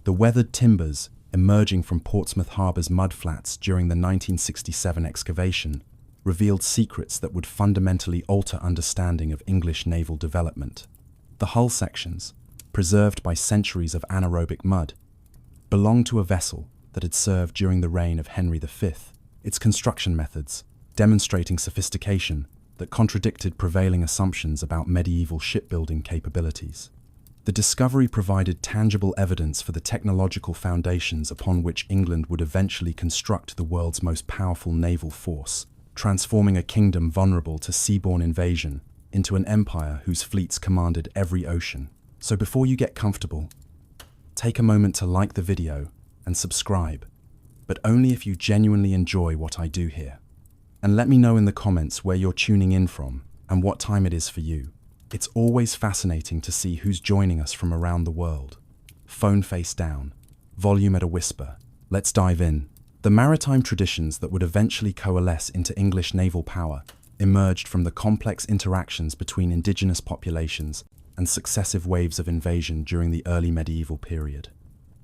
The weathered timbers emerging from Portsmouth Harbour's mudflats during the 1967 excavation revealed secrets that would fundamentally alter understanding of English naval development. The hull sections, preserved by centuries of anaerobic mud, belonged to a vessel that had served during the reign of Henry V, its construction methods demonstrating sophistication that contradicted prevailing assumptions about medieval shipbuilding capabilities. The discovery provided tangible evidence for the technological foundations upon which England would eventually construct the world's most powerful naval force, transforming a kingdom vulnerable to seaborne invasion into an empire whose fleets commanded every ocean. So before you get comfortable, take a moment to like the video and subscribe, but only if you genuinely enjoy what I do here. And let me know in the comments where you're tuning in from and what time it is for you. It's always fascinating to see who's joining us from around the world. Phone face down, volume at a whisper. Let's dive in. The maritime traditions that would eventually coalesce into English naval power emerged from the complex interactions between indigenous populations and successive waves of invasion during the early medieval period.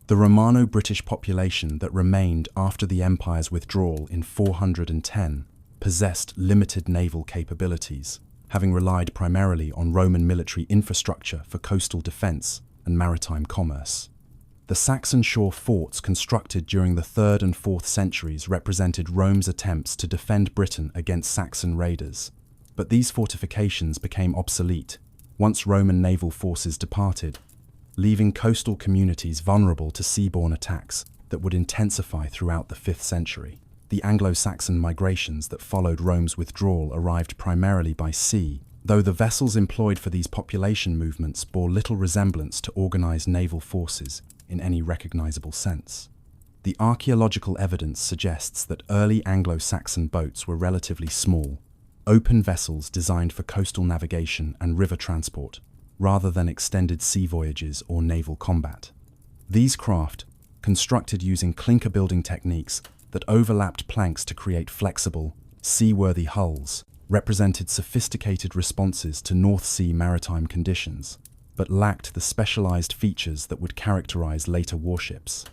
The Romano-British population that remained after the empire's withdrawal in 410 possessed limited naval capabilities, having relied primarily on Roman military infrastructure for coastal defense and maritime commerce. The Saxon shore forts constructed during the 3rd and 4th centuries represented Rome's attempts to defend Britain against Saxon raiders, but these fortifications became obsolete once Roman naval forces departed, leaving coastal communities vulnerable to seaborne attacks that would intensify throughout the 5th century. The Anglo-Saxon migrations that followed Rome's withdrawal arrived primarily by sea, though the vessels employed for these population movements bore little resemblance to organized naval forces in any recognizable sense. The archaeological evidence suggests that early Anglo-Saxon boats were relatively small, open vessels designed for coastal navigation and river transport, rather than extended sea voyages or naval combat. These craft, constructed using clinker building techniques that overlapped planks to create flexible, seaworthy hulls, represented sophisticated responses to North Sea maritime conditions, but lacked the specialized features that would characterize later warships.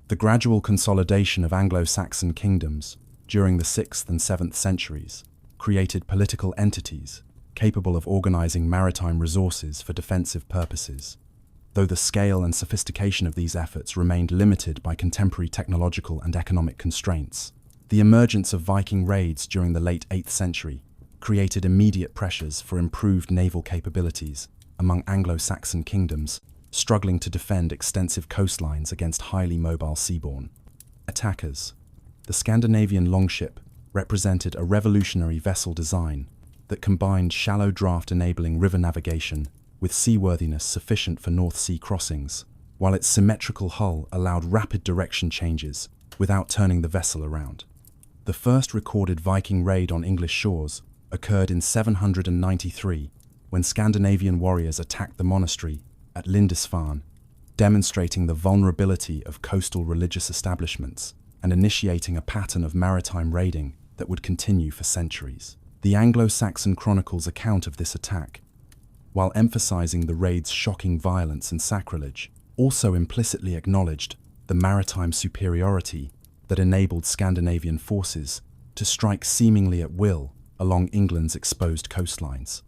The gradual consolidation of Anglo-Saxon kingdoms during the 6th and 7th centuries created political entities capable of organizing maritime resources for defensive purposes, though the scale and sophistication of these efforts remained limited by contemporary technological and economic constraints. The emergence of Viking raids during the late 8th century created immediate pressures for improved naval capabilities among Anglo-Saxon kingdoms struggling to defend extensive coastlines against highly mobile seaborne attackers. The Scandinavian longship represented a revolutionary vessel design that combined shallow draft enabling river navigation with seaworthiness sufficient for North Sea crossings, while its symmetrical hull allowed rapid direction changes without turning the vessel around. The first recorded Viking raid on English shores occurred in 793 when Scandinavian warriors attacked the monastery at Lindisfarne, demonstrating the vulnerability of coastal religious establishments and initiating a pattern of maritime raiding that would continue for centuries. The Anglo-Saxon Chronicles account of this attack, while emphasizing the raid's shocking violence and sacrilege, also implicitly acknowledged the maritime superiority that enabled Scandinavian forces to strike seemingly at will along England's exposed coastlines.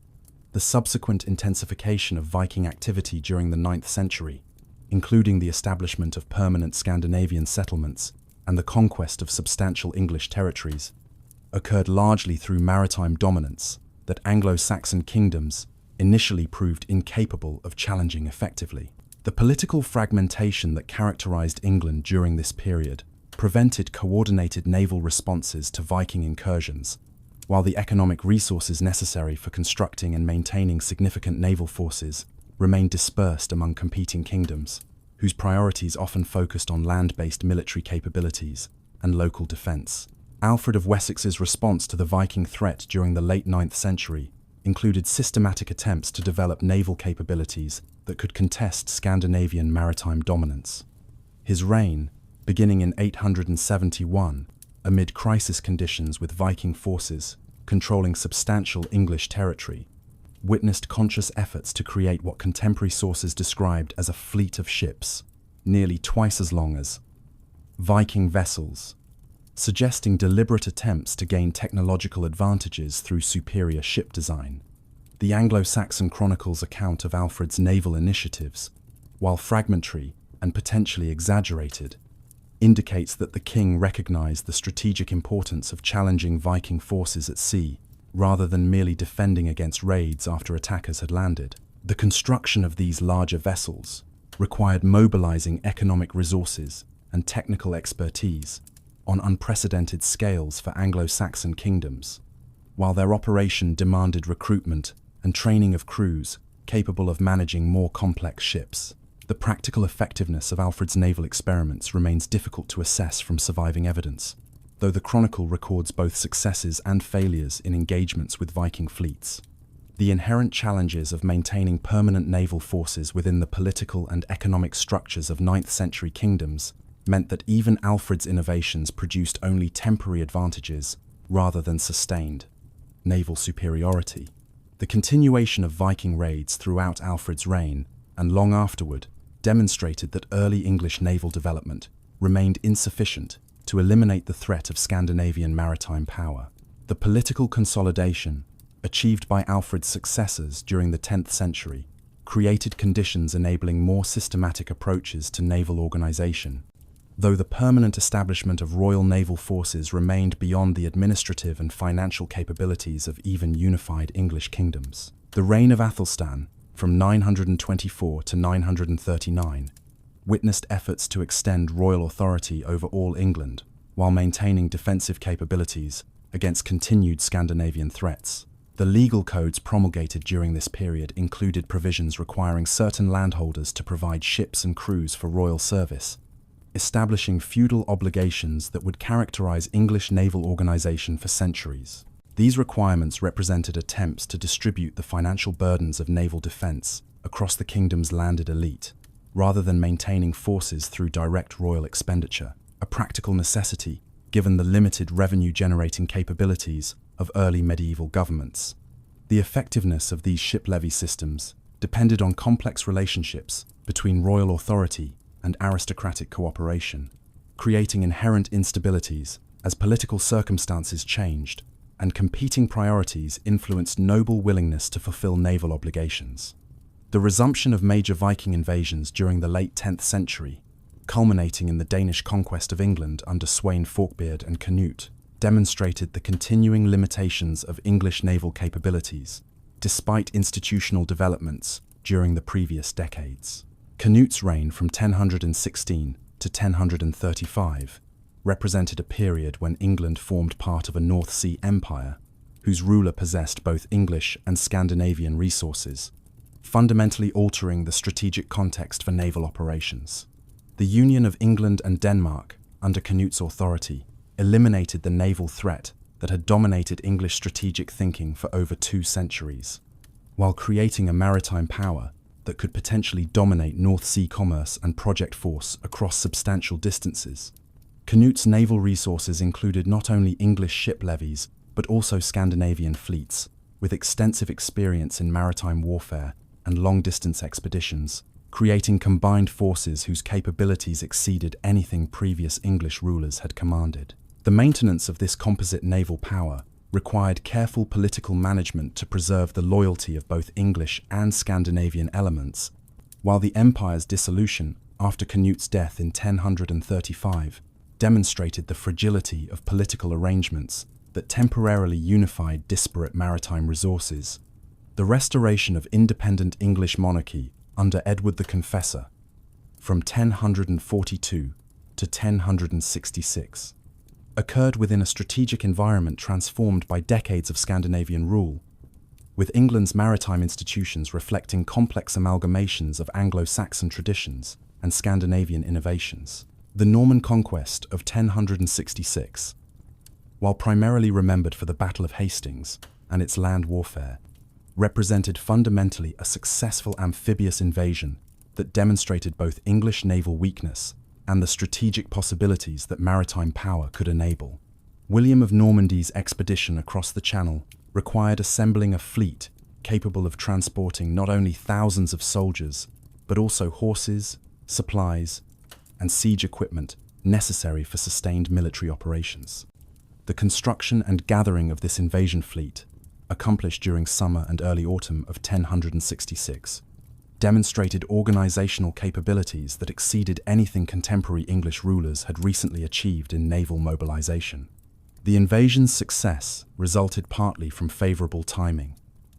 The subsequent intensification of Viking activity during the 9th century, including the establishment of permanent Scandinavian settlements and the conquest of substantial English territories, occurred largely through maritime dominance that Anglo-Saxon kingdoms initially proved incapable of challenging effectively. The political fragmentation that characterized England during this period prevented coordinated naval responses to Viking incursions, while the economic resources necessary for constructing and maintaining significant naval forces remained dispersed among competing kingdoms, whose priorities often focused on land-based military capabilities and local defense. Alfred of Wessex's response to the Viking threat during the late 9th century included systematic attempts to develop naval capabilities that could contest Scandinavian maritime dominance. His reign, beginning in 871, amid crisis conditions with Viking forces controlling substantial English territory, witnessed conscious efforts to create what contemporary sources described as a fleet of ships, nearly twice as long as Viking vessels, suggesting deliberate attempts to gain technological advantages through superior ship design. The Anglo-Saxon Chronicles account of Alfred's naval initiatives, while fragmentary and potentially exaggerated, indicates that the king recognized the strategic importance of challenging Viking forces at sea, rather than merely defending against raids after attackers had landed. The construction of these larger vessels required mobilizing economic resources and technical expertise on unprecedented scales for Anglo-Saxon kingdoms, while their operation demanded recruitment and training of crews capable of managing more complex ships. The practical effectiveness of Alfred's naval experiments remains difficult to assess from surviving evidence, though the Chronicle records both successes and failures in engagements with Viking fleets. The inherent challenges of maintaining permanent naval forces within the political and economic structures of 9th century kingdoms meant that even Alfred's innovations produced only temporary advantages rather than sustained naval superiority. The continuation of Viking raids throughout Alfred's reign and long afterward demonstrated that early English naval development remained insufficient to eliminate the threat of Scandinavian maritime power. The political consolidation achieved by Alfred's successors during the 10th century created conditions enabling more systematic approaches to naval organization, though the permanent establishment of royal naval forces remained beyond the administrative and financial capabilities of even unified English kingdoms. The reign of Athelstan, from 924 to 939, witnessed efforts to extend royal authority over all England while maintaining defensive capabilities against continued Scandinavian threats. The legal codes promulgated during this period included provisions requiring certain landholders to provide ships and crews for royal service, establishing feudal obligations that would characterize English naval organization for centuries. These requirements represented attempts to distribute the financial burdens of naval defense across the kingdom's landed elite, rather than maintaining forces through direct royal expenditure, a practical necessity given the limited revenue-generating capabilities of early medieval governments. The effectiveness of these ship levy systems depended on complex relationships between royal authority and aristocratic cooperation, creating inherent instabilities as political circumstances changed and competing priorities influenced noble willingness to fulfill naval obligations. The resumption of major Viking invasions during the late 10th century, culminating in the Danish conquest of England under Sweyn Forkbeard and Canute, demonstrated the continuing limitations of English naval capabilities, despite institutional developments during the previous decades. Canute's reign from 1016 to 1035 represented a period when England formed part of a North Sea empire, whose ruler possessed both English and Scandinavian resources, fundamentally altering the strategic context for naval operations. The union of England and Denmark, under Canute's authority, eliminated the naval threat that had dominated English strategic thinking for over 2 centuries, while creating a maritime power that could potentially dominate North Sea commerce and project force across substantial distances. Canute's naval resources included not only English ship levies, but also Scandinavian fleets, with extensive experience in maritime warfare and long-distance expeditions, creating combined forces whose capabilities exceeded anything previous English rulers had commanded. The maintenance of this composite naval power required careful political management to preserve the loyalty of both English and Scandinavian elements, while the empire's dissolution after Canute's death in 1035 demonstrated the fragility of political arrangements that temporarily unified disparate maritime resources. The restoration of independent English monarchy under Edward the Confessor, from 1042 to 1066, occurred within a strategic environment transformed by decades of Scandinavian rule, with England's maritime institutions reflecting complex amalgamations of Anglo-Saxon traditions and Scandinavian innovations. The Norman conquest of 1066, while primarily remembered for the Battle of Hastings and its land warfare, represented fundamentally a successful amphibious invasion that demonstrated both English naval weakness and the strategic possibilities that maritime power could enable. William of Normandy's expedition across the Channel required assembling a fleet capable of transporting not only thousands of soldiers, but also horses, supplies, and siege equipment necessary for sustained military operations. The construction and gathering of this invasion fleet, accomplished during summer and early autumn of 1066, demonstrated organizational capabilities that exceeded anything contemporary English rulers had recently achieved in naval mobilization. The invasion's success resulted partly from favorable timing,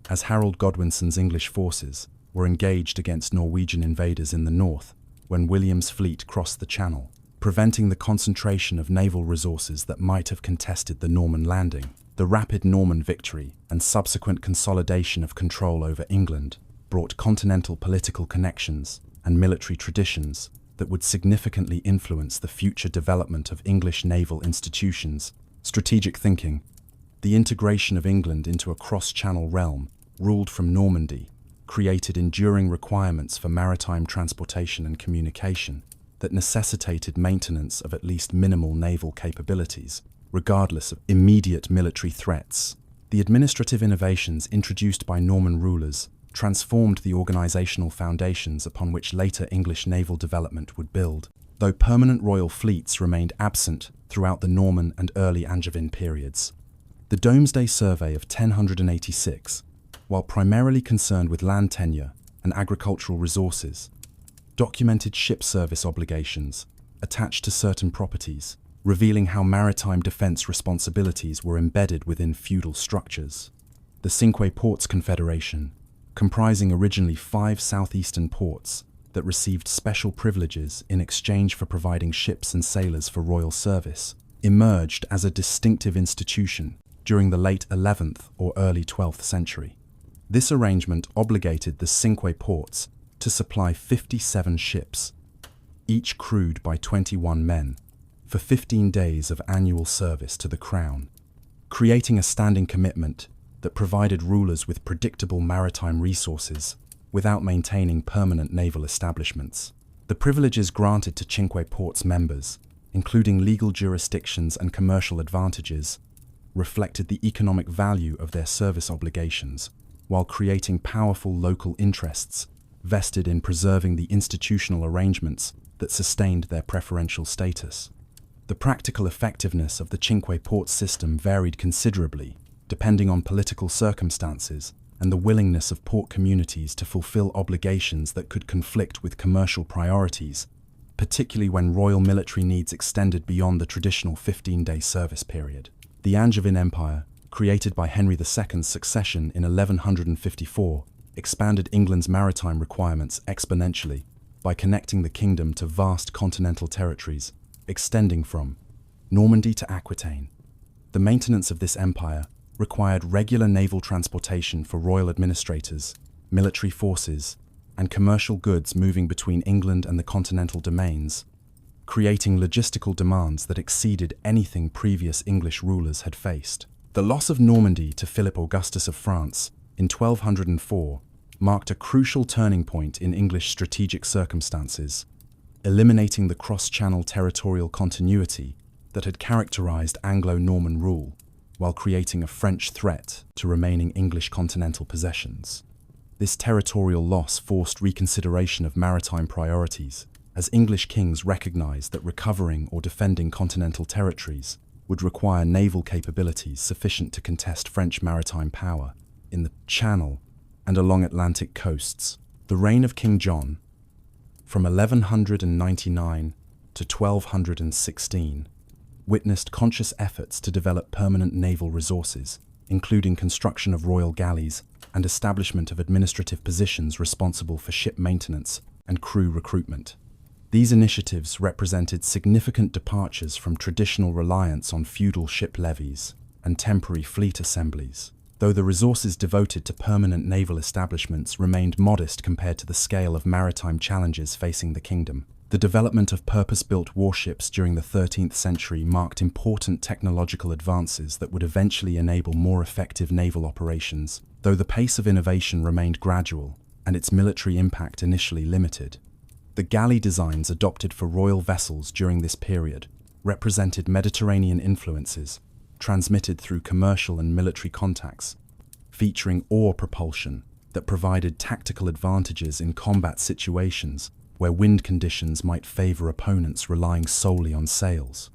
as Harold Godwinson's English forces were engaged against Norwegian invaders in the north when William's fleet crossed the Channel, preventing the concentration of naval resources that might have contested the Norman landing. The rapid Norman victory and subsequent consolidation of control over England brought continental political connections and military traditions that would significantly influence the future development of English naval institutions. Strategic thinking. The integration of England into a cross-channel realm, ruled from Normandy, created enduring requirements for maritime transportation and communication that necessitated maintenance of at least minimal naval capabilities, regardless of immediate military threats. The administrative innovations introduced by Norman rulers transformed the organizational foundations upon which later English naval development would build, though permanent royal fleets remained absent throughout the Norman and early Angevin periods. The Domesday Survey of 1086, while primarily concerned with land tenure and agricultural resources, documented ship service obligations attached to certain properties, revealing how maritime defense responsibilities were embedded within feudal structures. The Cinque Ports Confederation, comprising originally 5 southeastern ports that received special privileges in exchange for providing ships and sailors for royal service, emerged as a distinctive institution during the late 11th or early 12th century. This arrangement obligated the Cinque Ports to supply 57 ships, each crewed by 21 men, for 15 days of annual service to the crown, creating a standing commitment that provided rulers with predictable maritime resources without maintaining permanent naval establishments. The privileges granted to Cinque Ports members, including legal jurisdictions and commercial advantages, reflected the economic value of their service obligations, while creating powerful local interests vested in preserving the institutional arrangements that sustained their preferential status. The practical effectiveness of the Cinque Ports system varied considerably, depending on political circumstances and the willingness of port communities to fulfill obligations that could conflict with commercial priorities, particularly when royal military needs extended beyond the traditional 15-day service period. The Angevin Empire, created by Henry II's succession in 1154, expanded England's maritime requirements exponentially by connecting the kingdom to vast continental territories, extending from Normandy to Aquitaine. The maintenance of this empire required regular naval transportation for royal administrators, military forces, and commercial goods moving between England and the continental domains, creating logistical demands that exceeded anything previous English rulers had faced. The loss of Normandy to Philip Augustus of France in 1204 marked a crucial turning point in English strategic circumstances, eliminating the cross-channel territorial continuity that had characterized Anglo-Norman rule, while creating a French threat to remaining English continental possessions. This territorial loss forced reconsideration of maritime priorities, as English kings recognized that recovering or defending continental territories would require naval capabilities sufficient to contest French maritime power in the Channel and along Atlantic coasts. The reign of King John, from 1199 to 1216, witnessed conscious efforts to develop permanent naval resources, including construction of royal galleys and establishment of administrative positions responsible for ship maintenance and crew recruitment. These initiatives represented significant departures from traditional reliance on feudal ship levies and temporary fleet assemblies, though the resources devoted to permanent naval establishments remained modest compared to the scale of maritime challenges facing the kingdom. The development of purpose-built warships during the 13th century marked important technological advances that would eventually enable more effective naval operations, though the pace of innovation remained gradual and its military impact initially limited. The galley designs adopted for royal vessels during this period represented Mediterranean influences, transmitted through commercial and military contacts, featuring oar propulsion that provided tactical advantages in combat situations where wind conditions might favor opponents relying solely on sails.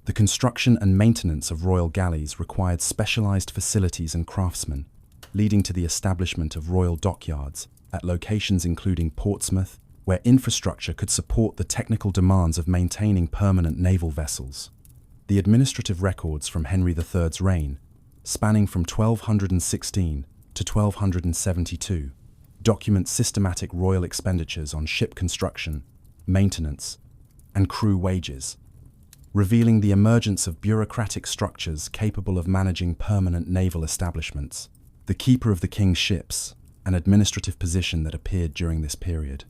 The construction and maintenance of royal galleys required specialized facilities and craftsmen, leading to the establishment of royal dockyards at locations including Portsmouth, where infrastructure could support the technical demands of maintaining permanent naval vessels. The administrative records from Henry III's reign, spanning from 1216 to 1272, document systematic royal expenditures on ship construction, maintenance, and crew wages, revealing the emergence of bureaucratic structures capable of managing permanent naval establishments. The Keeper of the King's Ships, an administrative position that appeared during this period,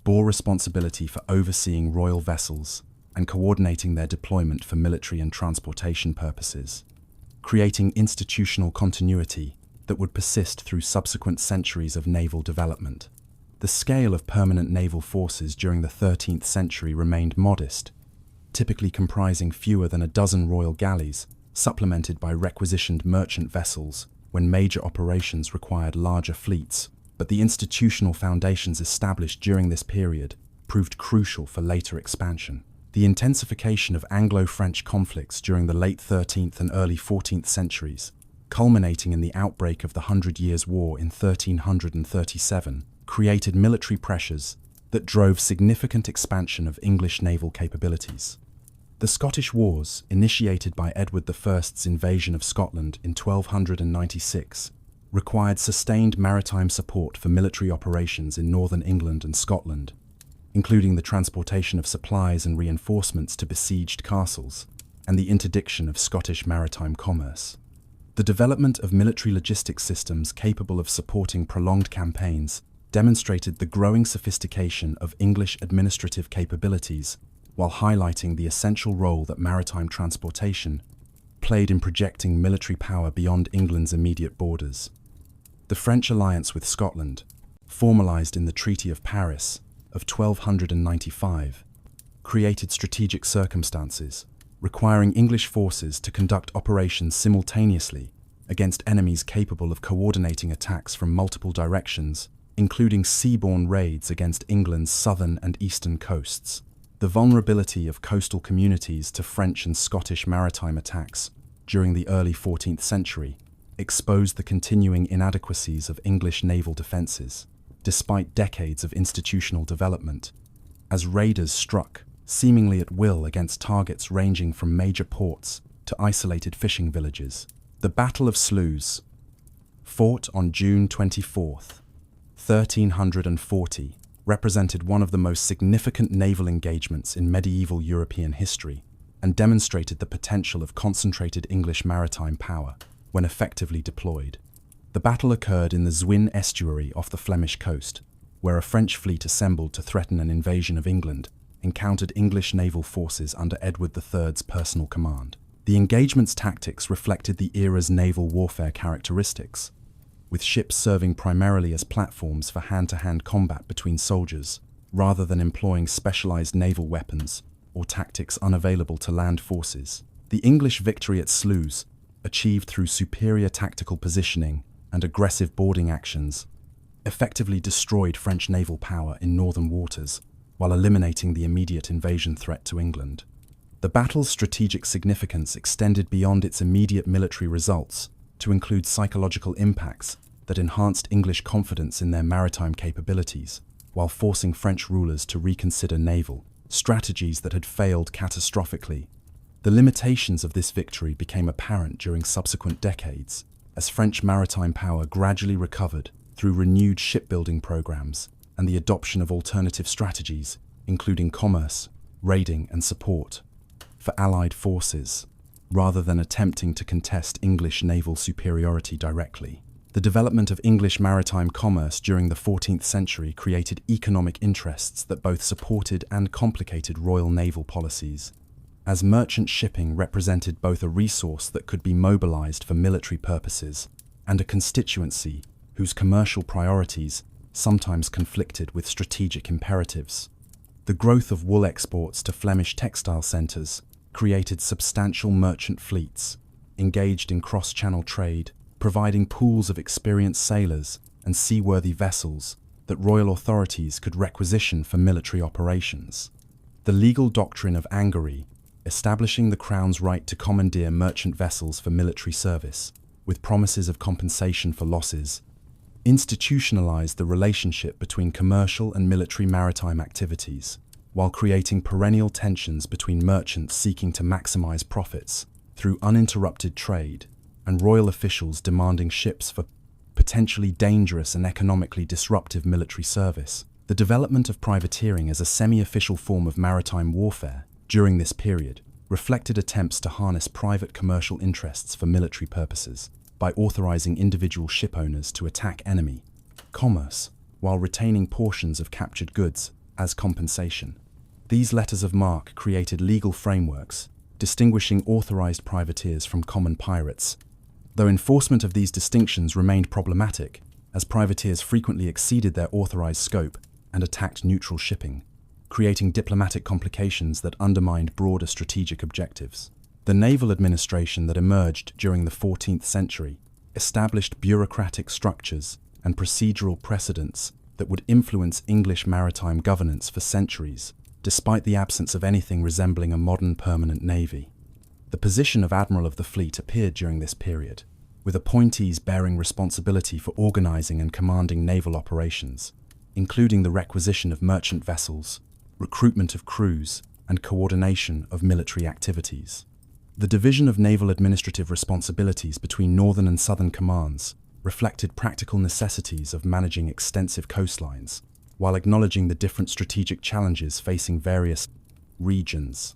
bore responsibility for overseeing royal vessels and coordinating their deployment for military and transportation purposes, creating institutional continuity that would persist through subsequent centuries of naval development. The scale of permanent naval forces during the 13th century remained modest, typically comprising fewer than a dozen royal galleys, supplemented by requisitioned merchant vessels when major operations required larger fleets. But the institutional foundations established during this period proved crucial for later expansion. The intensification of Anglo-French conflicts during the late 13th and early 14th centuries, culminating in the outbreak of the Hundred Years' War in 1337, created military pressures that drove significant expansion of English naval capabilities. The Scottish Wars, initiated by Edward I's invasion of Scotland in 1296, required sustained maritime support for military operations in northern England and Scotland, including the transportation of supplies and reinforcements to besieged castles and the interdiction of Scottish maritime commerce. The development of military logistics systems capable of supporting prolonged campaigns demonstrated the growing sophistication of English administrative capabilities, while highlighting the essential role that maritime transportation played in projecting military power beyond England's immediate borders. The French alliance with Scotland, formalized in the Treaty of Paris of 1295, created strategic circumstances requiring English forces to conduct operations simultaneously against enemies capable of coordinating attacks from multiple directions, including seaborne raids against England's southern and eastern coasts. The vulnerability of coastal communities to French and Scottish maritime attacks during the early 14th century exposed the continuing inadequacies of English naval defences, despite decades of institutional development, as raiders struck, seemingly at will, against targets ranging from major ports to isolated fishing villages. The Battle of Sluys, fought on June 24, 1340, represented one of the most significant naval engagements in medieval European history and demonstrated the potential of concentrated English maritime power when effectively deployed. The battle occurred in the Zwin estuary off the Flemish coast, where a French fleet assembled to threaten an invasion of England encountered English naval forces under Edward III's personal command. The engagement's tactics reflected the era's naval warfare characteristics, with ships serving primarily as platforms for hand-to-hand combat between soldiers, rather than employing specialized naval weapons or tactics unavailable to land forces. The English victory at Sluys, achieved through superior tactical positioning and aggressive boarding actions, effectively destroyed French naval power in northern waters while eliminating the immediate invasion threat to England. The battle's strategic significance extended beyond its immediate military results to include psychological impacts that enhanced English confidence in their maritime capabilities, while forcing French rulers to reconsider naval strategies that had failed catastrophically. The limitations of this victory became apparent during subsequent decades, as French maritime power gradually recovered through renewed shipbuilding programs and the adoption of alternative strategies, including commerce, raiding, and support for Allied forces, rather than attempting to contest English naval superiority directly. The development of English maritime commerce during the 14th century created economic interests that both supported and complicated royal naval policies, as merchant shipping represented both a resource that could be mobilized for military purposes and a constituency whose commercial priorities sometimes conflicted with strategic imperatives. The growth of wool exports to Flemish textile centres created substantial merchant fleets, engaged in cross-channel trade, providing pools of experienced sailors and seaworthy vessels that royal authorities could requisition for military operations. The legal doctrine of Angary, establishing the Crown's right to commandeer merchant vessels for military service, with promises of compensation for losses, institutionalized the relationship between commercial and military maritime activities, while creating perennial tensions between merchants seeking to maximize profits through uninterrupted trade and royal officials demanding ships for potentially dangerous and economically disruptive military service. The development of privateering as a semi-official form of maritime warfare during this period reflected attempts to harness private commercial interests for military purposes by authorizing individual ship owners to attack enemy commerce while retaining portions of captured goods as compensation. These letters of marque created legal frameworks distinguishing authorized privateers from common pirates, though enforcement of these distinctions remained problematic, as privateers frequently exceeded their authorized scope and attacked neutral shipping, creating diplomatic complications that undermined broader strategic objectives. The naval administration that emerged during the 14th century established bureaucratic structures and procedural precedents that would influence English maritime governance for centuries, despite the absence of anything resembling a modern permanent navy. The position of Admiral of the Fleet appeared during this period, with appointees bearing responsibility for organizing and commanding naval operations, including the requisition of merchant vessels, recruitment of crews, and coordination of military activities. The division of naval administrative responsibilities between northern and southern commands reflected practical necessities of managing extensive coastlines, while acknowledging the different strategic challenges facing various regions.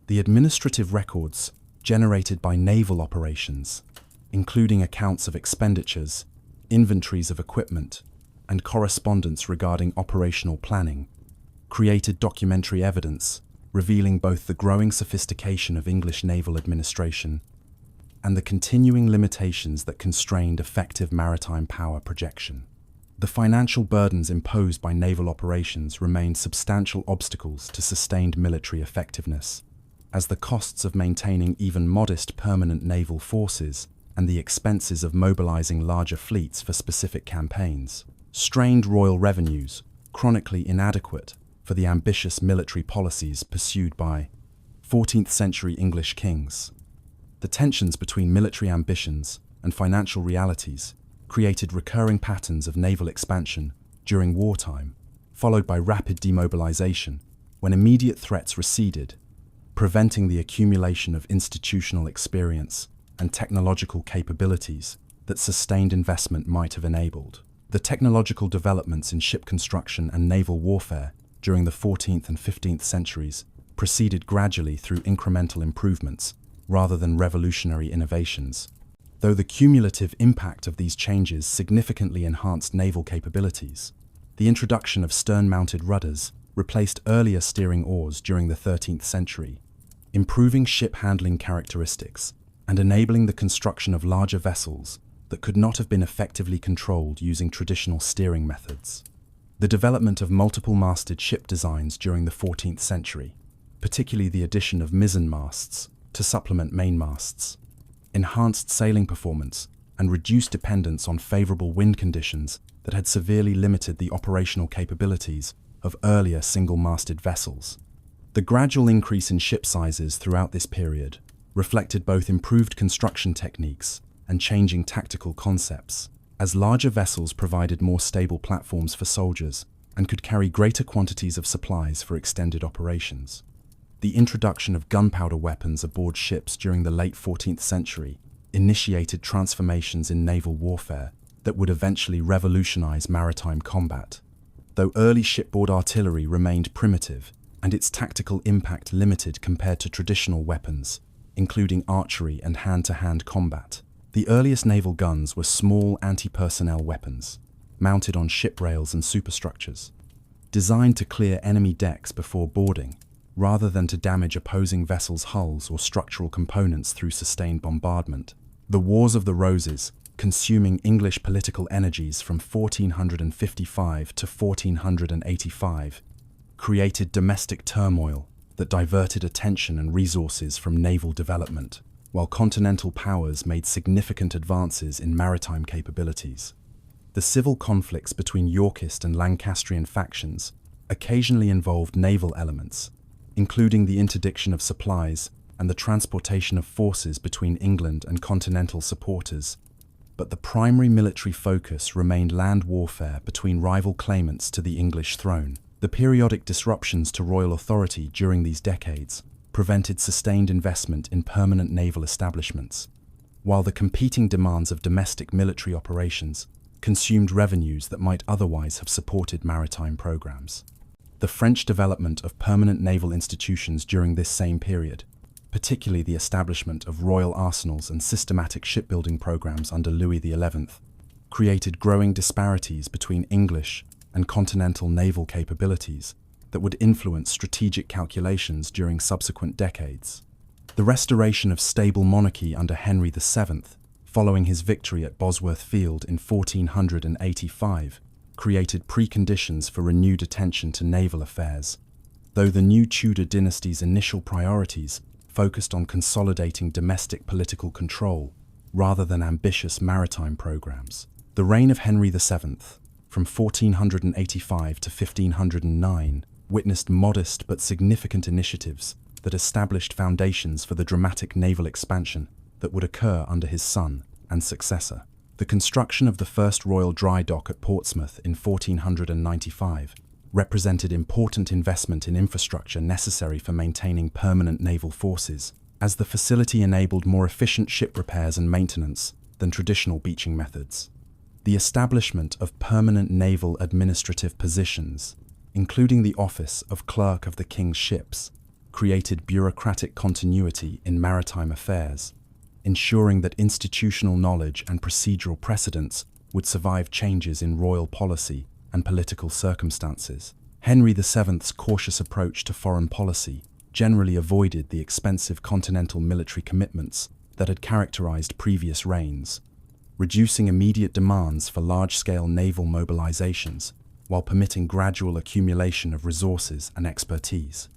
The administrative records generated by naval operations, including accounts of expenditures, inventories of equipment, and correspondence regarding operational planning, created documentary evidence revealing both the growing sophistication of English naval administration and the continuing limitations that constrained effective maritime power projection. The financial burdens imposed by naval operations remained substantial obstacles to sustained military effectiveness, as the costs of maintaining even modest permanent naval forces and the expenses of mobilizing larger fleets for specific campaigns strained royal revenues, chronically inadequate for the ambitious military policies pursued by 14th century English kings. The tensions between military ambitions and financial realities created recurring patterns of naval expansion during wartime, followed by rapid demobilization when immediate threats receded, preventing the accumulation of institutional experience and technological capabilities that sustained investment might have enabled. The technological developments in ship construction and naval warfare during the 14th and 15th centuries proceeded gradually through incremental improvements rather than revolutionary innovations, though the cumulative impact of these changes significantly enhanced naval capabilities. The introduction of stern-mounted rudders replaced earlier steering oars during the 13th century, improving ship handling characteristics and enabling the construction of larger vessels that could not have been effectively controlled using traditional steering methods. The development of multiple-masted ship designs during the 14th century, particularly the addition of mizzenmasts to supplement mainmasts, enhanced sailing performance and reduced dependence on favorable wind conditions that had severely limited the operational capabilities of earlier single-masted vessels. The gradual increase in ship sizes throughout this period reflected both improved construction techniques and changing tactical concepts, as larger vessels provided more stable platforms for soldiers and could carry greater quantities of supplies for extended operations. The introduction of gunpowder weapons aboard ships during the late 14th century initiated transformations in naval warfare that would eventually revolutionize maritime combat. Though early shipboard artillery remained primitive and its tactical impact limited compared to traditional weapons, including archery and hand-to-hand combat, the earliest naval guns were small anti-personnel weapons, mounted on ship rails and superstructures, designed to clear enemy decks before boarding, rather than to damage opposing vessels' hulls or structural components through sustained bombardment. The Wars of the Roses, consuming English political energies from 1455 to 1485, created domestic turmoil that diverted attention and resources from naval development, while continental powers made significant advances in maritime capabilities. The civil conflicts between Yorkist and Lancastrian factions occasionally involved naval elements, including the interdiction of supplies and the transportation of forces between England and continental supporters, but the primary military focus remained land warfare between rival claimants to the English throne. The periodic disruptions to royal authority during these decades prevented sustained investment in permanent naval establishments, while the competing demands of domestic military operations consumed revenues that might otherwise have supported maritime programs. The French development of permanent naval institutions during this same period, particularly the establishment of royal arsenals and systematic shipbuilding programs under Louis XI, created growing disparities between English and continental naval capabilities that would influence strategic calculations during subsequent decades. The restoration of stable monarchy under Henry VII, following his victory at Bosworth Field in 1485, created preconditions for renewed attention to naval affairs, though the new Tudor dynasty's initial priorities focused on consolidating domestic political control rather than ambitious maritime programs. The reign of Henry VII, from 1485 to 1509, witnessed modest but significant initiatives that established foundations for the dramatic naval expansion that would occur under his son and successor. The construction of the first royal dry dock at Portsmouth in 1495 represented important investment in infrastructure necessary for maintaining permanent naval forces, as the facility enabled more efficient ship repairs and maintenance than traditional beaching methods. The establishment of permanent naval administrative positions, including the office of Clerk of the King's Ships, created bureaucratic continuity in maritime affairs, ensuring that institutional knowledge and procedural precedents would survive changes in royal policy and political circumstances. Henry VII's cautious approach to foreign policy generally avoided the expensive continental military commitments that had characterized previous reigns, reducing immediate demands for large-scale naval mobilizations while permitting gradual accumulation of resources and expertise.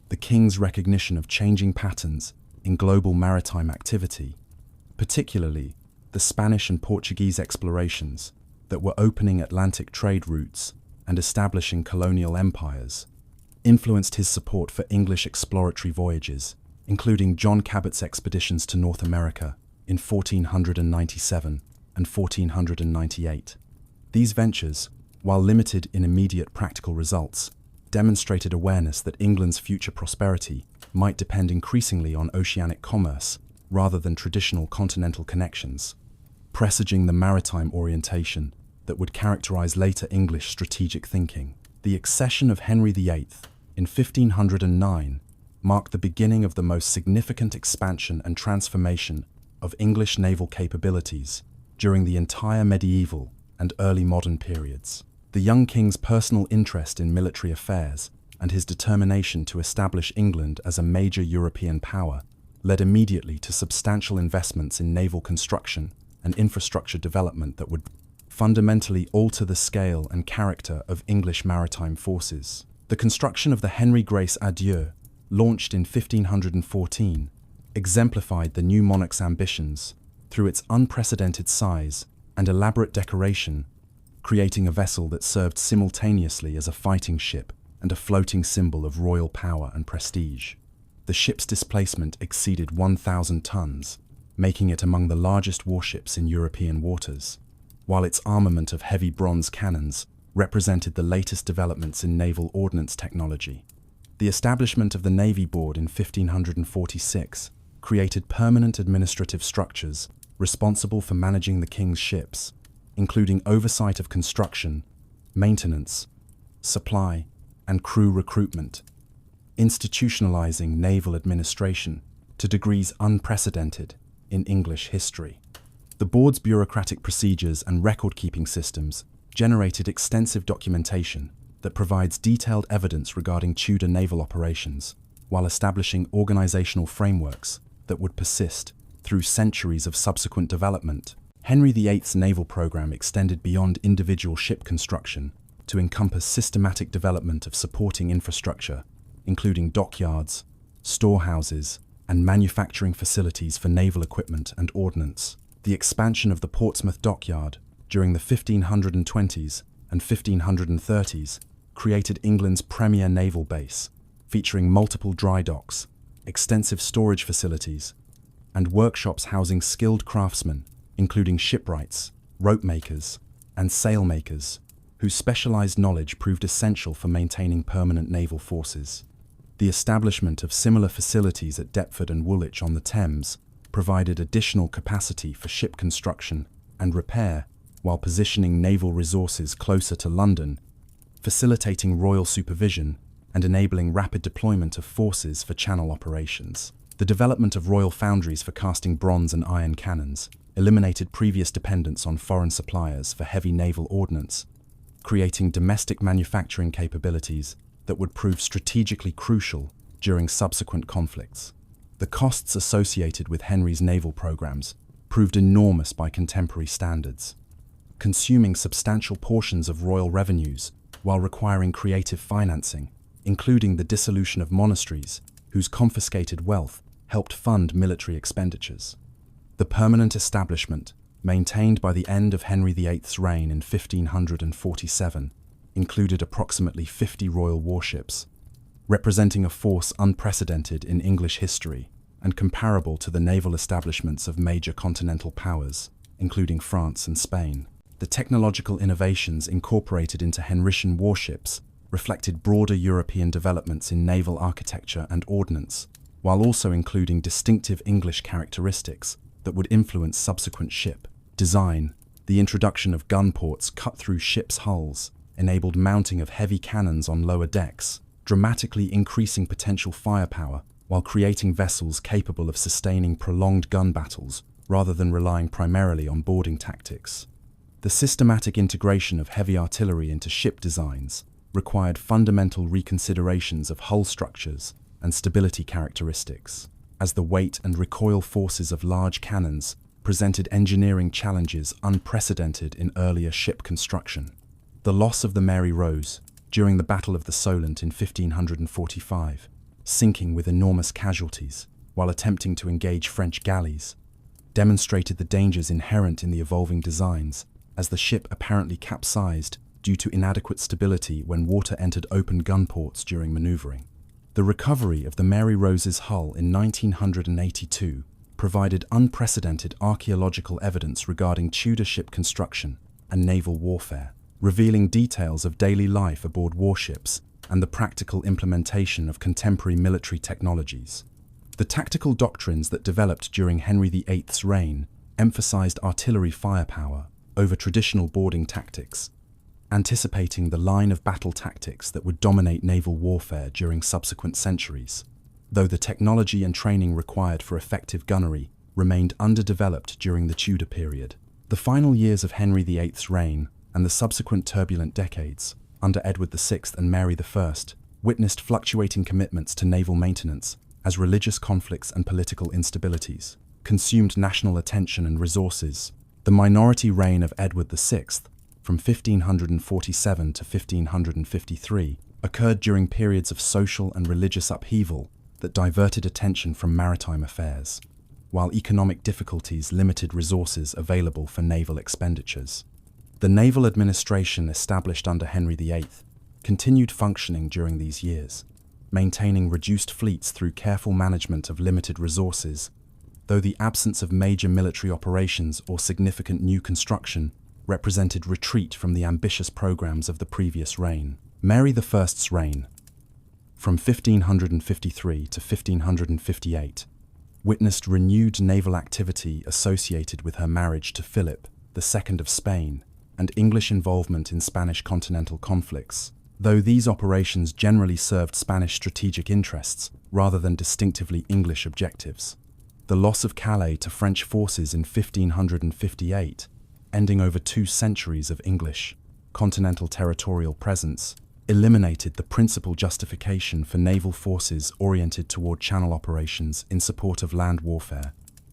The king's recognition of changing patterns in global maritime activity, particularly the Spanish and Portuguese explorations that were opening Atlantic trade routes and establishing colonial empires, influenced his support for English exploratory voyages, including John Cabot's expeditions to North America in 1497 and 1498. These ventures, while limited in immediate practical results, demonstrated awareness that England's future prosperity might depend increasingly on oceanic commerce rather than traditional continental connections, presaging the maritime orientation that would characterize later English strategic thinking. The accession of Henry VIII in 1509 marked the beginning of the most significant expansion and transformation of English naval capabilities during the entire medieval and early modern periods. The young king's personal interest in military affairs and his determination to establish England as a major European power led immediately to substantial investments in naval construction and infrastructure development that would fundamentally alter the scale and character of English maritime forces. The construction of the Henry Grace Adieu, launched in 1514, exemplified the new monarch's ambitions through its unprecedented size and elaborate decoration, creating a vessel that served simultaneously as a fighting ship and a floating symbol of royal power and prestige. The ship's displacement exceeded 1,000 tons, making it among the largest warships in European waters, while its armament of heavy bronze cannons represented the latest developments in naval ordnance technology. The establishment of the Navy Board in 1546 created permanent administrative structures responsible for managing the king's ships, including oversight of construction, maintenance, supply, and crew recruitment, institutionalizing naval administration to degrees unprecedented in English history. The board's bureaucratic procedures and record-keeping systems generated extensive documentation that provides detailed evidence regarding Tudor naval operations, while establishing organizational frameworks that would persist through centuries of subsequent development. Henry VIII's naval program extended beyond individual ship construction to encompass systematic development of supporting infrastructure, including dockyards, storehouses, and manufacturing facilities for naval equipment and ordnance. The expansion of the Portsmouth dockyard during the 1520s and 1530s, created England's premier naval base, featuring multiple dry docks, extensive storage facilities, and workshops housing skilled craftsmen, including shipwrights, rope makers, and sail makers, whose specialized knowledge proved essential for maintaining permanent naval forces. The establishment of similar facilities at Deptford and Woolwich on the Thames provided additional capacity for ship construction and repair, while positioning naval resources closer to London, facilitating royal supervision and enabling rapid deployment of forces for channel operations. The development of royal foundries for casting bronze and iron cannons eliminated previous dependence on foreign suppliers for heavy naval ordnance, creating domestic manufacturing capabilities that would prove strategically crucial during subsequent conflicts. The costs associated with Henry's naval programs proved enormous by contemporary standards, consuming substantial portions of royal revenues while requiring creative financing, including the dissolution of monasteries, whose confiscated wealth helped fund military expenditures. The permanent establishment, maintained by the end of Henry VIII's reign in 1547, included approximately 50 royal warships, representing a force unprecedented in English history and comparable to the naval establishments of major continental powers, including France and Spain. The technological innovations incorporated into Henrician warships reflected broader European developments in naval architecture and ordnance, while also including distinctive English characteristics that would influence subsequent ship design. The introduction of gun ports cut through ships' hulls enabled mounting of heavy cannons on lower decks, dramatically increasing potential firepower while creating vessels capable of sustaining prolonged gun battles rather than relying primarily on boarding tactics. The systematic integration of heavy artillery into ship designs required fundamental reconsiderations of hull structures and stability characteristics, as the weight and recoil forces of large cannons presented engineering challenges unprecedented in earlier ship construction. The loss of the Mary Rose during the Battle of the Solent in 1545, sinking with enormous casualties while attempting to engage French galleys, demonstrated the dangers inherent in the evolving designs, as the ship apparently capsized due to inadequate stability when water entered open gun ports during maneuvering. The recovery of the Mary Rose's hull in 1982 provided unprecedented archaeological evidence regarding Tudor ship construction and naval warfare, revealing details of daily life aboard warships and the practical implementation of contemporary military technologies. The tactical doctrines that developed during Henry VIII's reign emphasized artillery firepower over traditional boarding tactics, anticipating the line of battle tactics that would dominate naval warfare during subsequent centuries, though the technology and training required for effective gunnery remained underdeveloped during the Tudor period. The final years of Henry VIII's reign and the subsequent turbulent decades under Edward VI and Mary I witnessed fluctuating commitments to naval maintenance as religious conflicts and political instabilities consumed national attention and resources. The minority reign of Edward VI, from 1547 to 1553, occurred during periods of social and religious upheaval that diverted attention from maritime affairs, while economic difficulties limited resources available for naval expenditures. The naval administration established under Henry VIII continued functioning during these years, maintaining reduced fleets through careful management of limited resources, though the absence of major military operations or significant new construction represented retreat from the ambitious programs of the previous reign. Mary I's reign, from 1553 to 1558, witnessed renewed naval activity associated with her marriage to Philip II of Spain and English involvement in Spanish continental conflicts, though these operations generally served Spanish strategic interests rather than distinctively English objectives. The loss of Calais to French forces in 1558, ending over 2 centuries of English continental territorial presence, eliminated the principal justification for naval forces oriented toward channel operations in support of land warfare,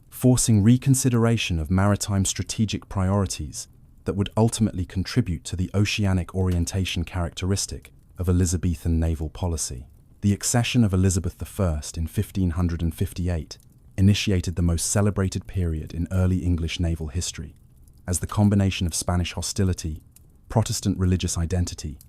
forcing reconsideration of maritime strategic priorities that would ultimately contribute to the oceanic orientation characteristic of Elizabethan naval policy. The accession of Elizabeth I in 1558 initiated the most celebrated period in early English naval history, as the combination of Spanish hostility, Protestant religious identity,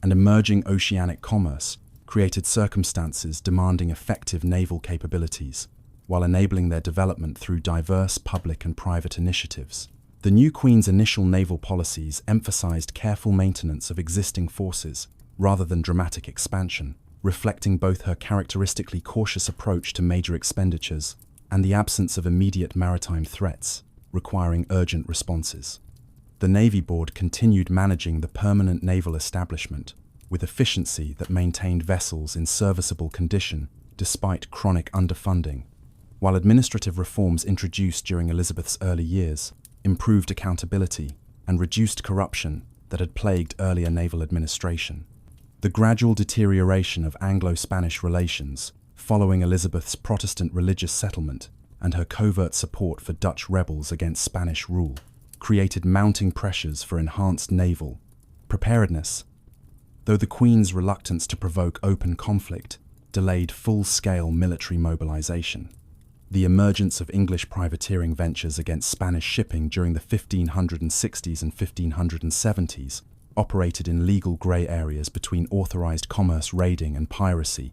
and emerging oceanic commerce created circumstances demanding effective naval capabilities, while enabling their development through diverse public and private initiatives. The new Queen's initial naval policies emphasized careful maintenance of existing forces rather than dramatic expansion, reflecting both her characteristically cautious approach to major expenditures and the absence of immediate maritime threats requiring urgent responses. The Navy Board continued managing the permanent naval establishment with efficiency that maintained vessels in serviceable condition despite chronic underfunding, while administrative reforms introduced during Elizabeth's early years improved accountability and reduced corruption that had plagued earlier naval administration. The gradual deterioration of Anglo-Spanish relations following Elizabeth's Protestant religious settlement and her covert support for Dutch rebels against Spanish rule created mounting pressures for enhanced naval preparedness, though the Queen's reluctance to provoke open conflict delayed full-scale military mobilization. The emergence of English privateering ventures against Spanish shipping during the 1560s and 1570s operated in legal grey areas between authorized commerce raiding and piracy,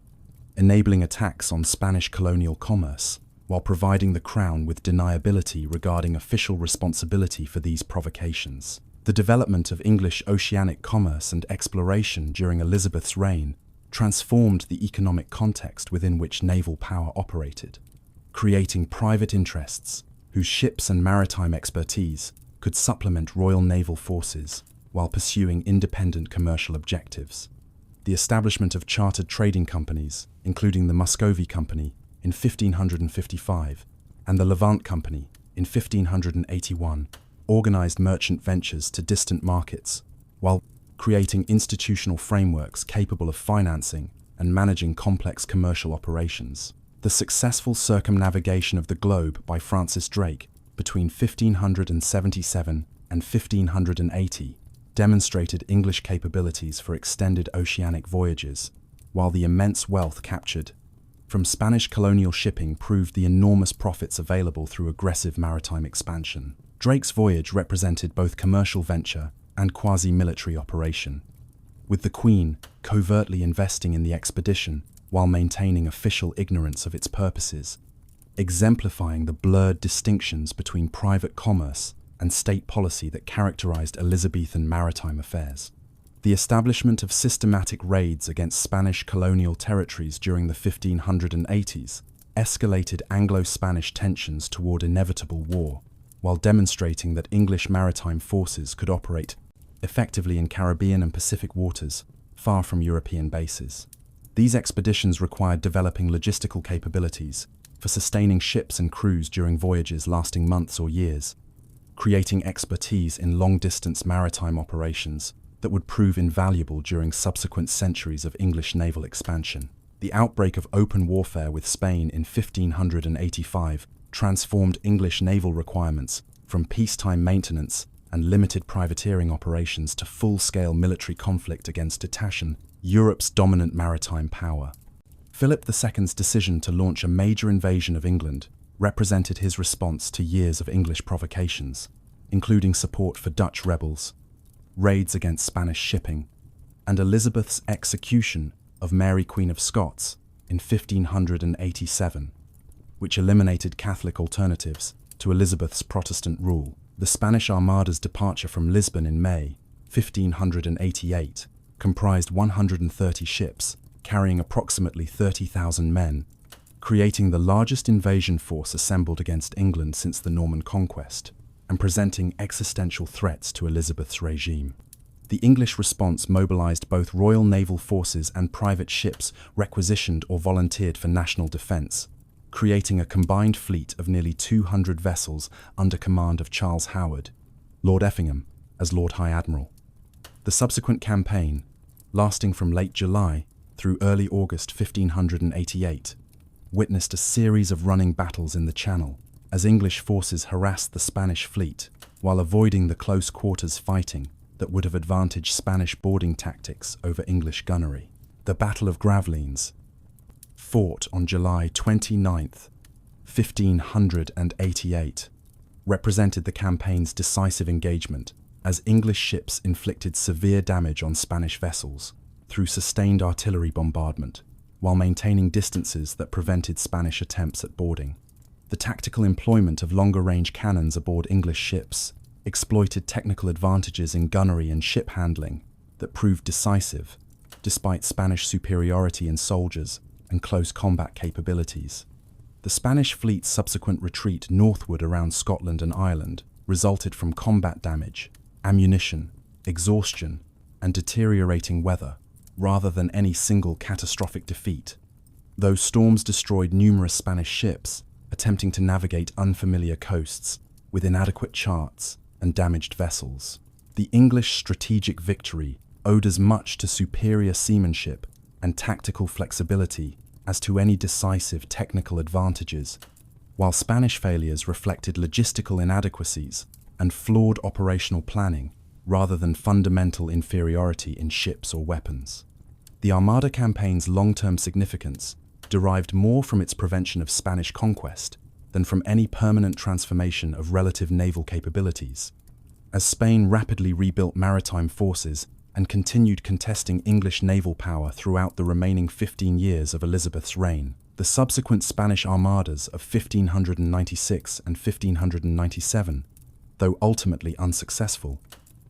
enabling attacks on Spanish colonial commerce, while providing the Crown with deniability regarding official responsibility for these provocations. The development of English oceanic commerce and exploration during Elizabeth's reign transformed the economic context within which naval power operated, creating private interests whose ships and maritime expertise could supplement royal naval forces while pursuing independent commercial objectives. The establishment of chartered trading companies, including the Muscovy Company in 1555 and the Levant Company in 1581, organized merchant ventures to distant markets, while creating institutional frameworks capable of financing and managing complex commercial operations. The successful circumnavigation of the globe by Francis Drake between 1577 and 1580 demonstrated English capabilities for extended oceanic voyages, while the immense wealth captured from Spanish colonial shipping proved the enormous profits available through aggressive maritime expansion. Drake's voyage represented both commercial venture and quasi-military operation, with the Queen covertly investing in the expedition while maintaining official ignorance of its purposes, exemplifying the blurred distinctions between private commerce and state policy that characterized Elizabethan maritime affairs. The establishment of systematic raids against Spanish colonial territories during the 1580s escalated Anglo-Spanish tensions toward inevitable war, while demonstrating that English maritime forces could operate effectively in Caribbean and Pacific waters, far from European bases. These expeditions required developing logistical capabilities for sustaining ships and crews during voyages lasting months or years, creating expertise in long-distance maritime operations that would prove invaluable during subsequent centuries of English naval expansion. The outbreak of open warfare with Spain in 1585 transformed English naval requirements from peacetime maintenance and limited privateering operations to full-scale military conflict against Titachen, Europe's dominant maritime power. Philip II's decision to launch a major invasion of England represented his response to years of English provocations, including support for Dutch rebels, raids against Spanish shipping, and Elizabeth's execution of Mary Queen of Scots in 1587, which eliminated Catholic alternatives to Elizabeth's Protestant rule. The Spanish Armada's departure from Lisbon in May 1588 comprised 130 ships, carrying approximately 30,000 men, creating the largest invasion force assembled against England since the Norman conquest, and presenting existential threats to Elizabeth's regime. The English response mobilized both royal naval forces and private ships requisitioned or volunteered for national defense, creating a combined fleet of nearly 200 vessels under command of Charles Howard, Lord Effingham, as Lord High Admiral. The subsequent campaign, lasting from late July through early August 1588, witnessed a series of running battles in the Channel as English forces harassed the Spanish fleet while avoiding the close quarters fighting that would have advantaged Spanish boarding tactics over English gunnery. The Battle of Gravelines, fought on July 29, 1588, represented the campaign's decisive engagement, as English ships inflicted severe damage on Spanish vessels through sustained artillery bombardment, while maintaining distances that prevented Spanish attempts at boarding. The tactical employment of longer-range cannons aboard English ships exploited technical advantages in gunnery and ship handling that proved decisive, despite Spanish superiority in soldiers and close combat capabilities. The Spanish fleet's subsequent retreat northward around Scotland and Ireland resulted from combat damage, ammunition, exhaustion, and deteriorating weather, rather than any single catastrophic defeat. Though storms destroyed numerous Spanish ships attempting to navigate unfamiliar coasts with inadequate charts and damaged vessels, the English strategic victory owed as much to superior seamanship and tactical flexibility as to any decisive technical advantages, while Spanish failures reflected logistical inadequacies and flawed operational planning rather than fundamental inferiority in ships or weapons. The Armada campaign's long-term significance derived more from its prevention of Spanish conquest than from any permanent transformation of relative naval capabilities. As Spain rapidly rebuilt maritime forces and continued contesting English naval power throughout the remaining 15 years of Elizabeth's reign, the subsequent Spanish armadas of 1596 and 1597, though ultimately unsuccessful,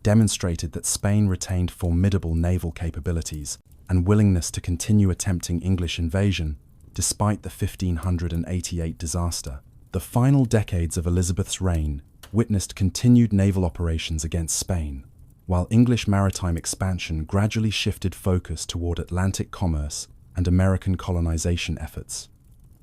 demonstrated that Spain retained formidable naval capabilities and willingness to continue attempting English invasion despite the 1588 disaster. The final decades of Elizabeth's reign witnessed continued naval operations against Spain, while English maritime expansion gradually shifted focus toward Atlantic commerce and American colonization efforts.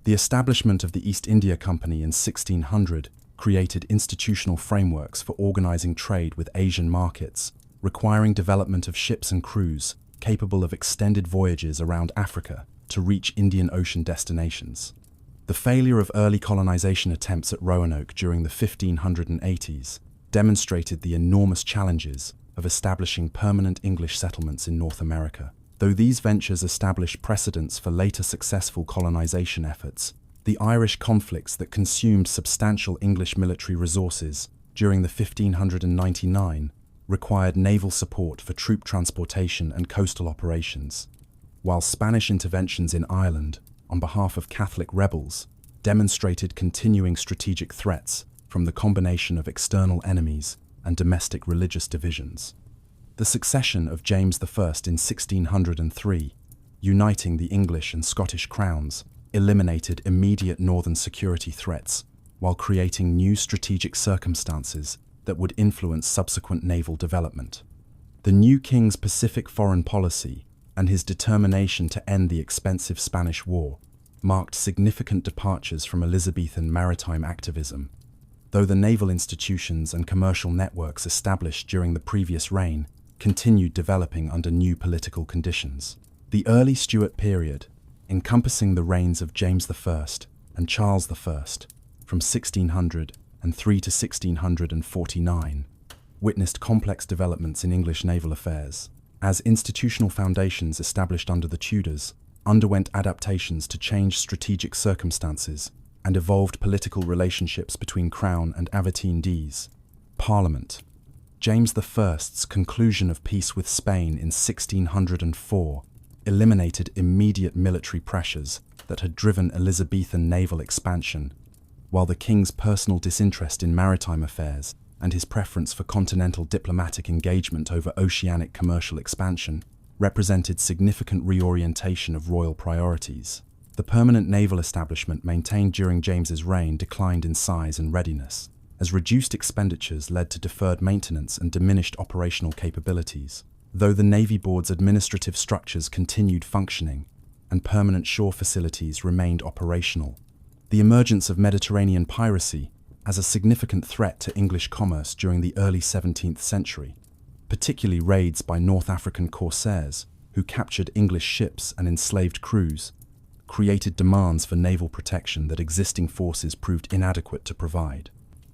The establishment of the East India Company in 1600 created institutional frameworks for organizing trade with Asian markets, requiring development of ships and crews capable of extended voyages around Africa to reach Indian Ocean destinations. The failure of early colonization attempts at Roanoke during the 1580s demonstrated the enormous challenges of establishing permanent English settlements in North America. Though these ventures established precedents for later successful colonization efforts, the Irish conflicts that consumed substantial English military resources during the 1599 required naval support for troop transportation and coastal operations, while Spanish interventions in Ireland on behalf of Catholic rebels demonstrated continuing strategic threats from the combination of external enemies and domestic religious divisions. The succession of James I in 1603, uniting the English and Scottish crowns, eliminated immediate northern security threats while creating new strategic circumstances that would influence subsequent naval development. The new king's Pacific foreign policy and his determination to end the expensive Spanish War marked significant departures from Elizabethan maritime activism, though the naval institutions and commercial networks established during the previous reign continued developing under new political conditions. The early Stuart period, encompassing the reigns of James I and Charles I from 1603 to 1649, witnessed complex developments in English naval affairs, as institutional foundations established under the Tudors underwent adaptations to changed strategic circumstances and evolved political relationships between Crown and Aventin Parliament. James I's conclusion of peace with Spain in 1604 eliminated immediate military pressures that had driven Elizabethan naval expansion, while the king's personal disinterest in maritime affairs and his preference for continental diplomatic engagement over oceanic commercial expansion represented significant reorientation of royal priorities. The permanent naval establishment maintained during James's reign declined in size and readiness, as reduced expenditures led to deferred maintenance and diminished operational capabilities. Though the Navy Board's administrative structures continued functioning and permanent shore facilities remained operational, the emergence of Mediterranean piracy as a significant threat to English commerce during the early 17th century, particularly raids by North African corsairs who captured English ships and enslaved crews, created demands for naval protection that existing forces proved inadequate to provide.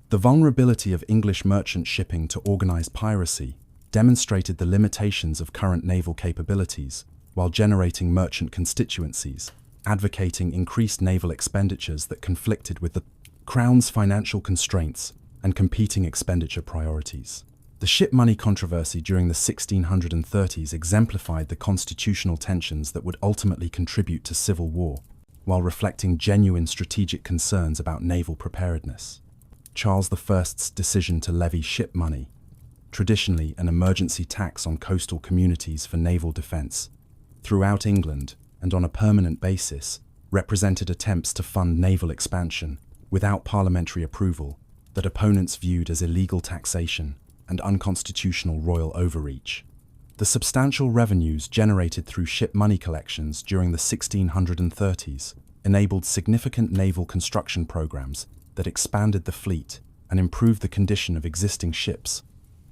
The vulnerability of English merchant shipping to organized piracy demonstrated the limitations of current naval capabilities while generating merchant constituencies, advocating increased naval expenditures that conflicted with the Crown's financial constraints and competing expenditure priorities. The ship money controversy during the 1630s exemplified the constitutional tensions that would ultimately contribute to civil war, while reflecting genuine strategic concerns about naval preparedness. Charles I's decision to levy ship money, traditionally an emergency tax on coastal communities for naval defense, throughout England and on a permanent basis, represented attempts to fund naval expansion without parliamentary approval that opponents viewed as illegal taxation and unconstitutional royal overreach. The substantial revenues generated through ship money collections during the 1630s enabled significant naval construction programs that expanded the fleet and improved the condition of existing ships,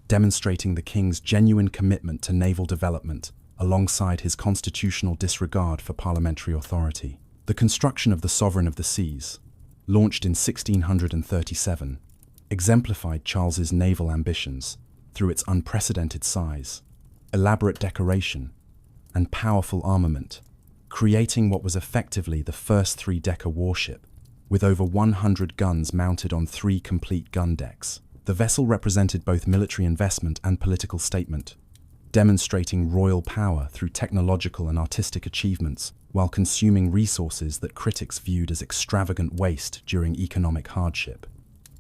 demonstrating the king's genuine commitment to naval development alongside his constitutional disregard for parliamentary authority. The construction of the Sovereign of the Seas, launched in 1637, exemplified Charles's naval ambitions through its unprecedented size, elaborate decoration, and powerful armament, creating what was effectively the first three-decker warship, with over 100 guns mounted on 3 complete gun decks. The vessel represented both military investment and political statement, demonstrating royal power through technological and artistic achievements while consuming resources that critics viewed as extravagant waste during economic hardship.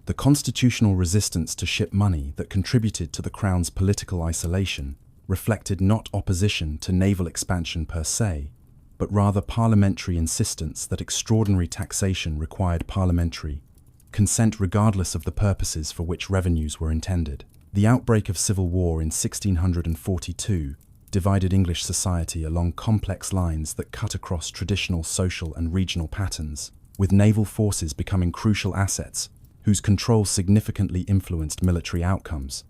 The constitutional resistance to ship money that contributed to the Crown's political isolation reflected not opposition to naval expansion per se, but rather parliamentary insistence that extraordinary taxation required parliamentary consent regardless of the purposes for which revenues were intended. The outbreak of civil war in 1642 divided English society along complex lines that cut across traditional social and regional patterns, with naval forces becoming crucial assets whose control significantly influenced military outcomes.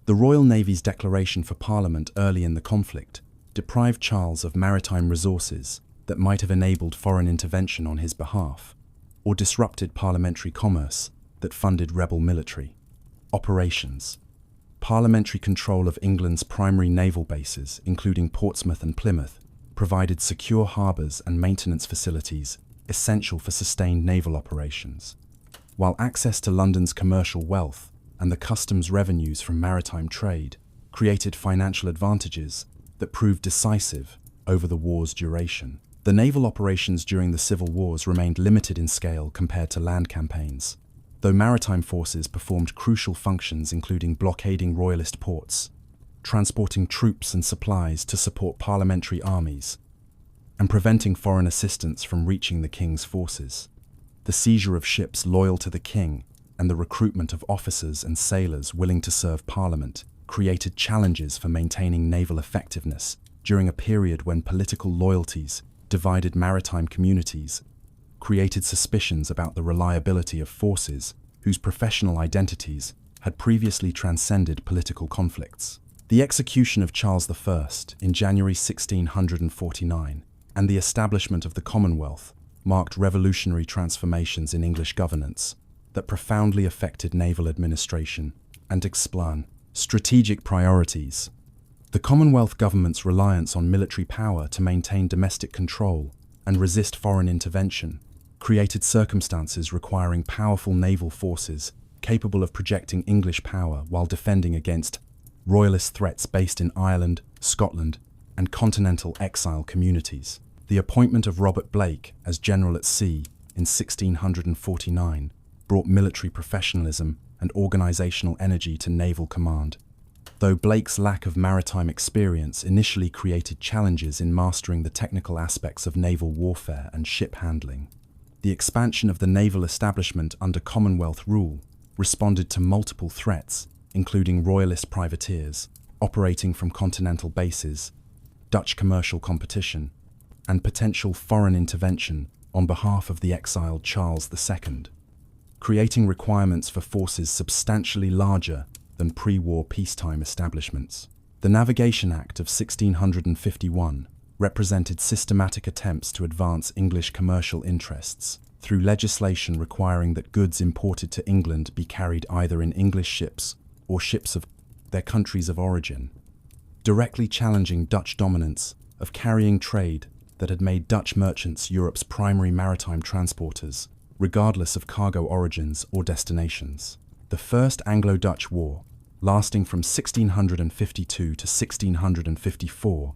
The Royal Navy's declaration for Parliament early in the conflict deprived Charles of maritime resources that might have enabled foreign intervention on his behalf, or disrupted parliamentary commerce that funded rebel military operations. Parliamentary control of England's primary naval bases, including Portsmouth and Plymouth, provided secure harbours and maintenance facilities essential for sustained naval operations, while access to London's commercial wealth and the customs revenues from maritime trade created financial advantages that proved decisive over the war's duration. The naval operations during the civil wars remained limited in scale compared to land campaigns, though maritime forces performed crucial functions including blockading royalist ports, transporting troops and supplies to support parliamentary armies, and preventing foreign assistance from reaching the king's forces. The seizure of ships loyal to the king and the recruitment of officers and sailors willing to serve Parliament created challenges for maintaining naval effectiveness during a period when political loyalties divided maritime communities, created suspicions about the reliability of forces whose professional identities had previously transcended political conflicts. The execution of Charles I in January 1649 and the establishment of the Commonwealth marked revolutionary transformations in English governance that profoundly affected naval administration and explain strategic priorities. The Commonwealth government's reliance on military power to maintain domestic control and resist foreign intervention created circumstances requiring powerful naval forces capable of projecting English power while defending against royalist threats based in Ireland, Scotland, and continental exile communities. The appointment of Robert Blake as general at sea in 1649 brought military professionalism and organizational energy to naval command, though Blake's lack of maritime experience initially created challenges in mastering the technical aspects of naval warfare and ship handling. The expansion of the naval establishment under Commonwealth rule responded to multiple threats, including royalist privateers operating from continental bases, Dutch commercial competition, and potential foreign intervention on behalf of the exiled Charles II, creating requirements for forces substantially larger than pre-war peacetime establishments. The Navigation Act of 1651 represented systematic attempts to advance English commercial interests through legislation requiring that goods imported to England be carried either in English ships or ships of their countries of origin, directly challenging Dutch dominance of carrying trade that had made Dutch merchants Europe's primary maritime transporters, regardless of cargo origins or destinations. The First Anglo-Dutch War, lasting from 1652 to 1654,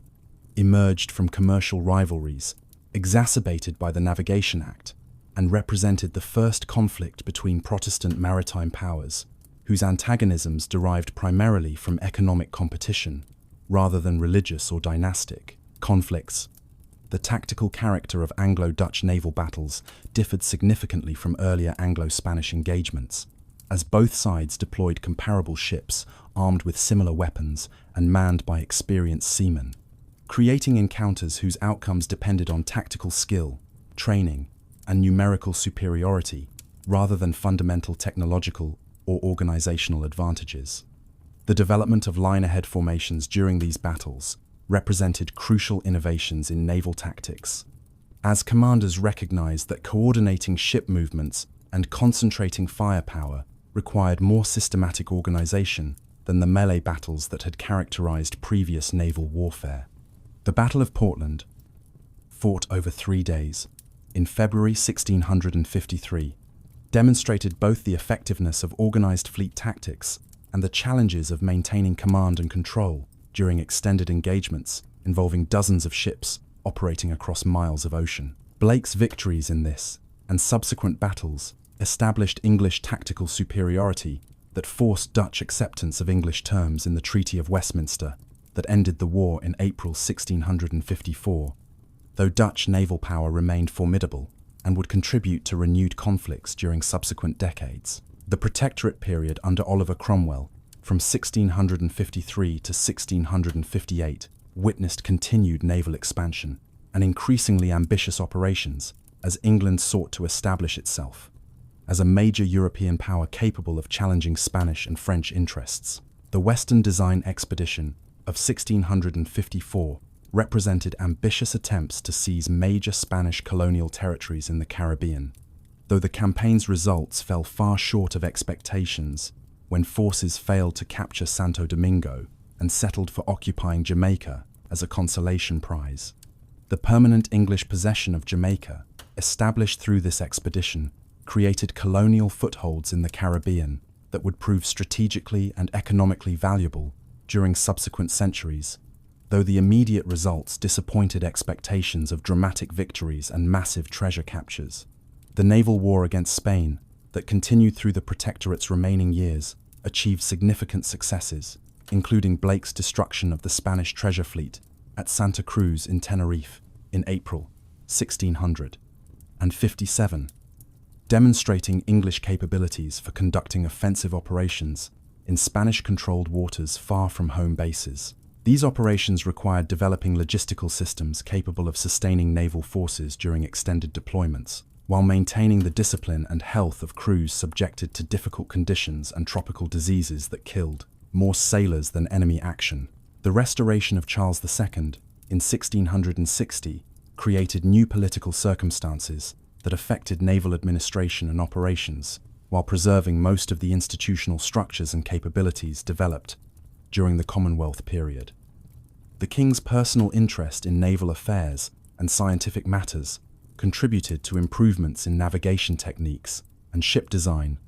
emerged from commercial rivalries, exacerbated by the Navigation Act, and represented the first conflict between Protestant maritime powers, whose antagonisms derived primarily from economic competition, rather than religious or dynastic conflicts. The tactical character of Anglo-Dutch naval battles differed significantly from earlier Anglo-Spanish engagements, as both sides deployed comparable ships armed with similar weapons and manned by experienced seamen, creating encounters whose outcomes depended on tactical skill, training, and numerical superiority, rather than fundamental technological or organizational advantages. The development of line-ahead formations during these battles represented crucial innovations in naval tactics, as commanders recognized that coordinating ship movements and concentrating firepower required more systematic organization than the melee battles that had characterized previous naval warfare. The Battle of Portland, fought over 3 days, in February 1653, demonstrated both the effectiveness of organized fleet tactics and the challenges of maintaining command and control during extended engagements involving dozens of ships operating across miles of ocean. Blake's victories in this and subsequent battles established English tactical superiority that forced Dutch acceptance of English terms in the Treaty of Westminster that ended the war in April 1654, though Dutch naval power remained formidable and would contribute to renewed conflicts during subsequent decades. The Protectorate period under Oliver Cromwell, from 1653 to 1658, witnessed continued naval expansion and increasingly ambitious operations as England sought to establish itself as a major European power capable of challenging Spanish and French interests. The Western Design Expedition of 1654 represented ambitious attempts to seize major Spanish colonial territories in the Caribbean, though the campaign's results fell far short of expectations when forces failed to capture Santo Domingo and settled for occupying Jamaica as a consolation prize. The permanent English possession of Jamaica, established through this expedition, created colonial footholds in the Caribbean that would prove strategically and economically valuable during subsequent centuries, though the immediate results disappointed expectations of dramatic victories and massive treasure captures. The naval war against Spain, that continued through the Protectorate's remaining years, achieved significant successes, including Blake's destruction of the Spanish treasure fleet at Santa Cruz in Tenerife in April 1657, demonstrating English capabilities for conducting offensive operations in Spanish-controlled waters far from home bases. These operations required developing logistical systems capable of sustaining naval forces during extended deployments, while maintaining the discipline and health of crews subjected to difficult conditions and tropical diseases that killed more sailors than enemy action. The restoration of Charles II in 1660 created new political circumstances that affected naval administration and operations, while preserving most of the institutional structures and capabilities developed during the Commonwealth period. The King's personal interest in naval affairs and scientific matters contributed to improvements in navigation techniques and ship design,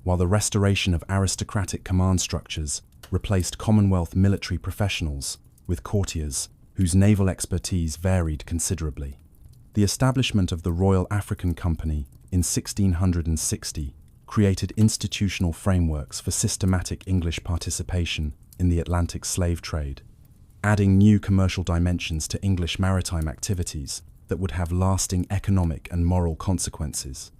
while the restoration of aristocratic command structures replaced Commonwealth military professionals with courtiers whose naval expertise varied considerably. The establishment of the Royal African Company in 1660 created institutional frameworks for systematic English participation in the Atlantic slave trade, adding new commercial dimensions to English maritime activities that would have lasting economic and moral consequences.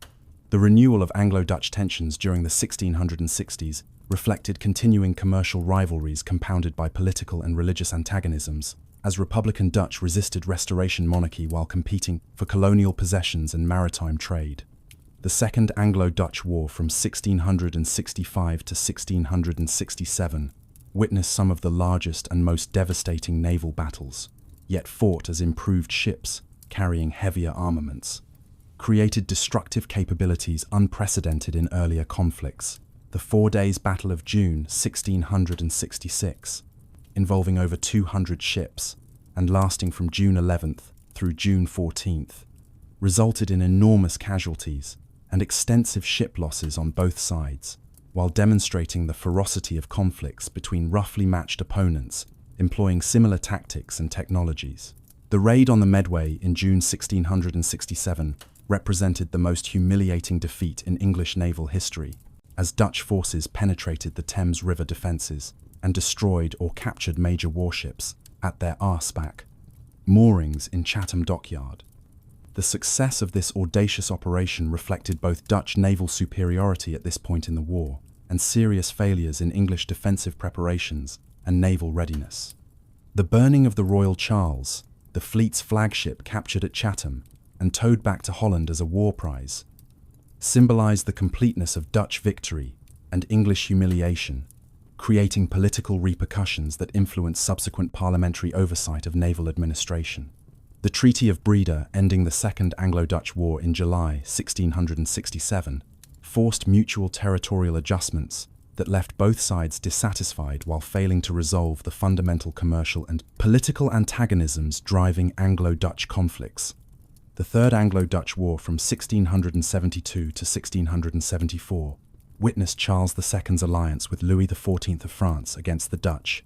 The renewal of Anglo-Dutch tensions during the 1660s reflected continuing commercial rivalries compounded by political and religious antagonisms, as Republican Dutch resisted Restoration monarchy while competing for colonial possessions and maritime trade. The Second Anglo-Dutch War from 1665 to 1667 witnessed some of the largest and most devastating naval battles, yet fought as improved ships carrying heavier armaments, created destructive capabilities unprecedented in earlier conflicts. The 4 days Battle of June 1666, involving over 200 ships and lasting from June 11th through June 14th, resulted in enormous casualties and extensive ship losses on both sides. while demonstrating the ferocity of conflicts between roughly matched opponents employing similar tactics and technologies. The raid on the Medway in June 1667 represented the most humiliating defeat in English naval history, as Dutch forces penetrated the Thames River defences and destroyed or captured major warships at their arseback moorings in Chatham Dockyard. The success of this audacious operation reflected both Dutch naval superiority at this point in the war and serious failures in English defensive preparations and naval readiness. The burning of the Royal Charles, the fleet's flagship captured at Chatham and towed back to Holland as a war prize, symbolized the completeness of Dutch victory and English humiliation, creating political repercussions that influenced subsequent parliamentary oversight of naval administration. The Treaty of Breda, ending the Second Anglo-Dutch War in July 1667, forced mutual territorial adjustments that left both sides dissatisfied while failing to resolve the fundamental commercial and political antagonisms driving Anglo-Dutch conflicts. The Third Anglo-Dutch War from 1672 to 1674 witnessed Charles II's alliance with Louis XIV of France against the Dutch,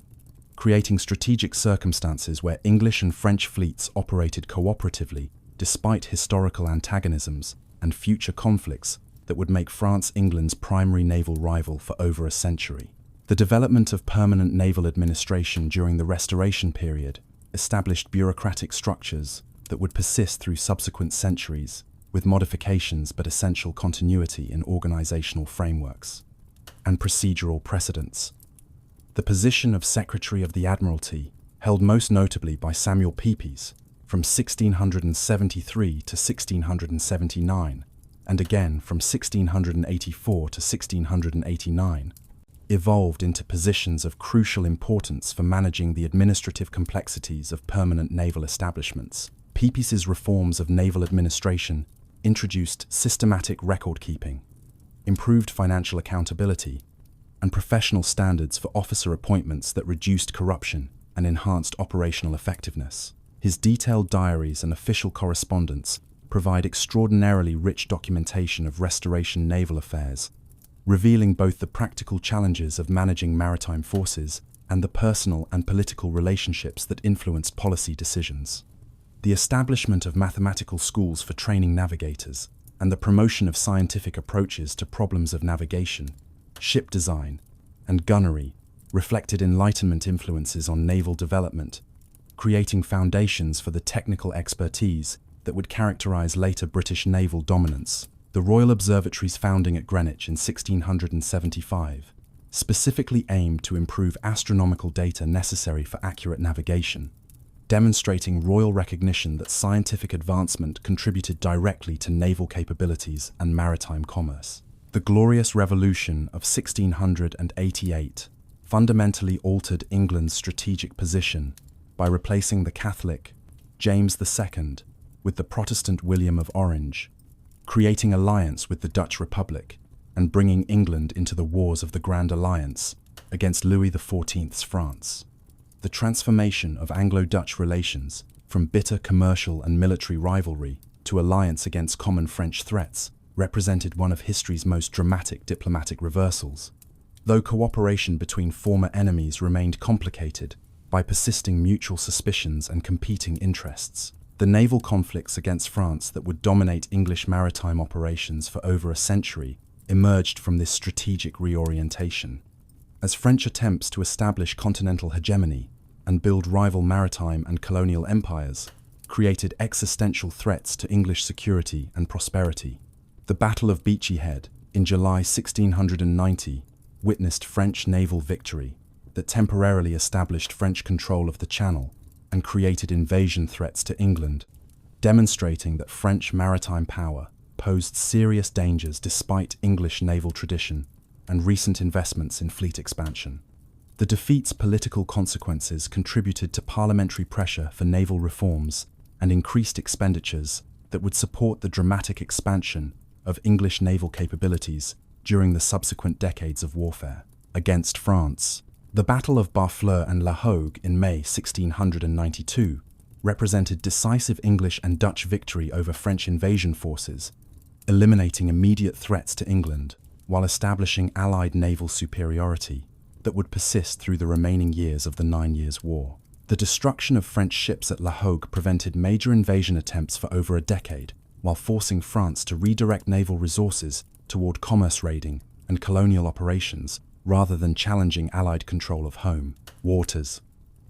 creating strategic circumstances where English and French fleets operated cooperatively despite historical antagonisms and future conflicts that would make France England's primary naval rival for over a century. The development of permanent naval administration during the Restoration period established bureaucratic structures that would persist through subsequent centuries, with modifications but essential continuity in organizational frameworks and procedural precedents. The position of Secretary of the Admiralty, held most notably by Samuel Pepys from 1673 to 1679, and again from 1684 to 1689, evolved into positions of crucial importance for managing the administrative complexities of permanent naval establishments. Pepys's reforms of naval administration introduced systematic record-keeping, improved financial accountability, and professional standards for officer appointments that reduced corruption and enhanced operational effectiveness. His detailed diaries and official correspondence provide extraordinarily rich documentation of Restoration naval affairs, revealing both the practical challenges of managing maritime forces and the personal and political relationships that influenced policy decisions. The establishment of mathematical schools for training navigators and the promotion of scientific approaches to problems of navigation, ship design, and gunnery reflected Enlightenment influences on naval development, creating foundations for the technical expertise that would characterize later British naval dominance. The Royal Observatory's founding at Greenwich in 1675 specifically aimed to improve astronomical data necessary for accurate navigation, demonstrating royal recognition that scientific advancement contributed directly to naval capabilities and maritime commerce. The Glorious Revolution of 1688 fundamentally altered England's strategic position by replacing the Catholic James II with the Protestant William of Orange, creating alliance with the Dutch Republic and bringing England into the wars of the Grand Alliance against Louis XIV's France. The transformation of Anglo-Dutch relations from bitter commercial and military rivalry to alliance against common French threats represented one of history's most dramatic diplomatic reversals. Though cooperation between former enemies remained complicated by persisting mutual suspicions and competing interests, the naval conflicts against France that would dominate English maritime operations for over a century emerged from this strategic reorientation. As French attempts to establish continental hegemony and build rival maritime and colonial empires created existential threats to English security and prosperity. The Battle of Beachy Head in July 1690 witnessed French naval victory that temporarily established French control of the Channel and created invasion threats to England, demonstrating that French maritime power posed serious dangers despite English naval tradition and recent investments in fleet expansion. The defeat's political consequences contributed to parliamentary pressure for naval reforms and increased expenditures that would support the dramatic expansion of English naval capabilities during the subsequent decades of warfare against France. The Battle of Barfleur and La Hogue in May 1692 represented decisive English and Dutch victory over French invasion forces, eliminating immediate threats to England while establishing Allied naval superiority that would persist through the remaining years of the 9 Years' War. The destruction of French ships at La Hogue prevented major invasion attempts for over a decade, while forcing France to redirect naval resources toward commerce raiding and colonial operations rather than challenging Allied control of home waters.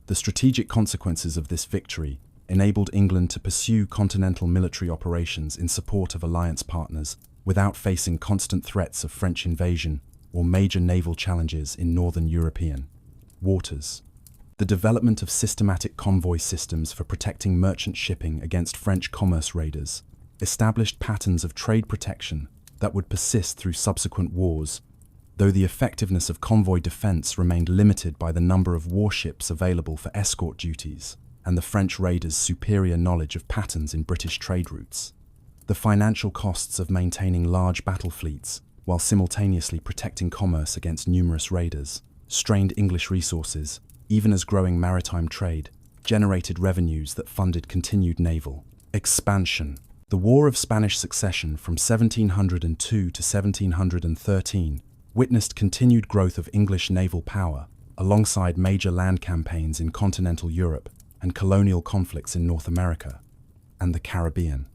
The strategic consequences of this victory enabled England to pursue continental military operations in support of alliance partners without facing constant threats of French invasion or major naval challenges in northern European waters. The development of systematic convoy systems for protecting merchant shipping against French commerce raiders established patterns of trade protection that would persist through subsequent wars, though the effectiveness of convoy defense remained limited by the number of warships available for escort duties and the French raiders' superior knowledge of patterns in British trade routes. The financial costs of maintaining large battle fleets while simultaneously protecting commerce against numerous raiders strained English resources, even as growing maritime trade generated revenues that funded continued naval expansion. The War of Spanish Succession from 1702 to 1713 witnessed continued growth of English naval power alongside major land campaigns in continental Europe and colonial conflicts in North America and the Caribbean.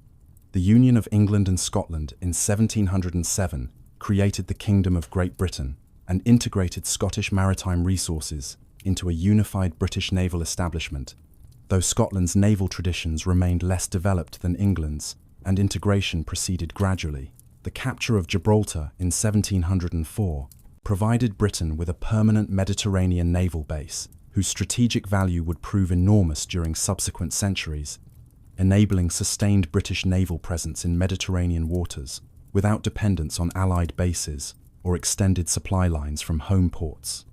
The Union of England and Scotland in 1707 created the Kingdom of Great Britain and integrated Scottish maritime resources into a unified British naval establishment, though Scotland's naval traditions remained less developed than England's and integration proceeded gradually. The capture of Gibraltar in 1704 provided Britain with a permanent Mediterranean naval base whose strategic value would prove enormous during subsequent centuries, enabling sustained British naval presence in Mediterranean waters without dependence on Allied bases or extended supply lines from home ports.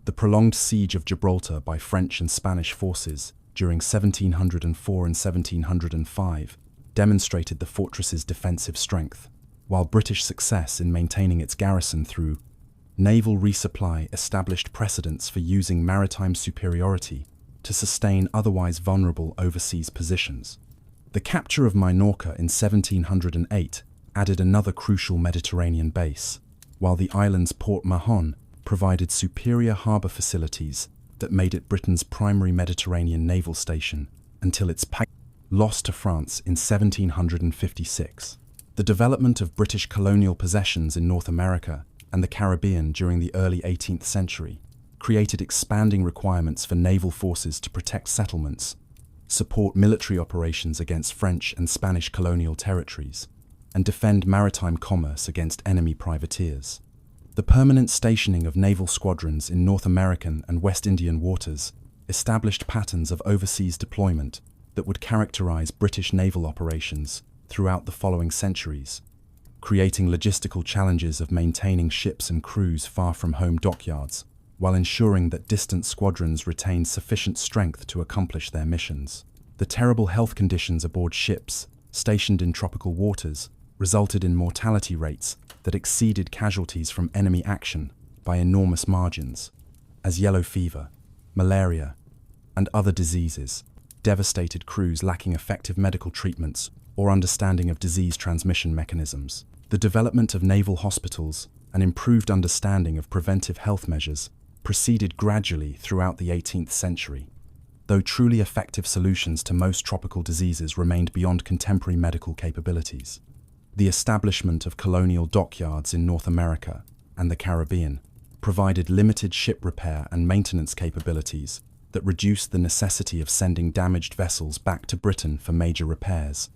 The prolonged siege of Gibraltar by French and Spanish forces during 1704 and 1705 demonstrated the fortress's defensive strength, while British success in maintaining its garrison through naval resupply established precedents for using maritime superiority to sustain otherwise vulnerable overseas positions. The capture of Minorca in 1708 added another crucial Mediterranean base, while the island's Port Mahon provided superior harbour facilities that made it Britain's primary Mediterranean naval station until its loss to France in 1756. The development of British colonial possessions in North America and the Caribbean during the early 18th century created expanding requirements for naval forces to protect settlements, support military operations against French and Spanish colonial territories, and defend maritime commerce against enemy privateers. The permanent stationing of naval squadrons in North American and West Indian waters established patterns of overseas deployment that would characterize British naval operations throughout the following centuries, creating logistical challenges of maintaining ships and crews far from home dockyards, while ensuring that distant squadrons retained sufficient strength to accomplish their missions. The terrible health conditions aboard ships stationed in tropical waters resulted in mortality rates that exceeded casualties from enemy action by enormous margins, as yellow fever, malaria, and other diseases devastated crews lacking effective medical treatments or understanding of disease transmission mechanisms. The development of naval hospitals and improved understanding of preventive health measures proceeded gradually throughout the 18th century, though truly effective solutions to most tropical diseases remained beyond contemporary medical capabilities. The establishment of colonial dockyards in North America and the Caribbean provided limited ship repair and maintenance capabilities that reduced the necessity of sending damaged vessels back to Britain for major repairs.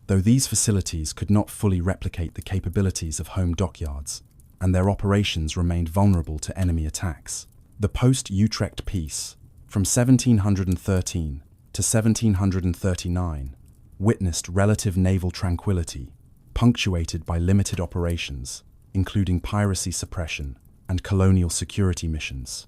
Though these facilities could not fully replicate the capabilities of home dockyards, and their operations remained vulnerable to enemy attacks. The post-Utrecht peace, from 1713 to 1739, witnessed relative naval tranquility, punctuated by limited operations, including piracy suppression and colonial security missions,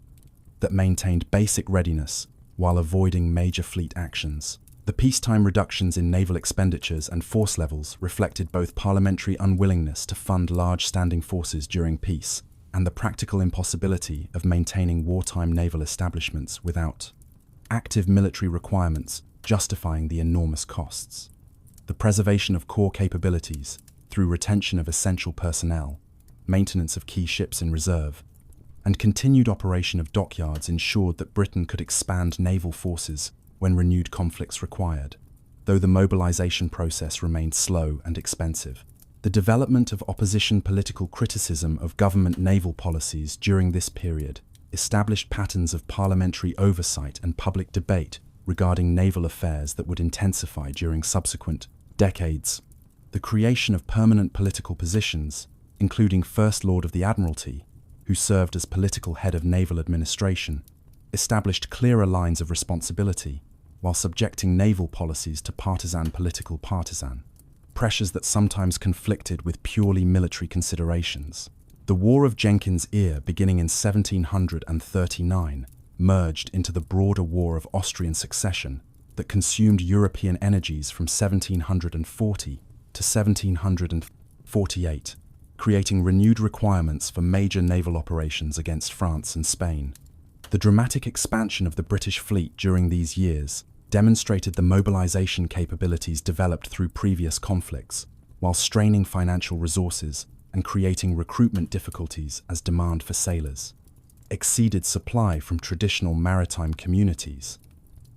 that maintained basic readiness while avoiding major fleet actions. The peacetime reductions in naval expenditures and force levels reflected both parliamentary unwillingness to fund large standing forces during peace and the practical impossibility of maintaining wartime naval establishments without active military requirements justifying the enormous costs. The preservation of core capabilities through retention of essential personnel maintenance of key ships in reserve, and continued operation of dockyards ensured that Britain could expand naval forces when renewed conflicts required, though the mobilization process remained slow and expensive. The development of opposition political criticism of government naval policies during this period established patterns of parliamentary oversight and public debate regarding naval affairs that would intensify during subsequent decades. The creation of permanent political positions, including First Lord of the Admiralty, who served as political head of naval administration, established clearer lines of responsibility, while subjecting naval policies to partisan pressures that sometimes conflicted with purely military considerations. The War of Jenkins' Ear, beginning in 1739, merged into the broader War of Austrian Succession that consumed European energies from 1740 to 1748, creating renewed requirements for major naval operations against France and Spain. The dramatic expansion of the British fleet during these years demonstrated the mobilization capabilities developed through previous conflicts, while straining financial resources and creating recruitment difficulties as demand for sailors exceeded supply from traditional maritime communities.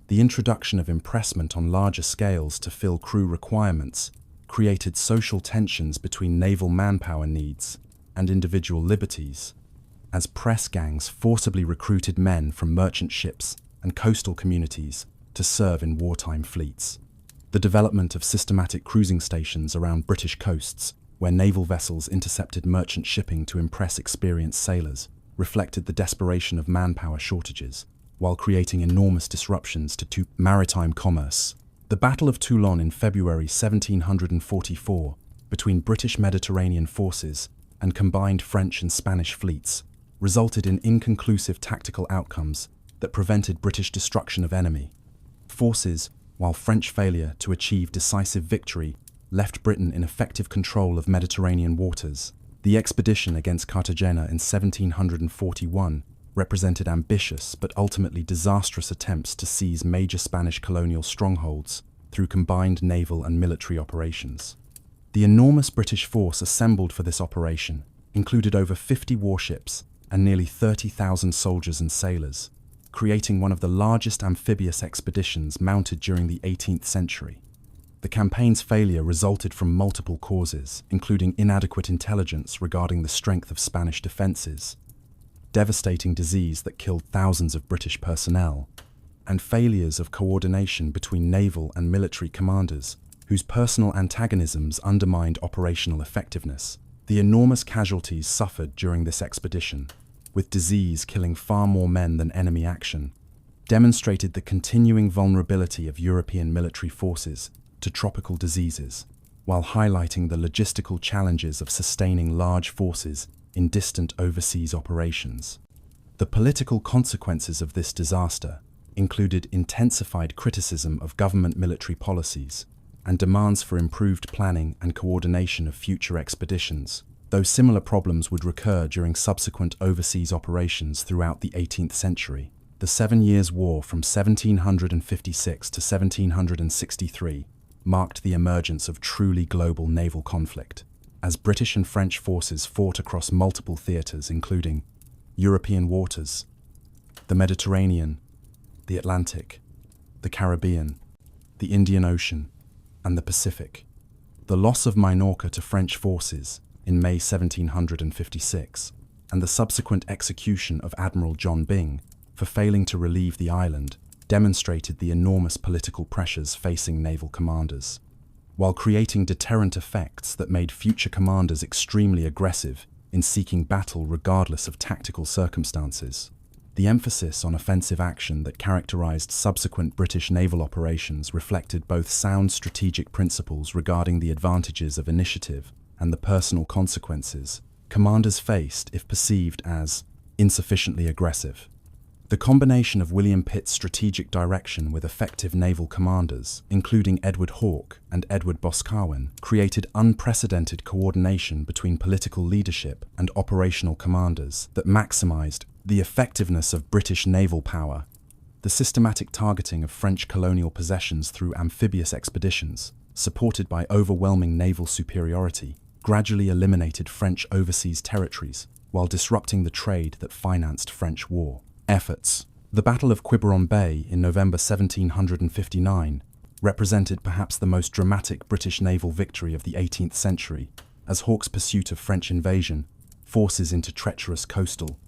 The introduction of impressment on larger scales to fill crew requirements created social tensions between naval manpower needs and individual liberties, as press gangs forcibly recruited men from merchant ships and coastal communities to serve in wartime fleets. The development of systematic cruising stations around British coasts, where naval vessels intercepted merchant shipping to impress experienced sailors, reflected the desperation of manpower shortages, while creating enormous disruptions to maritime commerce. The Battle of Toulon in February 1744, between British Mediterranean forces and combined French and Spanish fleets, resulted in inconclusive tactical outcomes that prevented British destruction of enemy forces, while French failure to achieve decisive victory left Britain in effective control of Mediterranean waters. The expedition against Cartagena in 1741 represented ambitious but ultimately disastrous attempts to seize major Spanish colonial strongholds through combined naval and military operations. The enormous British force assembled for this operation included over 50 warships and nearly 30,000 soldiers and sailors, creating one of the largest amphibious expeditions mounted during the 18th century. The campaign's failure resulted from multiple causes, including inadequate intelligence regarding the strength of Spanish defenses, devastating disease that killed thousands of British personnel, and failures of coordination between naval and military commanders, whose personal antagonisms undermined operational effectiveness. The enormous casualties suffered during this expedition, with disease killing far more men than enemy action, demonstrated the continuing vulnerability of European military forces to tropical diseases, while highlighting the logistical challenges of sustaining large forces in distant overseas operations. The political consequences of this disaster included intensified criticism of government military policies and demands for improved planning and coordination of future expeditions, though similar problems would recur during subsequent overseas operations throughout the 18th century. The 7 Years' War from 1756 to 1763 marked the emergence of truly global naval conflict, as British and French forces fought across multiple theatres including European waters, the Mediterranean, the Atlantic, the Caribbean, the Indian Ocean, and the Pacific. The loss of Minorca to French forces in May 1756, and the subsequent execution of Admiral John Byng for failing to relieve the island, demonstrated the enormous political pressures facing naval commanders, while creating deterrent effects that made future commanders extremely aggressive in seeking battle regardless of tactical circumstances. The emphasis on offensive action that characterized subsequent British naval operations reflected both sound strategic principles regarding the advantages of initiative and the personal consequences commanders faced if perceived as insufficiently aggressive. The combination of William Pitt's strategic direction with effective naval commanders, including Edward Hawke and Edward Boscawen, created unprecedented coordination between political leadership and operational commanders that maximized the effectiveness of British naval power. The systematic targeting of French colonial possessions through amphibious expeditions, supported by overwhelming naval superiority, gradually eliminated French overseas territories while disrupting the trade that financed French war efforts. The Battle of Quiberon Bay in November 1759 represented perhaps the most dramatic British naval victory of the 18th century, as Hawke's pursuit of French invasion forces into treacherous coastal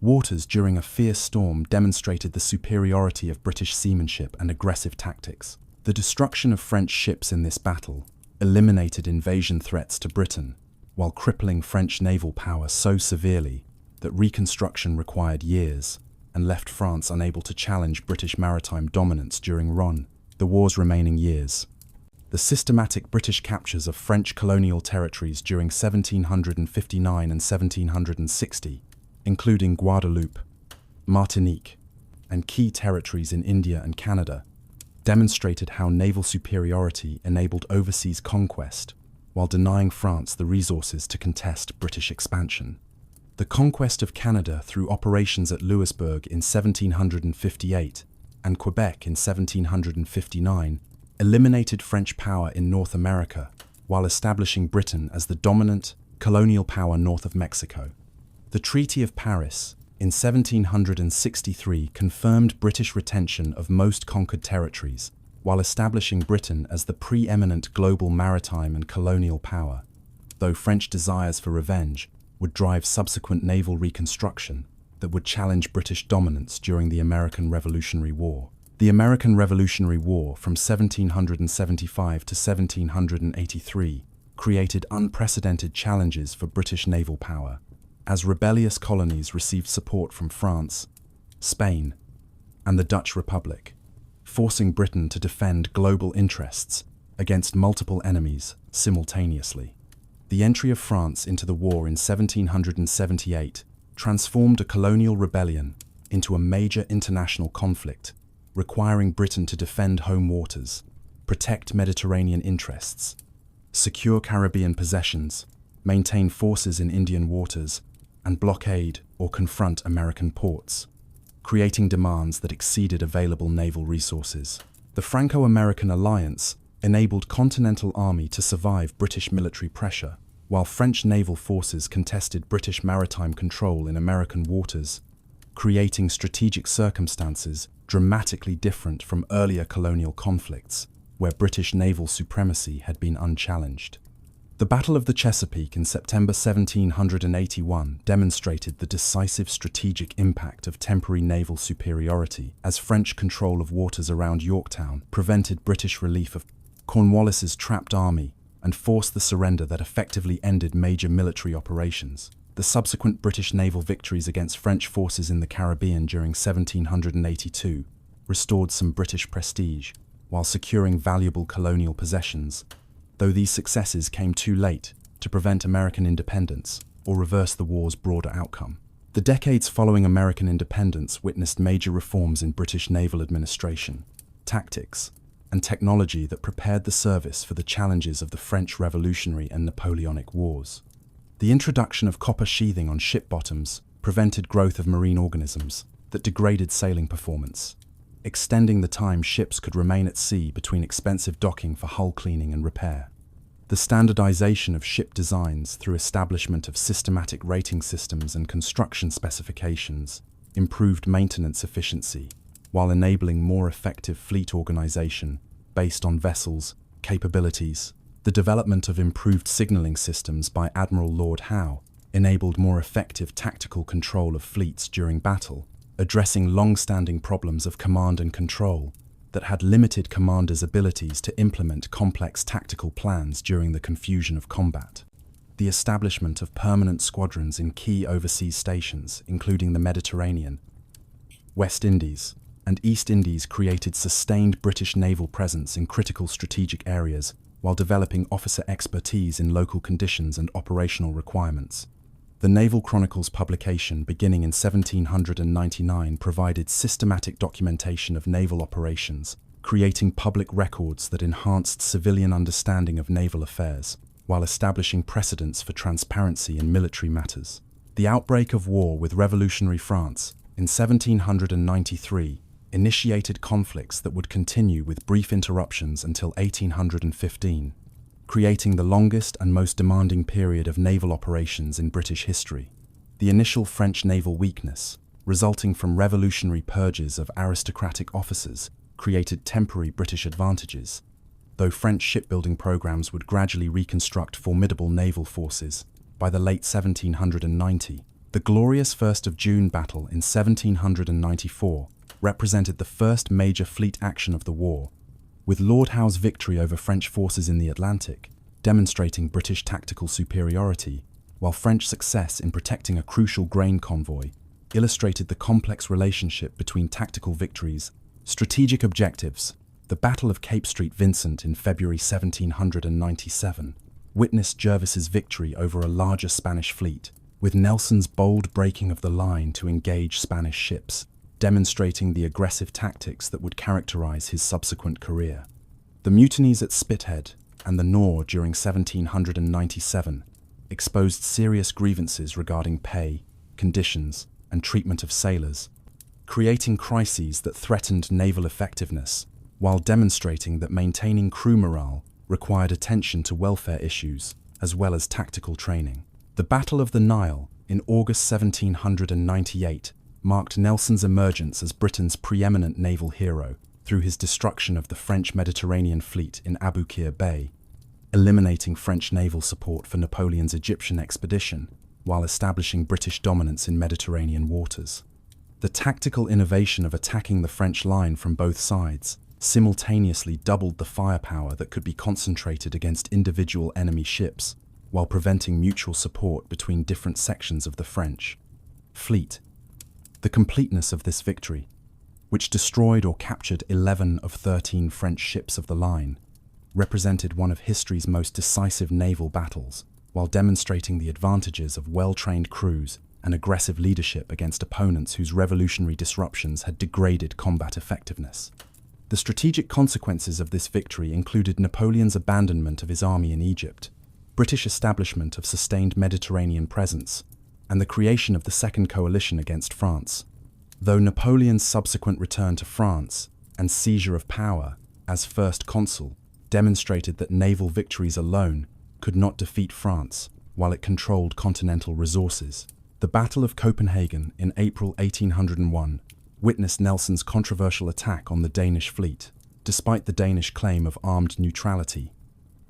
waters during a fierce storm demonstrated the superiority of British seamanship and aggressive tactics. The destruction of French ships in this battle eliminated invasion threats to Britain, while crippling French naval power so severely that reconstruction required years and left France unable to challenge British maritime dominance during the war's remaining years. The systematic British captures of French colonial territories during 1759 and 1760, including Guadeloupe, Martinique, and key territories in India and Canada, demonstrated how naval superiority enabled overseas conquest while denying France the resources to contest British expansion. The conquest of Canada through operations at Louisbourg in 1758 and Quebec in 1759 eliminated French power in North America while establishing Britain as the dominant colonial power north of Mexico. The Treaty of Paris in 1763 confirmed British retention of most conquered territories while establishing Britain as the preeminent global maritime and colonial power, though French desires for revenge would drive subsequent naval reconstruction that would challenge British dominance during the American Revolutionary War. The American Revolutionary War from 1775 to 1783 created unprecedented challenges for British naval power, as rebellious colonies received support from France, Spain, and the Dutch Republic, forcing Britain to defend global interests against multiple enemies simultaneously. The entry of France into the war in 1778 transformed a colonial rebellion into a major international conflict, requiring Britain to defend home waters, protect Mediterranean interests, secure Caribbean possessions, maintain forces in Indian waters, and blockade or confront American ports, creating demands that exceeded available naval resources. The Franco-American alliance enabled Continental Army to survive British military pressure, while French naval forces contested British maritime control in American waters, creating strategic circumstances dramatically different from earlier colonial conflicts, where British naval supremacy had been unchallenged. The Battle of the Chesapeake in September 1781 demonstrated the decisive strategic impact of temporary naval superiority, as French control of waters around Yorktown prevented British relief of Cornwallis's trapped army and forced the surrender that effectively ended major military operations. The subsequent British naval victories against French forces in the Caribbean during 1782 restored some British prestige, while securing valuable colonial possessions, though these successes came too late to prevent American independence or reverse the war's broader outcome. The decades following American independence witnessed major reforms in British naval administration, tactics, and technology that prepared the service for the challenges of the French Revolutionary and Napoleonic Wars. The introduction of copper sheathing on ship bottoms prevented growth of marine organisms that degraded sailing performance, extending the time ships could remain at sea between expensive docking for hull cleaning and repair. The standardization of ship designs through establishment of systematic rating systems and construction specifications improved maintenance efficiency, while enabling more effective fleet organization based on vessels' capabilities. The development of improved signaling systems by Admiral Lord Howe enabled more effective tactical control of fleets during battle, addressing long-standing problems of command and control that had limited commanders' abilities to implement complex tactical plans during the confusion of combat. The establishment of permanent squadrons in key overseas stations, including the Mediterranean, West Indies, and East Indies, created sustained British naval presence in critical strategic areas while developing officer expertise in local conditions and operational requirements. The Naval Chronicles publication, beginning in 1799, provided systematic documentation of naval operations, creating public records that enhanced civilian understanding of naval affairs, while establishing precedents for transparency in military matters. The outbreak of war with revolutionary France in 1793 initiated conflicts that would continue with brief interruptions until 1815. creating the longest and most demanding period of naval operations in British history. The initial French naval weakness, resulting from revolutionary purges of aristocratic officers, created temporary British advantages, though French shipbuilding programs would gradually reconstruct formidable naval forces. By the late 1790, the glorious 1st of June battle in 1794 represented the first major fleet action of the war, with Lord Howe's victory over French forces in the Atlantic demonstrating British tactical superiority, while French success in protecting a crucial grain convoy illustrated the complex relationship between tactical victories, strategic objectives. The Battle of Cape St. Vincent in February 1797 witnessed Jervis's victory over a larger Spanish fleet, with Nelson's bold breaking of the line to engage Spanish ships, demonstrating the aggressive tactics that would characterize his subsequent career. The mutinies at Spithead and the Nore during 1797 exposed serious grievances regarding pay, conditions, and treatment of sailors, creating crises that threatened naval effectiveness, while demonstrating that maintaining crew morale required attention to welfare issues as well as tactical training. The Battle of the Nile in August 1798 marked Nelson's emergence as Britain's preeminent naval hero through his destruction of the French Mediterranean fleet in Aboukir Bay, eliminating French naval support for Napoleon's Egyptian expedition while establishing British dominance in Mediterranean waters. The tactical innovation of attacking the French line from both sides simultaneously doubled the firepower that could be concentrated against individual enemy ships, while preventing mutual support between different sections of the French fleet. The completeness of this victory, which destroyed or captured 11 of 13 French ships of the line, represented one of history's most decisive naval battles, while demonstrating the advantages of well-trained crews and aggressive leadership against opponents whose revolutionary disruptions had degraded combat effectiveness. The strategic consequences of this victory included Napoleon's abandonment of his army in Egypt, British establishment of sustained Mediterranean presence, and the creation of the Second Coalition against France. Though Napoleon's subsequent return to France and seizure of power as First Consul demonstrated that naval victories alone could not defeat France while it controlled continental resources. The Battle of Copenhagen in April 1801 witnessed Nelson's controversial attack on the Danish fleet, despite the Danish claim of armed neutrality,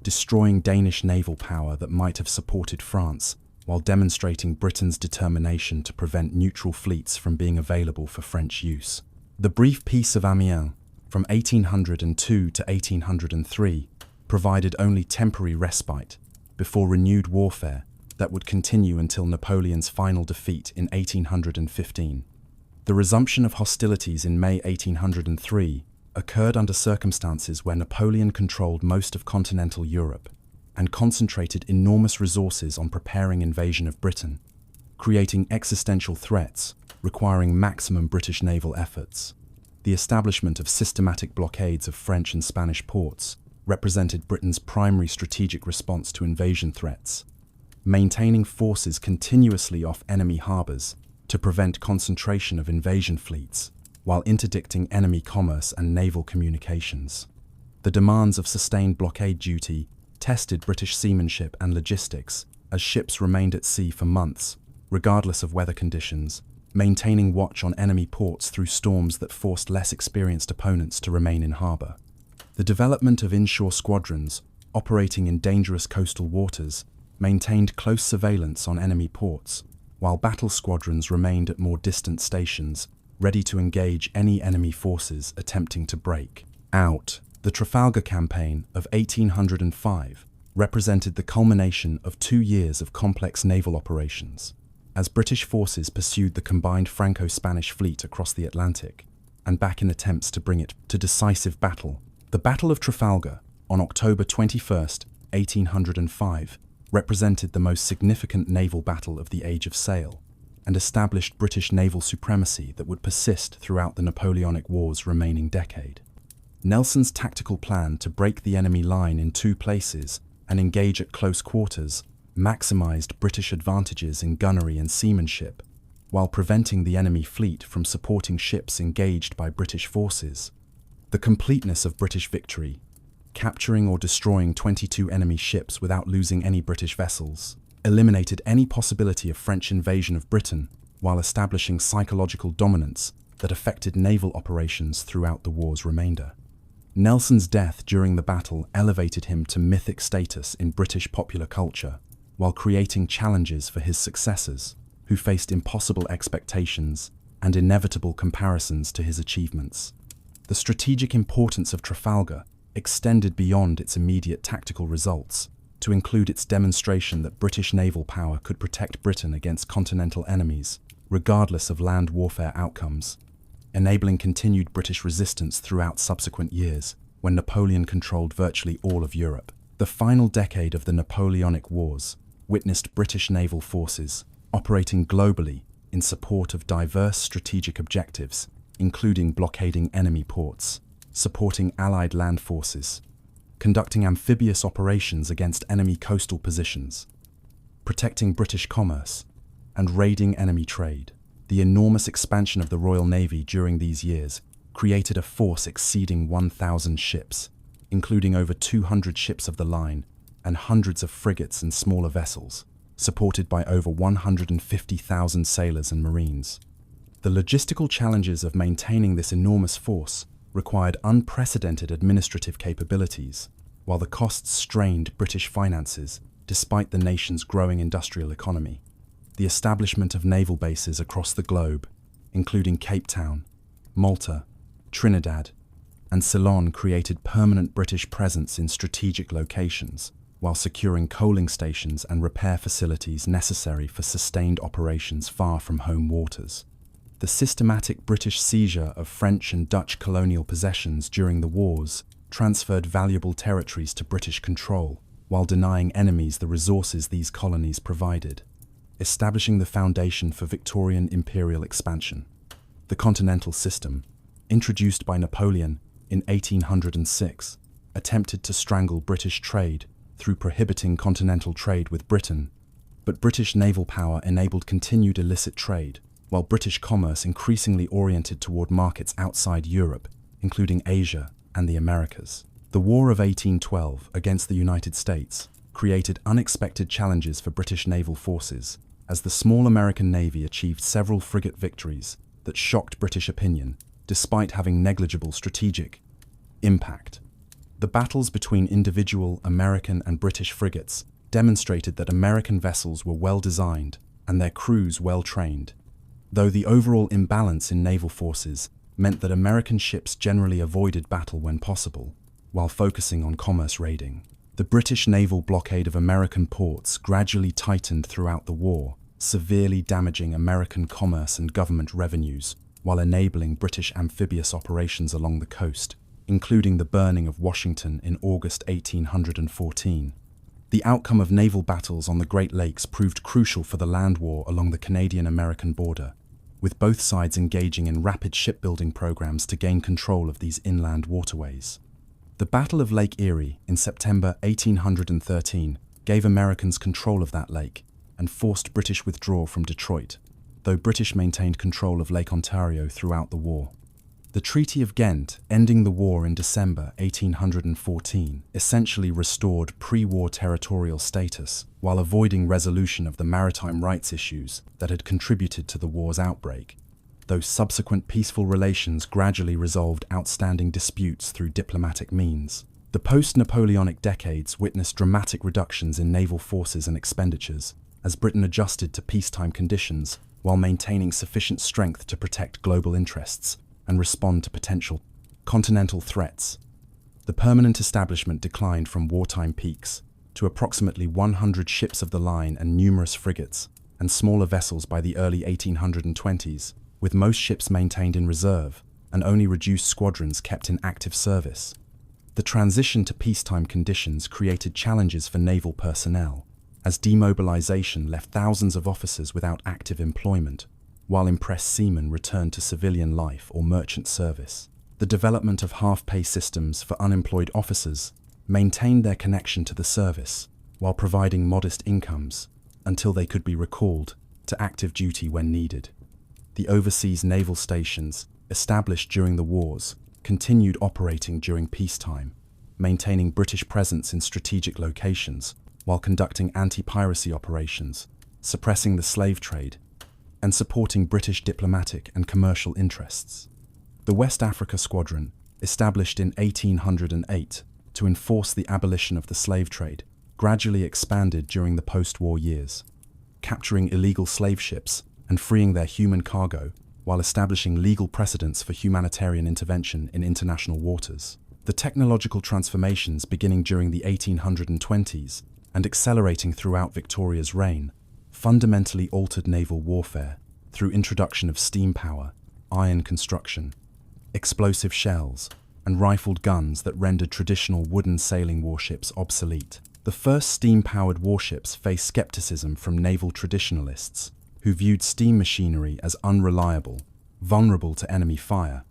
destroying Danish naval power that might have supported France, while demonstrating Britain's determination to prevent neutral fleets from being available for French use. The brief Peace of Amiens from 1802 to 1803 provided only temporary respite before renewed warfare that would continue until Napoleon's final defeat in 1815. The resumption of hostilities in May 1803 occurred under circumstances where Napoleon controlled most of continental Europe and concentrated enormous resources on preparing invasion of Britain, creating existential threats requiring maximum British naval efforts. The establishment of systematic blockades of French and Spanish ports represented Britain's primary strategic response to invasion threats, maintaining forces continuously off enemy harbours to prevent concentration of invasion fleets, while interdicting enemy commerce and naval communications. The demands of sustained blockade duty tested British seamanship and logistics as ships remained at sea for months, regardless of weather conditions, maintaining watch on enemy ports through storms that forced less experienced opponents to remain in harbour. The development of inshore squadrons, operating in dangerous coastal waters, maintained close surveillance on enemy ports, while battle squadrons remained at more distant stations, ready to engage any enemy forces attempting to break out. The Trafalgar Campaign of 1805 represented the culmination of 2 years of complex naval operations, as British forces pursued the combined Franco-Spanish fleet across the Atlantic and back in attempts to bring it to decisive battle. The Battle of Trafalgar, on October 21, 1805, represented the most significant naval battle of the Age of Sail and established British naval supremacy that would persist throughout the Napoleonic War's remaining decade. Nelson's tactical plan to break the enemy line in 2 places and engage at close quarters maximized British advantages in gunnery and seamanship, while preventing the enemy fleet from supporting ships engaged by British forces. The completeness of British victory capturing or destroying 22 enemy ships without losing any British vessels, eliminated any possibility of French invasion of Britain while establishing psychological dominance that affected naval operations throughout the war's remainder. Nelson's death during the battle elevated him to mythic status in British popular culture, while creating challenges for his successors, who faced impossible expectations and inevitable comparisons to his achievements. The strategic importance of Trafalgar extended beyond its immediate tactical results to include its demonstration that British naval power could protect Britain against continental enemies, regardless of land warfare outcomes, enabling continued British resistance throughout subsequent years when Napoleon controlled virtually all of Europe. The final decade of the Napoleonic Wars witnessed British naval forces operating globally in support of diverse strategic objectives, including blockading enemy ports, supporting Allied land forces, conducting amphibious operations against enemy coastal positions, protecting British commerce, and raiding enemy trade. The enormous expansion of the Royal Navy during these years created a force exceeding 1,000 ships, including over 200 ships of the line and hundreds of frigates and smaller vessels, supported by over 150,000 sailors and marines. The logistical challenges of maintaining this enormous force required unprecedented administrative capabilities, while the costs strained British finances despite the nation's growing industrial economy. The establishment of naval bases across the globe, including Cape Town, Malta, Trinidad, and Ceylon, created permanent British presence in strategic locations, while securing coaling stations and repair facilities necessary for sustained operations far from home waters. The systematic British seizure of French and Dutch colonial possessions during the wars transferred valuable territories to British control, while denying enemies the resources these colonies provided, establishing the foundation for Victorian imperial expansion. The continental system, introduced by Napoleon in 1806, attempted to strangle British trade through prohibiting continental trade with Britain, but British naval power enabled continued illicit trade, while British commerce increasingly oriented toward markets outside Europe, including Asia and the Americas. The War of 1812 against the United States created unexpected challenges for British naval forces, as the small American Navy achieved several frigate victories that shocked British opinion, despite having negligible strategic impact. The battles between individual American and British frigates demonstrated that American vessels were well designed and their crews well trained, though the overall imbalance in naval forces meant that American ships generally avoided battle when possible, while focusing on commerce raiding. The British naval blockade of American ports gradually tightened throughout the war, severely damaging American commerce and government revenues, while enabling British amphibious operations along the coast, including the burning of Washington in August 1814. The outcome of naval battles on the Great Lakes proved crucial for the land war along the Canadian-American border, with both sides engaging in rapid shipbuilding programs to gain control of these inland waterways. The Battle of Lake Erie in September 1813 gave Americans control of that lake and forced British withdrawal from Detroit, though British maintained control of Lake Ontario throughout the war. The Treaty of Ghent, ending the war in December 1814, essentially restored pre-war territorial status while avoiding resolution of the maritime rights issues that had contributed to the war's outbreak, though subsequent peaceful relations gradually resolved outstanding disputes through diplomatic means. The post-Napoleonic decades witnessed dramatic reductions in naval forces and expenditures as Britain adjusted to peacetime conditions while maintaining sufficient strength to protect global interests and respond to potential continental threats. The permanent establishment declined from wartime peaks to approximately 100 ships of the line and numerous frigates and smaller vessels by the early 1820s, with most ships maintained in reserve and only reduced squadrons kept in active service. The transition to peacetime conditions created challenges for naval personnel, as demobilization left thousands of officers without active employment, while impressed seamen returned to civilian life or merchant service. The development of half-pay systems for unemployed officers maintained their connection to the service, while providing modest incomes until they could be recalled to active duty when needed. The overseas naval stations, established during the wars, continued operating during peacetime, maintaining British presence in strategic locations while conducting anti-piracy operations, suppressing the slave trade, and supporting British diplomatic and commercial interests. The West Africa Squadron, established in 1808 to enforce the abolition of the slave trade, gradually expanded during the post-war years, capturing illegal slave ships and freeing their human cargo while establishing legal precedents for humanitarian intervention in international waters. The technological transformations beginning during the 1820s and accelerating throughout Victoria's reign fundamentally altered naval warfare through introduction of steam power, iron construction, explosive shells, and rifled guns that rendered traditional wooden sailing warships obsolete. The first steam-powered warships faced skepticism from naval traditionalists, who viewed steam machinery as unreliable, vulnerable to enemy fire,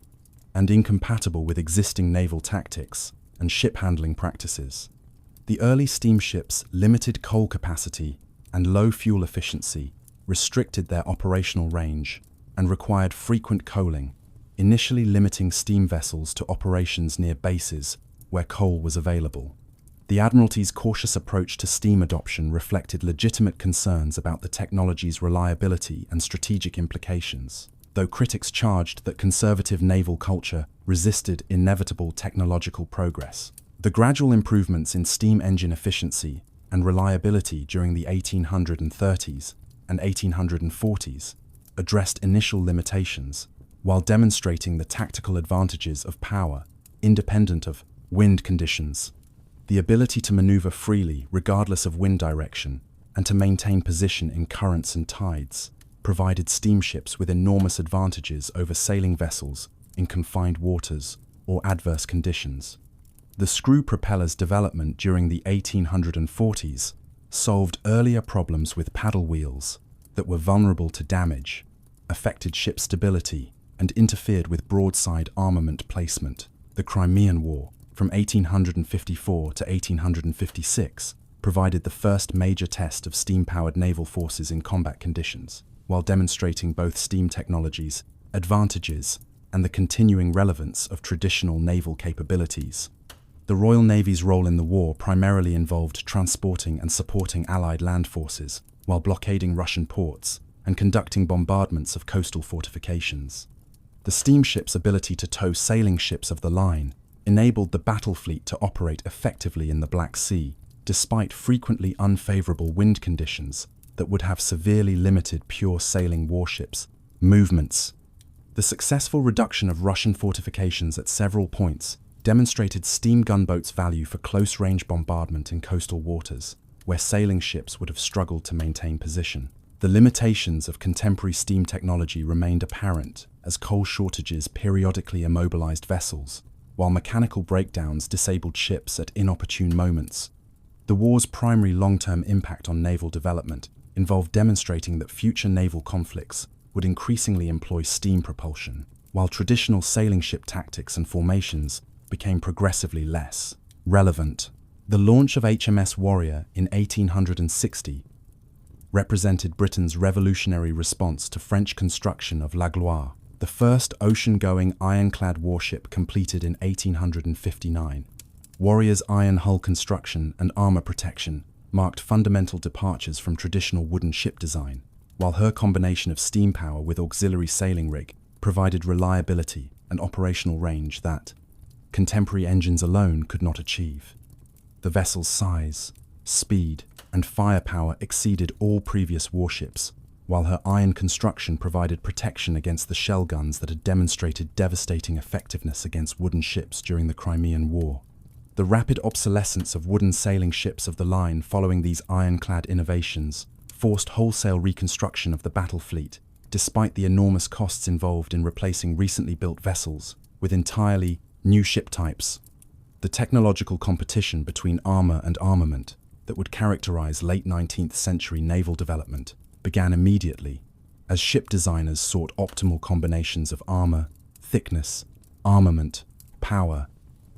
and incompatible with existing naval tactics and ship handling practices. The early steamships' limited coal capacity and low fuel efficiency restricted their operational range and required frequent coaling, initially limiting steam vessels to operations near bases where coal was available. The Admiralty's cautious approach to steam adoption reflected legitimate concerns about the technology's reliability and strategic implications, though critics charged that conservative naval culture resisted inevitable technological progress. The gradual improvements in steam engine efficiency and reliability during the 1830s and 1840s addressed initial limitations, while demonstrating the tactical advantages of power, independent of wind conditions. The ability to maneuver freely regardless of wind direction and to maintain position in currents and tides provided steamships with enormous advantages over sailing vessels in confined waters or adverse conditions. The screw propeller's development during the 1840s solved earlier problems with paddle wheels that were vulnerable to damage, affected ship stability, and interfered with broadside armament placement. The Crimean War, from 1854 to 1856, provided the first major test of steam-powered naval forces in combat conditions, while demonstrating both steam technologies' advantages and the continuing relevance of traditional naval capabilities. The Royal Navy's role in the war primarily involved transporting and supporting Allied land forces, while blockading Russian ports and conducting bombardments of coastal fortifications. The steamship's ability to tow sailing ships of the line enabled the battle fleet to operate effectively in the Black Sea, despite frequently unfavorable wind conditions that would have severely limited pure sailing warships' movements. The successful reduction of Russian fortifications at several points demonstrated steam gunboats' value for close-range bombardment in coastal waters, where sailing ships would have struggled to maintain position. The limitations of contemporary steam technology remained apparent as coal shortages periodically immobilized vessels, while mechanical breakdowns disabled ships at inopportune moments. The war's primary long-term impact on naval development involved demonstrating that future naval conflicts would increasingly employ steam propulsion, while traditional sailing ship tactics and formations became progressively less relevant. The launch of HMS Warrior in 1860 represented Britain's revolutionary response to French construction of La Gloire, the first ocean-going ironclad warship completed in 1859. Warrior's iron hull construction and armor protection marked fundamental departures from traditional wooden ship design, while her combination of steam power with auxiliary sailing rig provided reliability and operational range that contemporary engines alone could not achieve. The vessel's size, speed, and firepower exceeded all previous warships, while her iron construction provided protection against the shell guns that had demonstrated devastating effectiveness against wooden ships during the Crimean War. The rapid obsolescence of wooden sailing ships of the line following these ironclad innovations forced wholesale reconstruction of the battle fleet, despite the enormous costs involved in replacing recently built vessels with entirely new ship types. The technological competition between armor and armament that would characterize late 19th century naval development began immediately, as ship designers sought optimal combinations of armor, thickness, armament, power,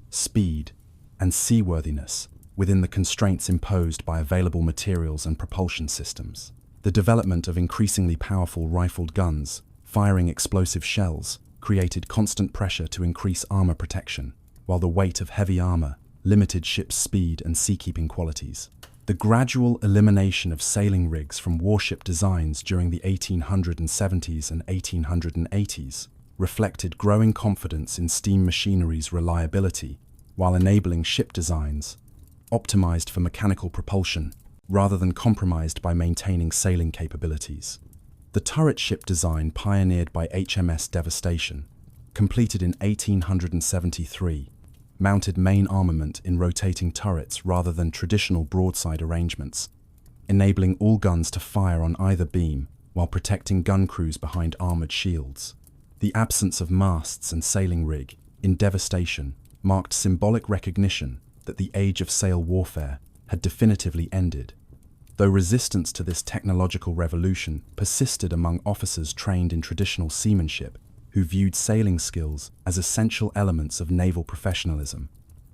speed, and seaworthiness within the constraints imposed by available materials and propulsion systems. The development of increasingly powerful rifled guns, firing explosive shells, created constant pressure to increase armor protection, while the weight of heavy armor limited ship's speed and seakeeping qualities. The gradual elimination of sailing rigs from warship designs during the 1870s and 1880s reflected growing confidence in steam machinery's reliability, while enabling ship designs optimized for mechanical propulsion rather than compromised by maintaining sailing capabilities. The turret ship design pioneered by HMS Devastation, completed in 1873, mounted main armament in rotating turrets rather than traditional broadside arrangements, enabling all guns to fire on either beam while protecting gun crews behind armored shields. The absence of masts and sailing rig in Devastation marked symbolic recognition that the age of sail warfare had definitively ended, though resistance to this technological revolution persisted among officers trained in traditional seamanship who viewed sailing skills as essential elements of naval professionalism.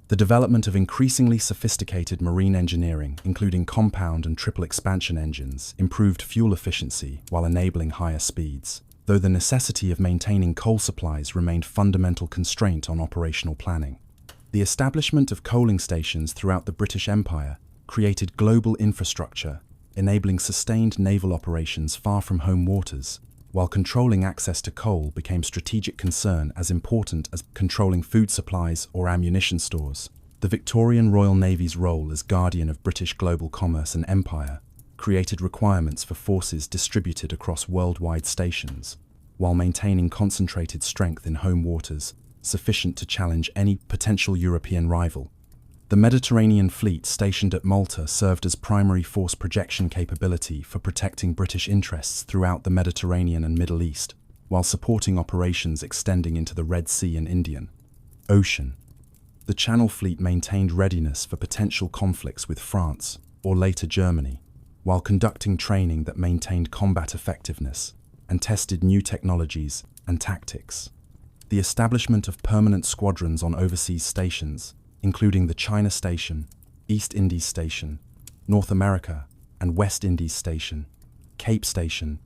The development of increasingly sophisticated marine engineering, including compound and triple expansion engines, improved fuel efficiency while enabling higher speeds, though the necessity of maintaining coal supplies remained fundamental constraint on operational planning. The establishment of coaling stations throughout the British Empire created global infrastructure, enabling sustained naval operations far from home waters, while controlling access to coal became strategic concern as important as controlling food supplies or ammunition stores. The Victorian Royal Navy's role as guardian of British global commerce and empire created requirements for forces distributed across worldwide stations, while maintaining concentrated strength in home waters sufficient to challenge any potential European rival. The Mediterranean fleet stationed at Malta served as primary force projection capability for protecting British interests throughout the Mediterranean and Middle East, while supporting operations extending into the Red Sea and Indian Ocean. The Channel Fleet maintained readiness for potential conflicts with France, or later Germany, while conducting training that maintained combat effectiveness and tested new technologies and tactics. The establishment of permanent squadrons on overseas stations, including the China Station, East Indies Station, North America and West Indies Station, Cape Station,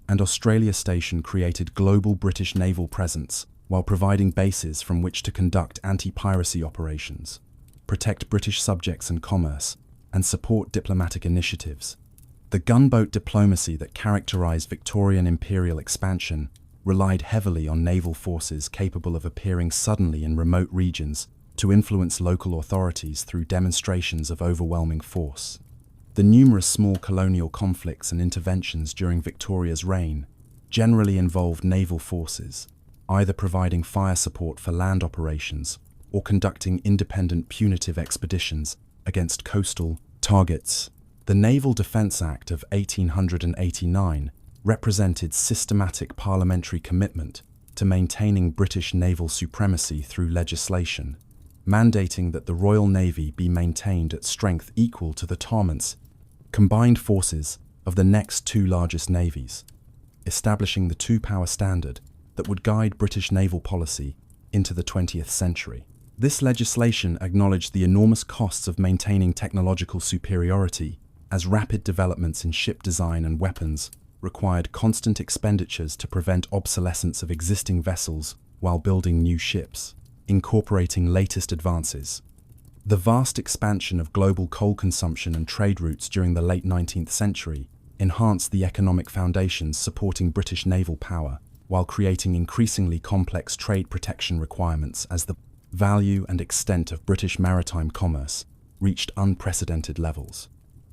and Australia Station, created global British naval presence while providing bases from which to conduct anti-piracy operations, protect British subjects and commerce, and support diplomatic initiatives. The gunboat diplomacy that characterized Victorian imperial expansion relied heavily on naval forces capable of appearing suddenly in remote regions to influence local authorities through demonstrations of overwhelming force. The numerous small colonial conflicts and interventions during Victoria's reign generally involved naval forces, either providing fire support for land operations or conducting independent punitive expeditions against coastal targets. The Naval Defence Act of 1889 represented systematic parliamentary commitment to maintaining British naval supremacy through legislation, mandating that the Royal Navy be maintained at strength equal to the Torments, combined forces of the next two largest navies, establishing the two-power standard that would guide British naval policy into the 20th century. This legislation acknowledged the enormous costs of maintaining technological superiority, as rapid developments in ship design and weapons required constant expenditures to prevent obsolescence of existing vessels while building new ships, incorporating latest advances. The vast expansion of global coal consumption and trade routes during the late 19th century enhanced the economic foundations supporting British naval power, while creating increasingly complex trade protection requirements as the value and extent of British maritime commerce reached unprecedented levels.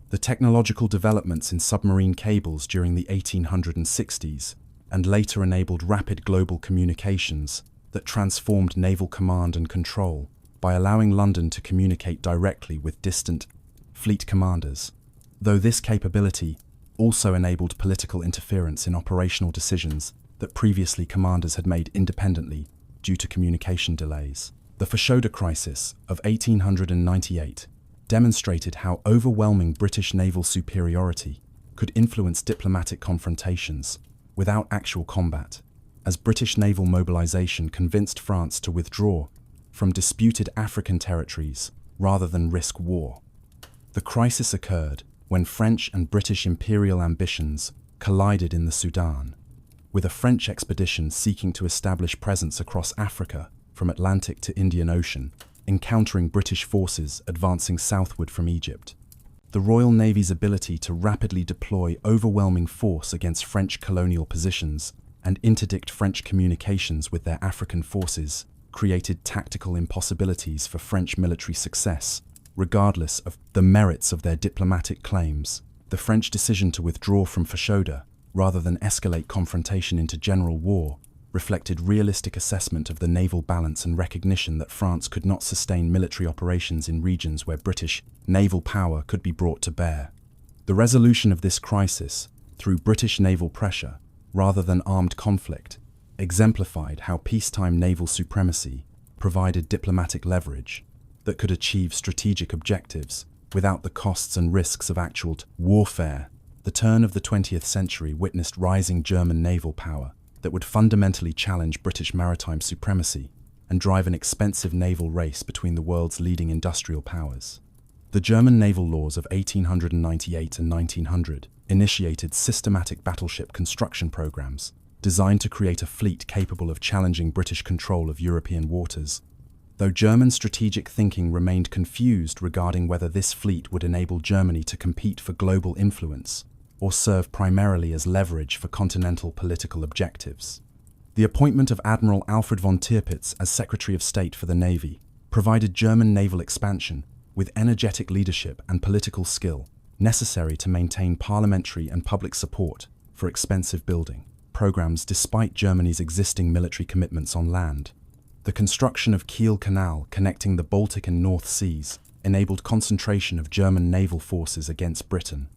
The technological developments in submarine cables during the 1860s and later enabled rapid global communications that transformed naval command and control by allowing London to communicate directly with distant fleet commanders, though this capability also enabled political interference in operational decisions that previously commanders had made independently due to communication delays. The Fashoda crisis of 1898 demonstrated how overwhelming British naval superiority could influence diplomatic confrontations without actual combat, as British naval mobilization convinced France to withdraw from disputed African territories rather than risk war. The crisis occurred when French and British imperial ambitions collided in the Sudan, with a French expedition seeking to establish presence across Africa from Atlantic to Indian Ocean, encountering British forces advancing southward from Egypt. The Royal Navy's ability to rapidly deploy overwhelming force against French colonial positions and interdict French communications with their African forces created tactical impossibilities for French military success, regardless of the merits of their diplomatic claims. The French decision to withdraw from Fashoda, rather than escalate confrontation into general war, reflected realistic assessment of the naval balance and recognition that France could not sustain military operations in regions where British naval power could be brought to bear. The resolution of this crisis, through British naval pressure, rather than armed conflict, exemplified how peacetime naval supremacy provided diplomatic leverage that could achieve strategic objectives without the costs and risks of actual warfare. The turn of the 20th century witnessed rising German naval power that would fundamentally challenge British maritime supremacy and drive an expensive naval race between the world's leading industrial powers. The German naval laws of 1898 and 1900 initiated systematic battleship construction programs designed to create a fleet capable of challenging British control of European waters. Though German strategic thinking remained confused regarding whether this fleet would enable Germany to compete for global influence or serve primarily as leverage for continental political objectives. The appointment of Admiral Alfred von Tirpitz as Secretary of State for the Navy provided German naval expansion with energetic leadership and political skill necessary to maintain parliamentary and public support for expensive building programs despite Germany's existing military commitments on land. The construction of Kiel Canal connecting the Baltic and North Seas enabled concentration of German naval forces against Britain,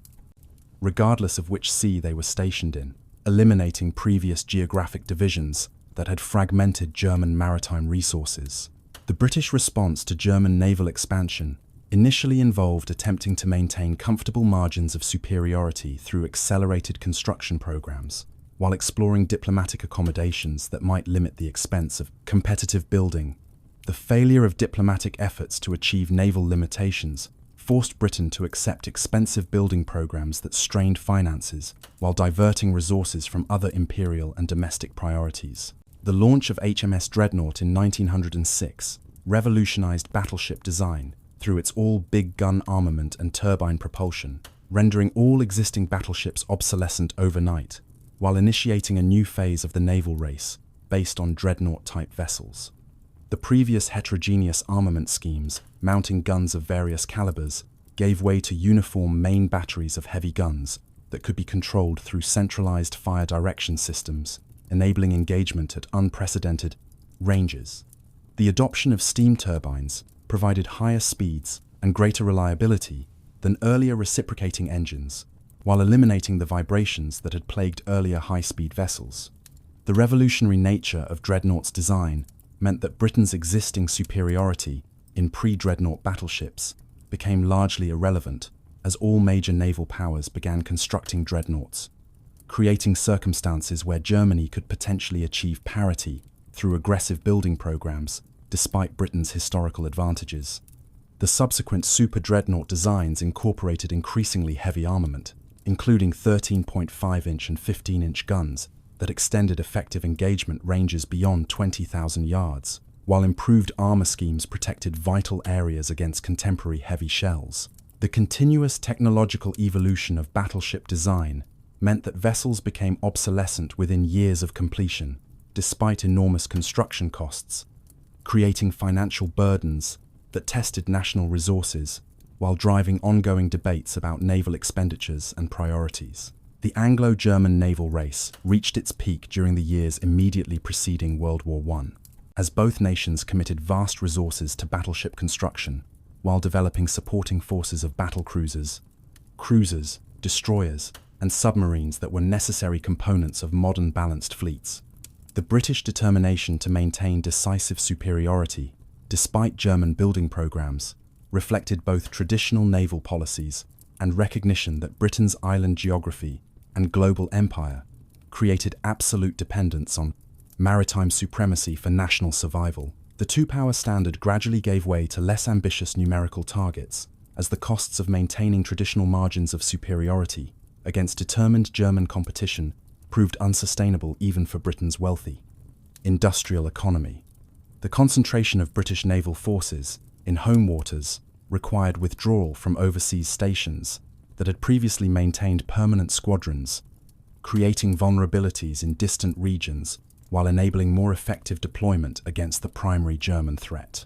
regardless of which sea they were stationed in, eliminating previous geographic divisions that had fragmented German maritime resources. The British response to German naval expansion initially involved attempting to maintain comfortable margins of superiority through accelerated construction programs, while exploring diplomatic accommodations that might limit the expense of competitive building. The failure of diplomatic efforts to achieve naval limitations forced Britain to accept expensive building programs that strained finances while diverting resources from other imperial and domestic priorities. The launch of HMS Dreadnought in 1906 revolutionized battleship design through its all-big gun armament and turbine propulsion, rendering all existing battleships obsolescent overnight, while initiating a new phase of the naval race based on dreadnought-type vessels. The previous heterogeneous armament schemes, mounting guns of various calibers, gave way to uniform main batteries of heavy guns that could be controlled through centralized fire direction systems, enabling engagement at unprecedented ranges. The adoption of steam turbines provided higher speeds and greater reliability than earlier reciprocating engines, while eliminating the vibrations that had plagued earlier high-speed vessels. The revolutionary nature of Dreadnought's design meant that Britain's existing superiority in pre-Dreadnought battleships became largely irrelevant as all major naval powers began constructing Dreadnoughts, creating circumstances where Germany could potentially achieve parity through aggressive building programs despite Britain's historical advantages. The subsequent Super Dreadnought designs incorporated increasingly heavy armament, including 13.5-inch and 15-inch guns that extended effective engagement ranges beyond 20,000 yards, while improved armor schemes protected vital areas against contemporary heavy shells. The continuous technological evolution of battleship design meant that vessels became obsolescent within years of completion, despite enormous construction costs, creating financial burdens that tested national resources while driving ongoing debates about naval expenditures and priorities. The Anglo-German naval race reached its peak during the years immediately preceding World War I, as both nations committed vast resources to battleship construction while developing supporting forces of battlecruisers, cruisers, destroyers, and submarines that were necessary components of modern balanced fleets. The British determination to maintain decisive superiority, despite German building programs, reflected both traditional naval policies and recognition that Britain's island geography and global empire created absolute dependence on maritime supremacy for national survival. The two-power standard gradually gave way to less ambitious numerical targets, as the costs of maintaining traditional margins of superiority against determined German competition proved unsustainable even for Britain's wealthy industrial economy. The concentration of British naval forces in home waters required withdrawal from overseas stations that had previously maintained permanent squadrons, creating vulnerabilities in distant regions while enabling more effective deployment against the primary German threat.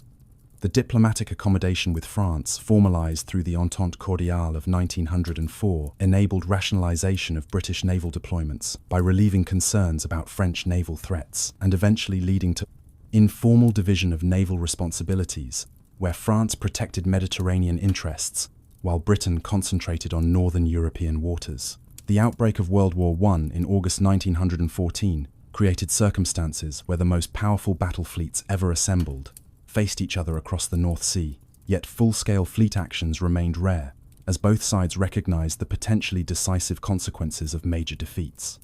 The diplomatic accommodation with France, formalized through the Entente Cordiale of 1904, enabled rationalization of British naval deployments by relieving concerns about French naval threats and eventually leading to informal division of naval responsibilities, where France protected Mediterranean interests while Britain concentrated on northern European waters. The outbreak of World War I in August 1914 created circumstances where the most powerful battle fleets ever assembled faced each other across the North Sea, yet full-scale fleet actions remained rare, as both sides recognized the potentially decisive consequences of major defeats.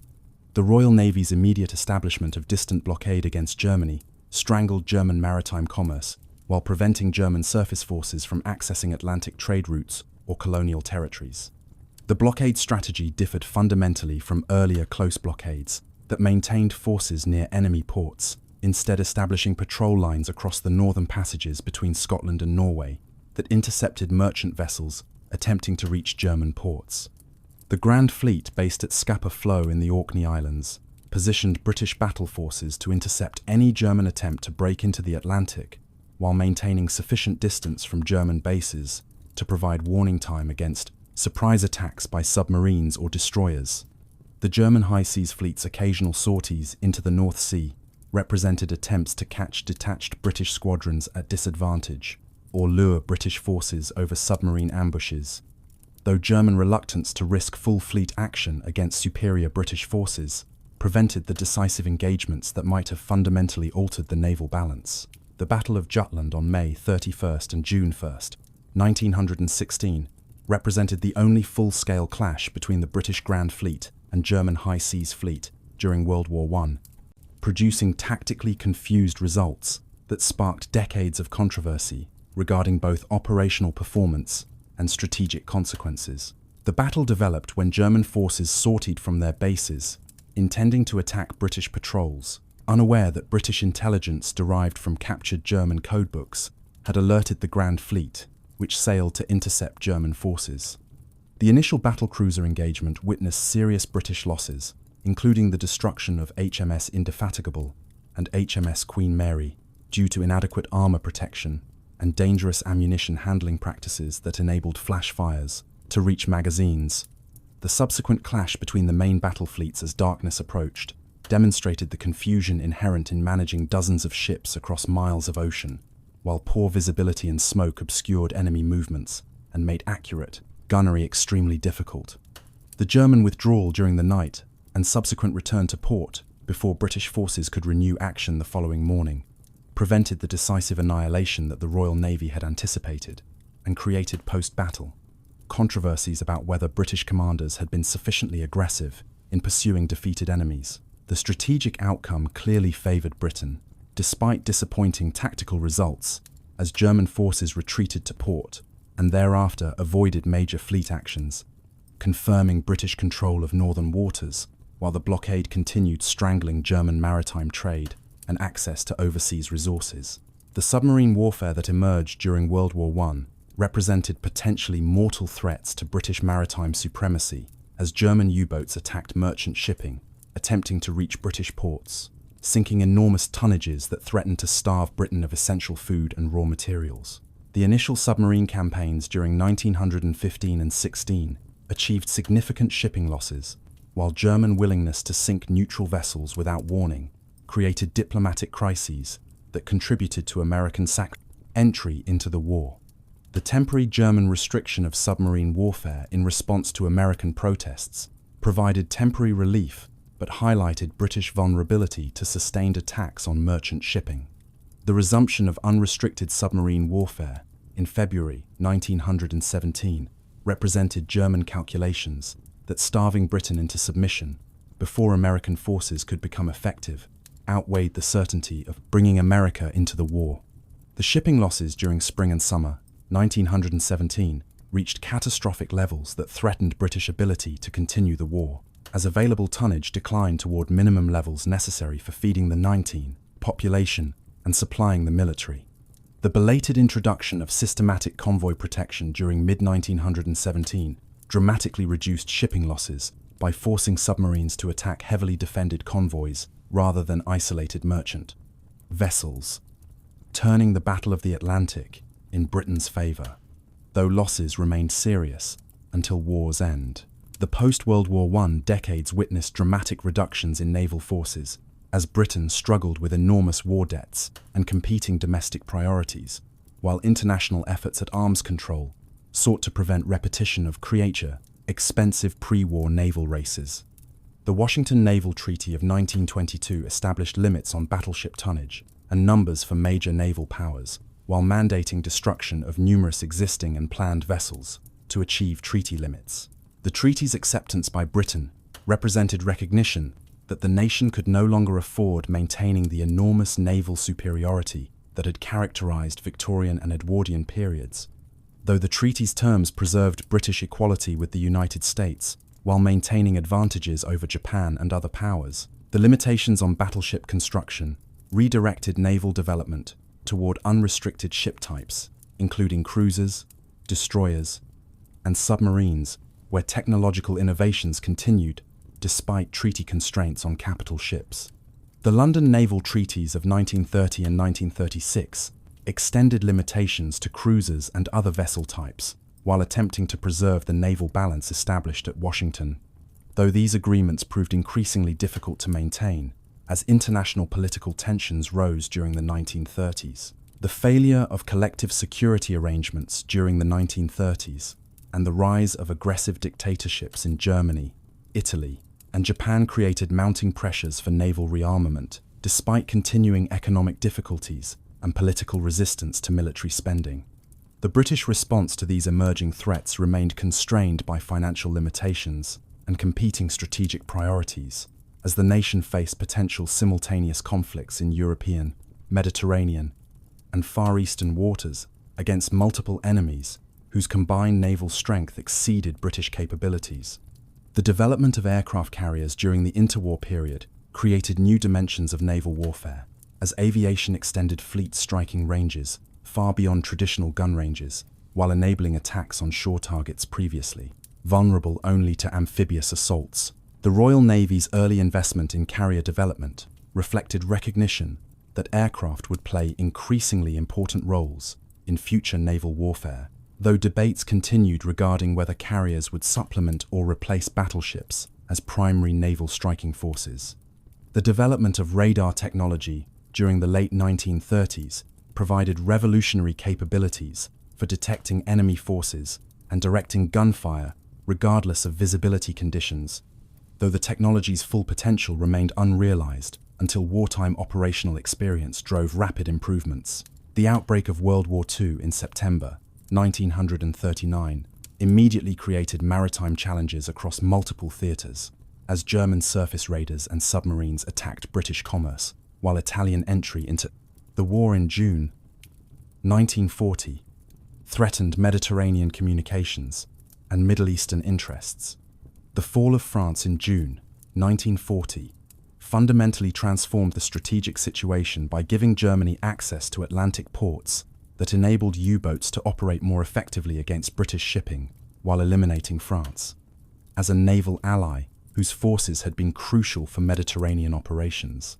The Royal Navy's immediate establishment of distant blockade against Germany strangled German maritime commerce while preventing German surface forces from accessing Atlantic trade routes or colonial territories. The blockade strategy differed fundamentally from earlier close blockades that maintained forces near enemy ports, instead establishing patrol lines across the northern passages between Scotland and Norway that intercepted merchant vessels attempting to reach German ports. The Grand Fleet, based at Scapa Flow in the Orkney Islands, positioned British battle forces to intercept any German attempt to break into the Atlantic, while maintaining sufficient distance from German bases to provide warning time against surprise attacks by submarines or destroyers. The German high seas fleet's occasional sorties into the North Sea represented attempts to catch detached British squadrons at disadvantage or lure British forces over submarine ambushes. Though German reluctance to risk full fleet action against superior British forces prevented the decisive engagements that might have fundamentally altered the naval balance. The Battle of Jutland on May 31st and June 1st, 1916, represented the only full-scale clash between the British Grand Fleet and German High Seas Fleet during World War I, producing tactically confused results that sparked decades of controversy regarding both operational performance and strategic consequences. The battle developed when German forces sortied from their bases, intending to attack British patrols, unaware that British intelligence derived from captured German codebooks had alerted the Grand Fleet, which sailed to intercept German forces. The initial battlecruiser engagement witnessed serious British losses, including the destruction of HMS Indefatigable and HMS Queen Mary, due to inadequate armor protection and dangerous ammunition handling practices that enabled flash fires to reach magazines. The subsequent clash between the main battle fleets as darkness approached demonstrated the confusion inherent in managing dozens of ships across miles of ocean, while poor visibility and smoke obscured enemy movements and made accurate gunnery extremely difficult. The German withdrawal during the night and subsequent return to port before British forces could renew action the following morning prevented the decisive annihilation that the Royal Navy had anticipated and created post-battle controversies about whether British commanders had been sufficiently aggressive in pursuing defeated enemies. The strategic outcome clearly favored Britain, despite disappointing tactical results, as German forces retreated to port and thereafter avoided major fleet actions, confirming British control of northern waters, while the blockade continued strangling German maritime trade and access to overseas resources. The submarine warfare that emerged during World War I represented potentially mortal threats to British maritime supremacy, as German U-boats attacked merchant shipping, attempting to reach British ports, sinking enormous tonnages that threatened to starve Britain of essential food and raw materials. The initial submarine campaigns during 1915 and 16 achieved significant shipping losses, while German willingness to sink neutral vessels without warning created diplomatic crises that contributed to American entry into the war. The temporary German restriction of submarine warfare in response to American protests provided temporary relief but highlighted British vulnerability to sustained attacks on merchant shipping. The resumption of unrestricted submarine warfare in February 1917 represented German calculations that starving Britain into submission before American forces could become effective outweighed the certainty of bringing America into the war. The shipping losses during spring and summer 1917 reached catastrophic levels that threatened British ability to continue the war, as available tonnage declined toward minimum levels necessary for feeding the 19 population and supplying the military. The belated introduction of systematic convoy protection during mid-1917 dramatically reduced shipping losses by forcing submarines to attack heavily defended convoys rather than isolated merchant vessels, turning the Battle of the Atlantic in Britain's favour, though losses remained serious until war's end. The post-World War I decades witnessed dramatic reductions in naval forces as Britain struggled with enormous war debts and competing domestic priorities, while international efforts at arms control sought to prevent repetition of expensive pre-war naval races. The Washington Naval Treaty of 1922 established limits on battleship tonnage and numbers for major naval powers, while mandating destruction of numerous existing and planned vessels to achieve treaty limits. The treaty's acceptance by Britain represented recognition that the nation could no longer afford maintaining the enormous naval superiority that had characterized Victorian and Edwardian periods. Though the treaty's terms preserved British equality with the United States while maintaining advantages over Japan and other powers, the limitations on battleship construction redirected naval development toward unrestricted ship types, including cruisers, destroyers, and submarines, where technological innovations continued despite treaty constraints on capital ships. The London Naval Treaties of 1930 and 1936 extended limitations to cruisers and other vessel types, while attempting to preserve the naval balance established at Washington, though these agreements proved increasingly difficult to maintain as international political tensions rose during the 1930s. The failure of collective security arrangements during the 1930s and the rise of aggressive dictatorships in Germany, Italy, and Japan created mounting pressures for naval rearmament, despite continuing economic difficulties and political resistance to military spending. The British response to these emerging threats remained constrained by financial limitations and competing strategic priorities, as the nation faced potential simultaneous conflicts in European, Mediterranean, and Far Eastern waters against multiple enemies whose combined naval strength exceeded British capabilities. The development of aircraft carriers during the interwar period created new dimensions of naval warfare, as aviation extended fleet striking ranges far beyond traditional gun ranges, while enabling attacks on shore targets previously vulnerable only to amphibious assaults. The Royal Navy's early investment in carrier development reflected recognition that aircraft would play increasingly important roles in future naval warfare, though debates continued regarding whether carriers would supplement or replace battleships as primary naval striking forces. The development of radar technology during the late 1930s provided revolutionary capabilities for detecting enemy forces and directing gunfire regardless of visibility conditions, though the technology's full potential remained unrealized until wartime operational experience drove rapid improvements. The outbreak of World War II in September 1939 immediately created maritime challenges across multiple theatres, as German surface raiders and submarines attacked British commerce, while Italian entry into the war in June 1940 threatened Mediterranean communications and Middle Eastern interests. The fall of France in June 1940 fundamentally transformed the strategic situation by giving Germany access to Atlantic ports that enabled U-boats to operate more effectively against British shipping while eliminating France as a naval ally whose forces had been crucial for Mediterranean operations.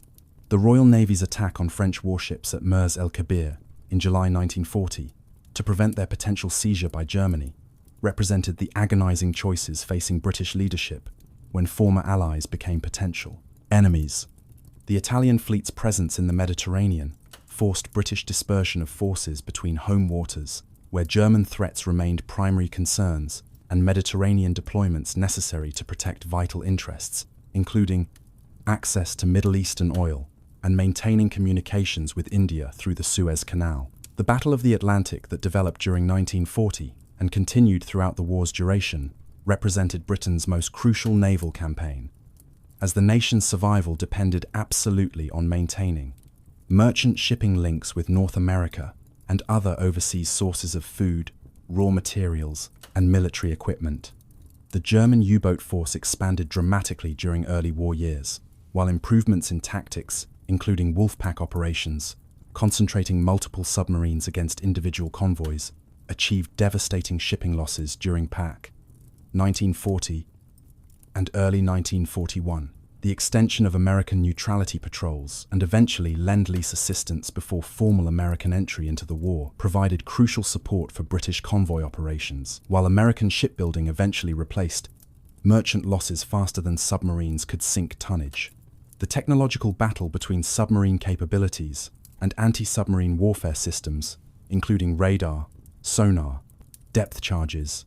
The Royal Navy's attack on French warships at Mers el-Kabir in July 1940 to prevent their potential seizure by Germany represented the agonizing choices facing British leadership when former allies became potential enemies. The Italian fleet's presence in the Mediterranean forced British dispersion of forces between home waters, where German threats remained primary concerns, and Mediterranean deployments necessary to protect vital interests, including access to Middle Eastern oil and maintaining communications with India through the Suez Canal. The Battle of the Atlantic that developed during 1940 and continued throughout the war's duration represented Britain's most crucial naval campaign, as the nation's survival depended absolutely on maintaining merchant shipping links with North America and other overseas sources of food, raw materials, and military equipment. The German U-boat force expanded dramatically during early war years, while improvements in tactics, including wolfpack operations, concentrating multiple submarines against individual convoys, achieved devastating shipping losses during PAC 1940 and early 1941. The extension of American neutrality patrols and eventually Lend-Lease assistance before formal American entry into the war provided crucial support for British convoy operations, while American shipbuilding eventually replaced merchant losses faster than submarines could sink tonnage. The technological battle between submarine capabilities and anti-submarine warfare systems, including radar, sonar, depth charges,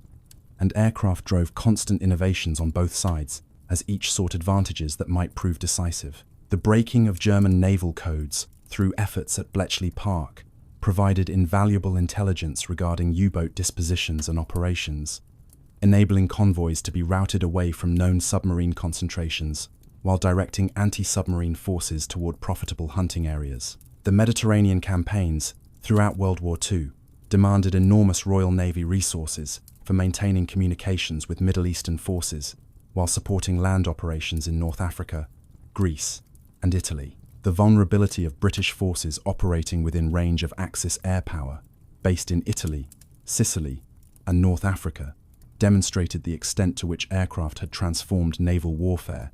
and aircraft drove constant innovations on both sides, as each sought advantages that might prove decisive. The breaking of German naval codes through efforts at Bletchley Park provided invaluable intelligence regarding U-boat dispositions and operations, enabling convoys to be routed away from known submarine concentrations while directing anti-submarine forces toward profitable hunting areas. The Mediterranean campaigns throughout World War II demanded enormous Royal Navy resources for maintaining communications with Middle Eastern forces, while supporting land operations in North Africa, Greece, and Italy. The vulnerability of British forces operating within range of Axis air power, based in Italy, Sicily, and North Africa, demonstrated the extent to which aircraft had transformed naval warfare,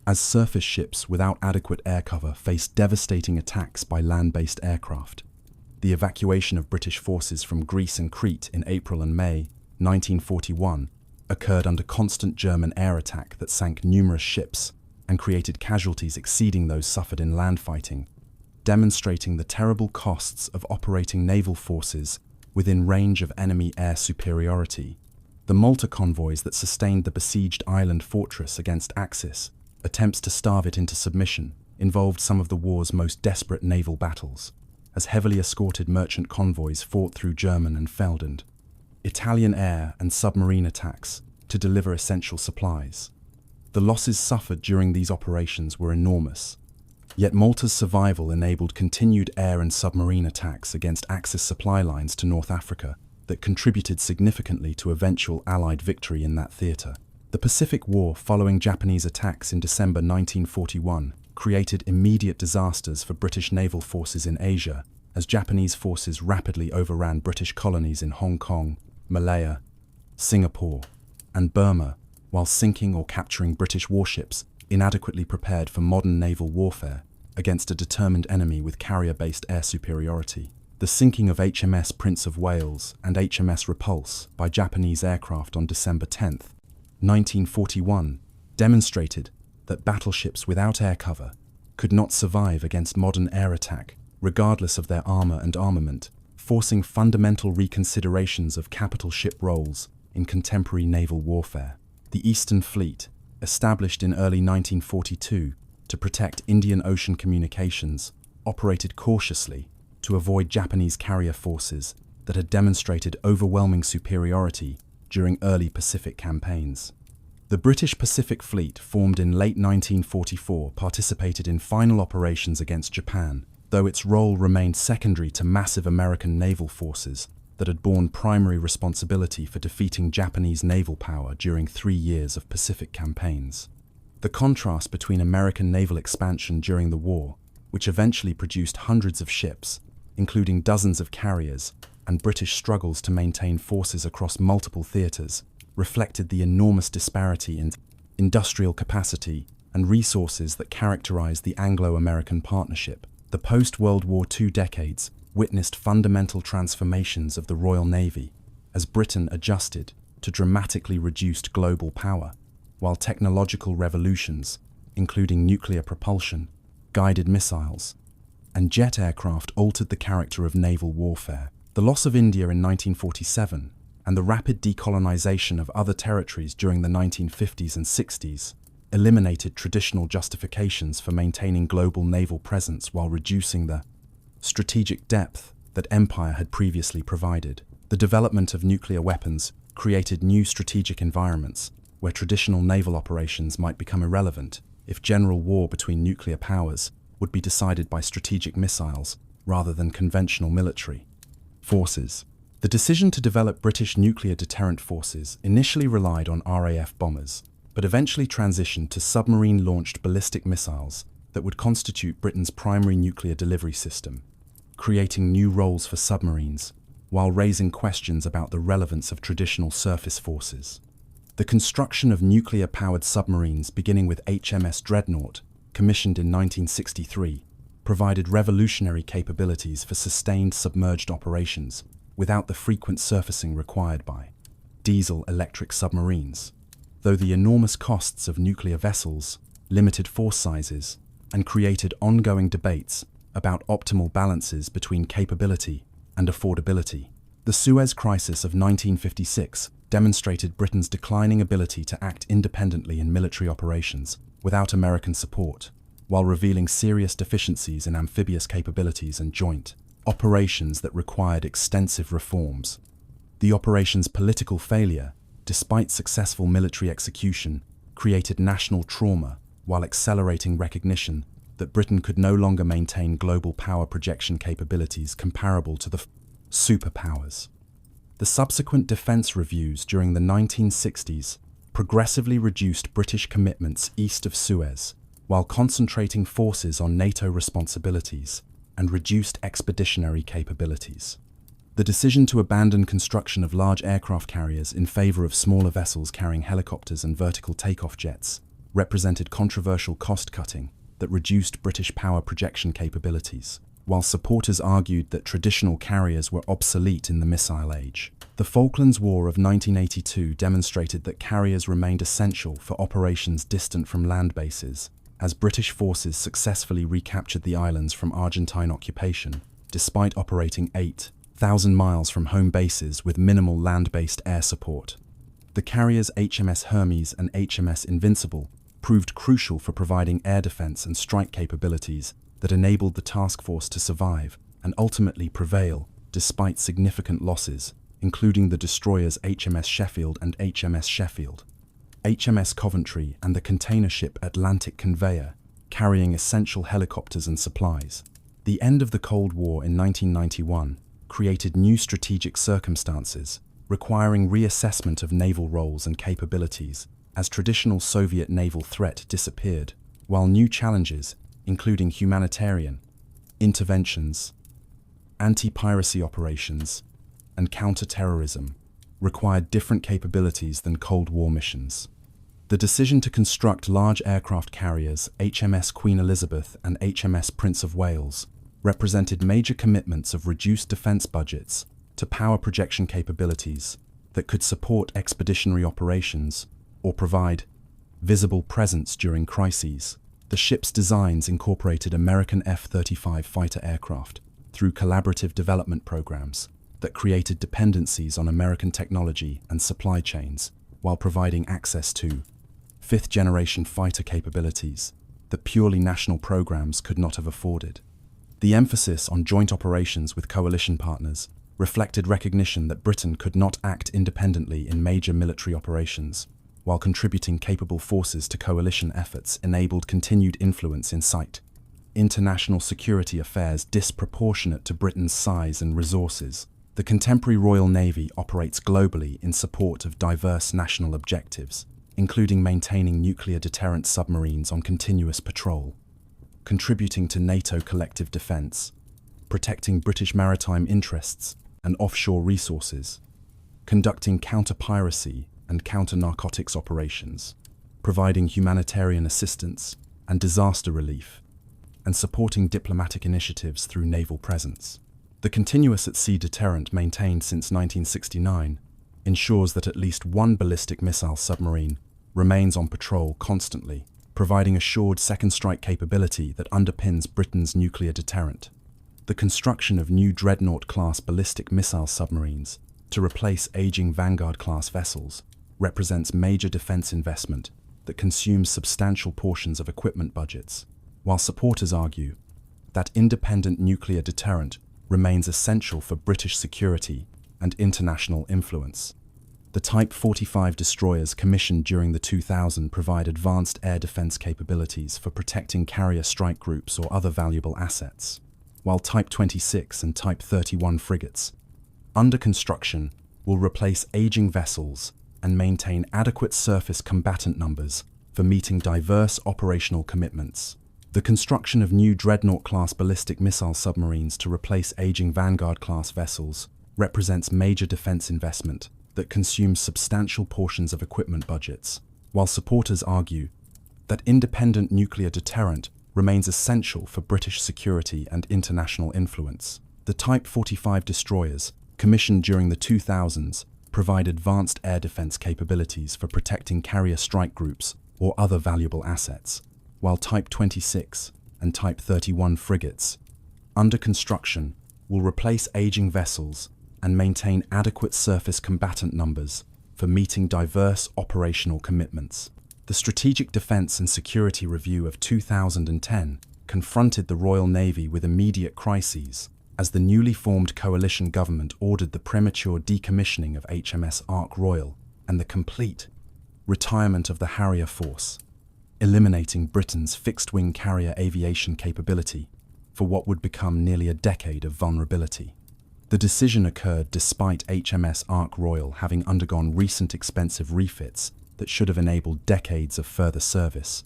as surface ships without adequate air cover faced devastating attacks by land-based aircraft. The evacuation of British forces from Greece and Crete in April and May 1941 occurred under constant German air attack that sank numerous ships and created casualties exceeding those suffered in land fighting, demonstrating the terrible costs of operating naval forces within range of enemy air superiority. The Malta convoys that sustained the besieged island fortress against Axis, attempts to starve it into submission, involved some of the war's most desperate naval battles, as heavily escorted merchant convoys fought through German and Feldland Italian air and submarine attacks to deliver essential supplies. The losses suffered during these operations were enormous, yet Malta's survival enabled continued air and submarine attacks against Axis supply lines to North Africa that contributed significantly to eventual Allied victory in that theatre. The Pacific War following Japanese attacks in December 1941 created immediate disasters for British naval forces in Asia, as Japanese forces rapidly overran British colonies in Hong Kong, Malaya, Singapore, and Burma, while sinking or capturing British warships inadequately prepared for modern naval warfare against a determined enemy with carrier-based air superiority. The sinking of HMS Prince of Wales and HMS Repulse by Japanese aircraft on December 10, 1941, demonstrated that battleships without air cover could not survive against modern air attack, regardless of their armor and armament, forcing fundamental reconsiderations of capital ship roles in contemporary naval warfare. The Eastern Fleet, established in early 1942 to protect Indian Ocean communications, operated cautiously to avoid Japanese carrier forces that had demonstrated overwhelming superiority during early Pacific campaigns. The British Pacific Fleet, formed in late 1944, participated in final operations against Japan, though its role remained secondary to massive American naval forces that had borne primary responsibility for defeating Japanese naval power during 3 years of Pacific campaigns. The contrast between American naval expansion during the war, which eventually produced hundreds of ships, including dozens of carriers, and British struggles to maintain forces across multiple theatres, reflected the enormous disparity in industrial capacity and resources that characterized the Anglo-American partnership. The post-World War II decades witnessed fundamental transformations of the Royal Navy as Britain adjusted to dramatically reduced global power, while technological revolutions, including nuclear propulsion, guided missiles, and jet aircraft altered the character of naval warfare. The loss of India in 1947 and the rapid decolonization of other territories during the 1950s and 60s eliminated traditional justifications for maintaining global naval presence while reducing the strategic depth that empire had previously provided. The development of nuclear weapons created new strategic environments where traditional naval operations might become irrelevant if general war between nuclear powers would be decided by strategic missiles rather than conventional military forces. The decision to develop British nuclear deterrent forces initially relied on RAF bombers, but eventually transitioned to submarine-launched ballistic missiles that would constitute Britain's primary nuclear delivery system. creating new roles for submarines, while raising questions about the relevance of traditional surface forces. The construction of nuclear-powered submarines, beginning with HMS Dreadnought, commissioned in 1963, provided revolutionary capabilities for sustained submerged operations without the frequent surfacing required by diesel-electric submarines. Though the enormous costs of nuclear vessels, limited force sizes, and created ongoing debates about optimal balances between capability and affordability, the Suez Crisis of 1956 demonstrated Britain's declining ability to act independently in military operations without American support, while revealing serious deficiencies in amphibious capabilities and joint operations that required extensive reforms. The operation's political failure, despite successful military execution, created national trauma while accelerating recognition that Britain could no longer maintain global power projection capabilities comparable to the superpowers. The subsequent defence reviews during the 1960s progressively reduced British commitments east of Suez, while concentrating forces on NATO responsibilities and reduced expeditionary capabilities. The decision to abandon construction of large aircraft carriers in favour of smaller vessels carrying helicopters and vertical takeoff jets represented controversial cost-cutting that reduced British power projection capabilities, while supporters argued that traditional carriers were obsolete in the missile age. The Falklands War of 1982 demonstrated that carriers remained essential for operations distant from land bases, as British forces successfully recaptured the islands from Argentine occupation, despite operating 8,000 miles from home bases with minimal land-based air support. The carriers HMS Hermes and HMS Invincible proved crucial for providing air defence and strike capabilities that enabled the task force to survive and ultimately prevail despite significant losses, including the destroyers HMS Sheffield and HMS Sheffield, HMS Coventry and the container ship Atlantic Conveyor, carrying essential helicopters and supplies. The end of the Cold War in 1991 created new strategic circumstances, requiring reassessment of naval roles and capabilities as traditional Soviet naval threat disappeared, while new challenges, including humanitarian interventions, anti-piracy operations, and counter-terrorism, required different capabilities than Cold War missions. The decision to construct large aircraft carriers HMS Queen Elizabeth and HMS Prince of Wales represented major commitments of reduced defence budgets to power projection capabilities that could support expeditionary operations or provide visible presence during crises. The ship's designs incorporated American F-35 fighter aircraft through collaborative development programs that created dependencies on American technology and supply chains while providing access to fifth-generation fighter capabilities that purely national programs could not have afforded. The emphasis on joint operations with coalition partners reflected recognition that Britain could not act independently in major military operations, while contributing capable forces to coalition efforts enabled continued influence in international security affairs disproportionate to Britain's size and resources. The contemporary Royal Navy operates globally in support of diverse national objectives, including maintaining nuclear deterrent submarines on continuous patrol, contributing to NATO collective defence, protecting British maritime interests and offshore resources, conducting counter-piracy and counter-narcotics operations, providing humanitarian assistance and disaster relief, and supporting diplomatic initiatives through naval presence. The continuous at-sea deterrent maintained since 1969 ensures that at least one ballistic missile submarine remains on patrol constantly, providing assured second strike capability that underpins Britain's nuclear deterrent. The construction of new Dreadnought-class ballistic missile submarines to replace aging Vanguard-class vessels represents major defence investment that consumes substantial portions of equipment budgets, while supporters argue that independent nuclear deterrent remains essential for British security and international influence. The Type 45 destroyers commissioned during the 2000s provide advanced air defence capabilities for protecting carrier strike groups or other valuable assets, while Type 26 and Type 31 frigates, under construction, will replace aging vessels and maintain adequate surface combatant numbers for meeting diverse operational commitments. The construction of new Dreadnought-class ballistic missile submarines to replace aging Vanguard-class vessels represents major defense investment that consumes substantial portions of equipment budgets, while supporters argue that independent nuclear deterrent remains essential for British security and international influence. The Type 45 destroyers, commissioned during the 2000s, provide advanced air defense capabilities for protecting carrier strike groups or other valuable assets, while Type 26 and Type 31 frigates, under construction, will replace aging vessels and maintain adequate surface combatant numbers for meeting diverse operational commitments. The Strategic Defence and Security Review of 2010 confronted the Royal Navy with immediate crises as the newly formed coalition government ordered the premature decommissioning of HMS Ark Royal and the complete retirement of the Harrier Force, eliminating Britain's fixed-wing carrier aviation capability for what would become nearly a decade of vulnerability. The decision occurred despite HMS Ark Royal having undergone recent expensive refits that should have enabled decades of further service,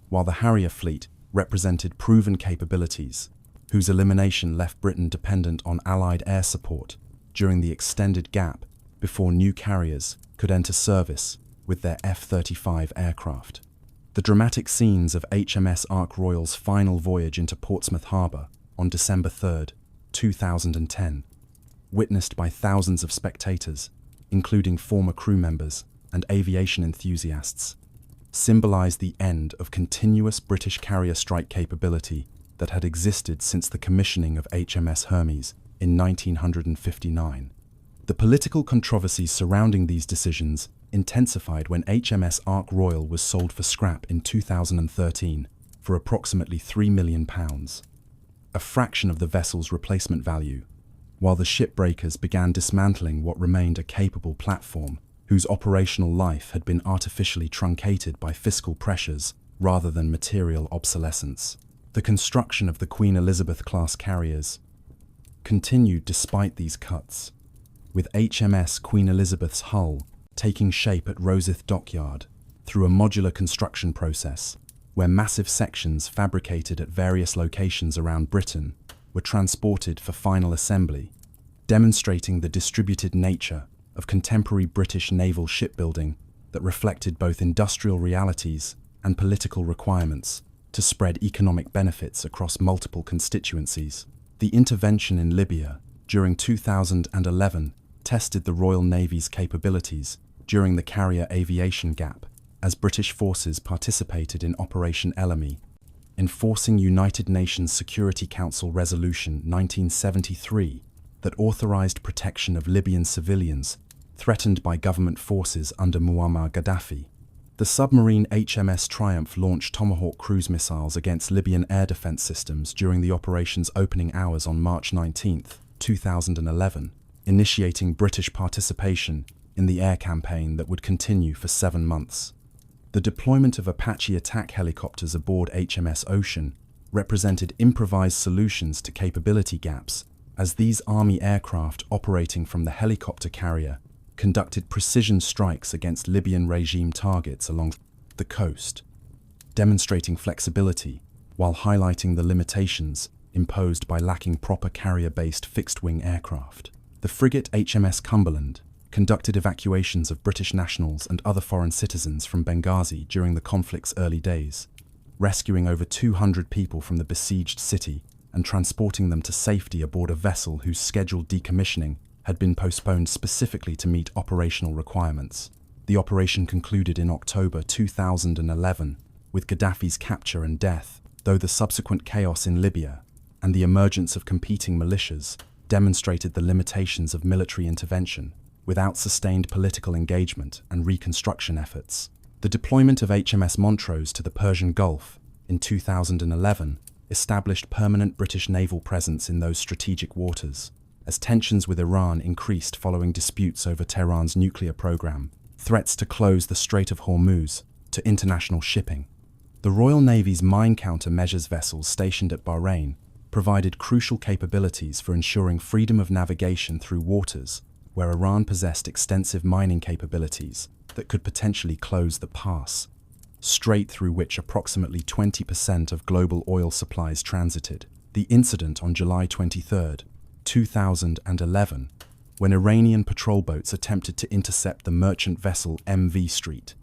while the Harrier fleet represented proven capabilities whose elimination left Britain dependent on Allied air support during the extended gap before new carriers could enter service with their F-35 aircraft. The dramatic scenes of HMS Ark Royal's final voyage into Portsmouth Harbour on December 3, 2010, witnessed by thousands of spectators, including former crew members and aviation enthusiasts, symbolised the end of continuous British carrier strike capability that had existed since the commissioning of HMS Hermes in 1959. The political controversies surrounding these decisions intensified when HMS Ark Royal was sold for scrap in 2013 for approximately £3 million, a fraction of the vessel's replacement value, while the shipbreakers began dismantling what remained a capable platform whose operational life had been artificially truncated by fiscal pressures rather than material obsolescence. The construction of the Queen Elizabeth-class carriers continued despite these cuts, with HMS Queen Elizabeth's hull taking shape at Rosyth Dockyard through a modular construction process where massive sections fabricated at various locations around Britain were transported for final assembly, demonstrating the distributed nature of contemporary British naval shipbuilding that reflected both industrial realities and political requirements to spread economic benefits across multiple constituencies. The intervention in Libya during 2011 tested the Royal Navy's capabilities during the carrier aviation gap as British forces participated in Operation Ellamy, enforcing United Nations Security Council Resolution 1973 that authorized protection of Libyan civilians threatened by government forces under Muammar Gaddafi. The submarine HMS Triumph launched Tomahawk cruise missiles against Libyan air defense systems during the operation's opening hours on March 19, 2011, initiating British participation in the air campaign that would continue for 7 months. The deployment of Apache attack helicopters aboard HMS Ocean represented improvised solutions to capability gaps, as these Army aircraft operating from the helicopter carrier conducted precision strikes against Libyan regime targets along the coast, demonstrating flexibility while highlighting the limitations imposed by lacking proper carrier-based fixed-wing aircraft. The frigate HMS Cumberland conducted evacuations of British nationals and other foreign citizens from Benghazi during the conflict's early days, rescuing over 200 people from the besieged city and transporting them to safety aboard a vessel whose scheduled decommissioning had been postponed specifically to meet operational requirements. The operation concluded in October 2011 with Gaddafi's capture and death, though the subsequent chaos in Libya and the emergence of competing militias demonstrated the limitations of military intervention without sustained political engagement and reconstruction efforts. The deployment of HMS Montrose to the Persian Gulf in 2011 established permanent British naval presence in those strategic waters, as tensions with Iran increased following disputes over Tehran's nuclear program, threats to close the Strait of Hormuz to international shipping. The Royal Navy's mine counter-measures vessels stationed at Bahrain provided crucial capabilities for ensuring freedom of navigation through waters where Iran possessed extensive mining capabilities that could potentially close the pass. strait through which approximately 20% of global oil supplies transited. The incident on July 23, 2011, when Iranian patrol boats attempted to intercept the merchant vessel MV Street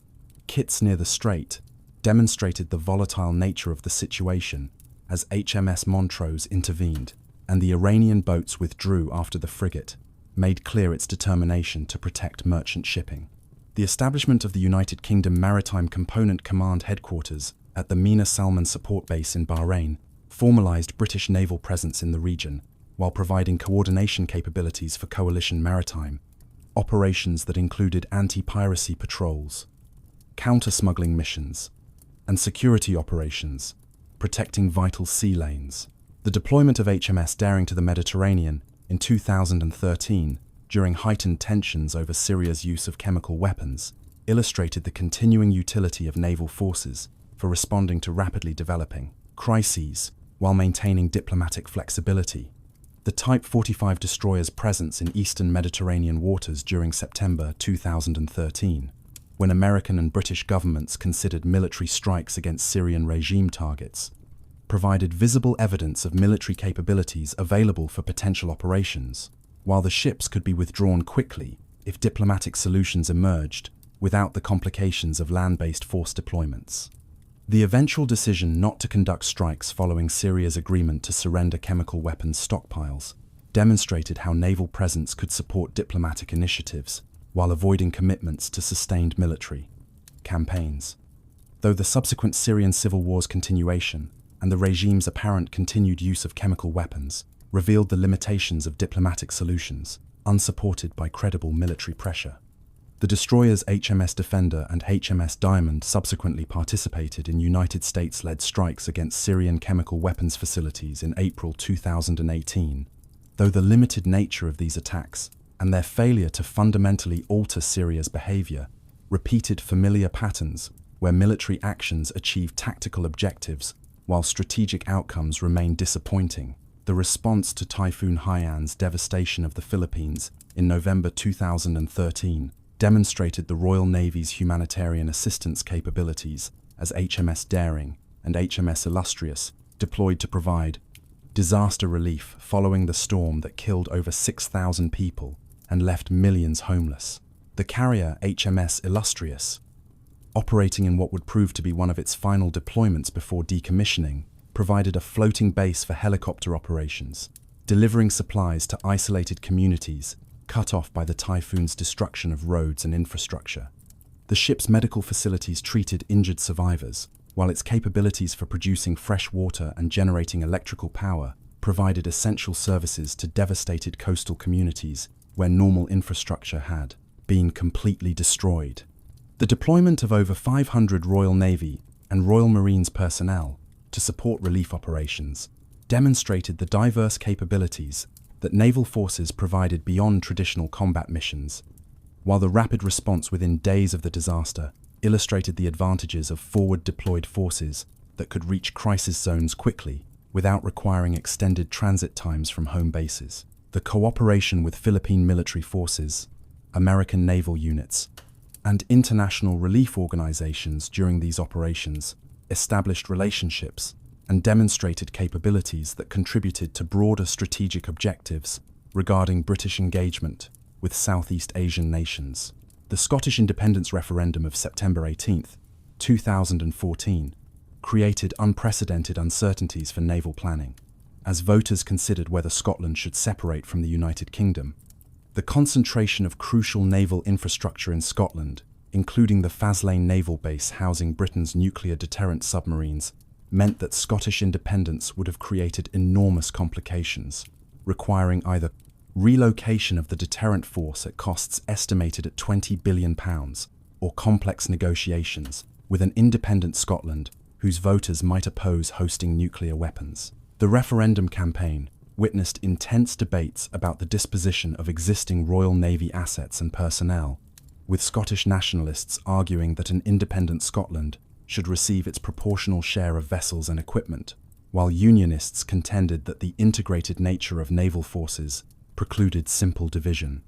Kitts near the strait, demonstrated the volatile nature of the situation as HMS Montrose intervened and the Iranian boats withdrew after the frigate made clear its determination to protect merchant shipping. The establishment of the United Kingdom Maritime Component Command headquarters at the Mina Salman Support Base in Bahrain formalized British naval presence in the region while providing coordination capabilities for coalition maritime operations that included anti-piracy patrols, counter-smuggling missions, and security operations, protecting vital sea lanes. The deployment of HMS Daring to the Mediterranean in 2013, during heightened tensions over Syria's use of chemical weapons, illustrated the continuing utility of naval forces for responding to rapidly developing crises while maintaining diplomatic flexibility. The Type 45 destroyer's presence in eastern Mediterranean waters during September 2013, when American and British governments considered military strikes against Syrian regime targets, provided visible evidence of military capabilities available for potential operations, while the ships could be withdrawn quickly if diplomatic solutions emerged without the complications of land-based force deployments. The eventual decision not to conduct strikes following Syria's agreement to surrender chemical weapons stockpiles demonstrated how naval presence could support diplomatic initiatives while avoiding commitments to sustained military campaigns. Though the subsequent Syrian civil war's continuation and the regime's apparent continued use of chemical weapons revealed the limitations of diplomatic solutions, unsupported by credible military pressure. The destroyers HMS Defender and HMS Diamond subsequently participated in United States-led strikes against Syrian chemical weapons facilities in April 2018, though the limited nature of these attacks and their failure to fundamentally alter Syria's behavior repeated familiar patterns where military actions achieve tactical objectives while strategic outcomes remain disappointing. The response to Typhoon Haiyan's devastation of the Philippines in November 2013 demonstrated the Royal Navy's humanitarian assistance capabilities as HMS Daring and HMS Illustrious deployed to provide disaster relief following the storm that killed over 6,000 people and left millions homeless. The carrier HMS Illustrious, operating in what would prove to be one of its final deployments before decommissioning, provided a floating base for helicopter operations, delivering supplies to isolated communities cut off by the typhoon's destruction of roads and infrastructure. The ship's medical facilities treated injured survivors, while its capabilities for producing fresh water and generating electrical power provided essential services to devastated coastal communities where normal infrastructure had been completely destroyed. The deployment of over 500 Royal Navy and Royal Marines personnel to support relief operations demonstrated the diverse capabilities that naval forces provided beyond traditional combat missions, while the rapid response within days of the disaster illustrated the advantages of forward-deployed forces that could reach crisis zones quickly without requiring extended transit times from home bases. The cooperation with Philippine military forces, American naval units, and international relief organizations during these operations established relationships and demonstrated capabilities that contributed to broader strategic objectives regarding British engagement with Southeast Asian nations. The Scottish independence referendum of September 18, 2014, created unprecedented uncertainties for naval planning, as voters considered whether Scotland should separate from the United Kingdom. The concentration of crucial naval infrastructure in Scotland, including the Faslane naval base housing Britain's nuclear deterrent submarines, meant that Scottish independence would have created enormous complications, requiring either relocation of the deterrent force at costs estimated at £20 billion, or complex negotiations with an independent Scotland whose voters might oppose hosting nuclear weapons. The referendum campaign witnessed intense debates about the disposition of existing Royal Navy assets and personnel, with Scottish nationalists arguing that an independent Scotland should receive its proportional share of vessels and equipment, while Unionists contended that the integrated nature of naval forces precluded simple division.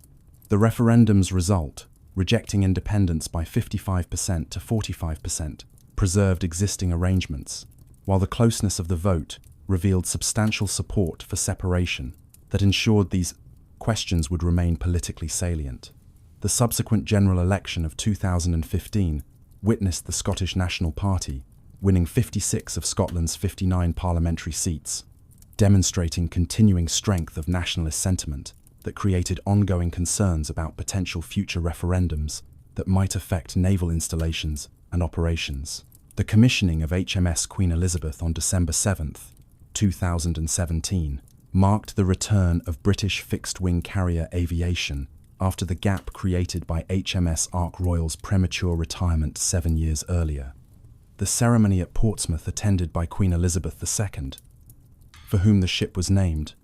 The referendum's result, rejecting independence by 55% to 45%, preserved existing arrangements, while the closeness of the vote revealed substantial support for separation that ensured these questions would remain politically salient. The subsequent general election of 2015 witnessed the Scottish National Party winning 56 of Scotland's 59 parliamentary seats, demonstrating continuing strength of nationalist sentiment that created ongoing concerns about potential future referendums that might affect naval installations and operations. The commissioning of HMS Queen Elizabeth on December 7, 2017, marked the return of British fixed-wing carrier aviation after the gap created by HMS Ark Royal's premature retirement 7 years earlier. The ceremony at Portsmouth, attended by Queen Elizabeth II, for whom the ship was named,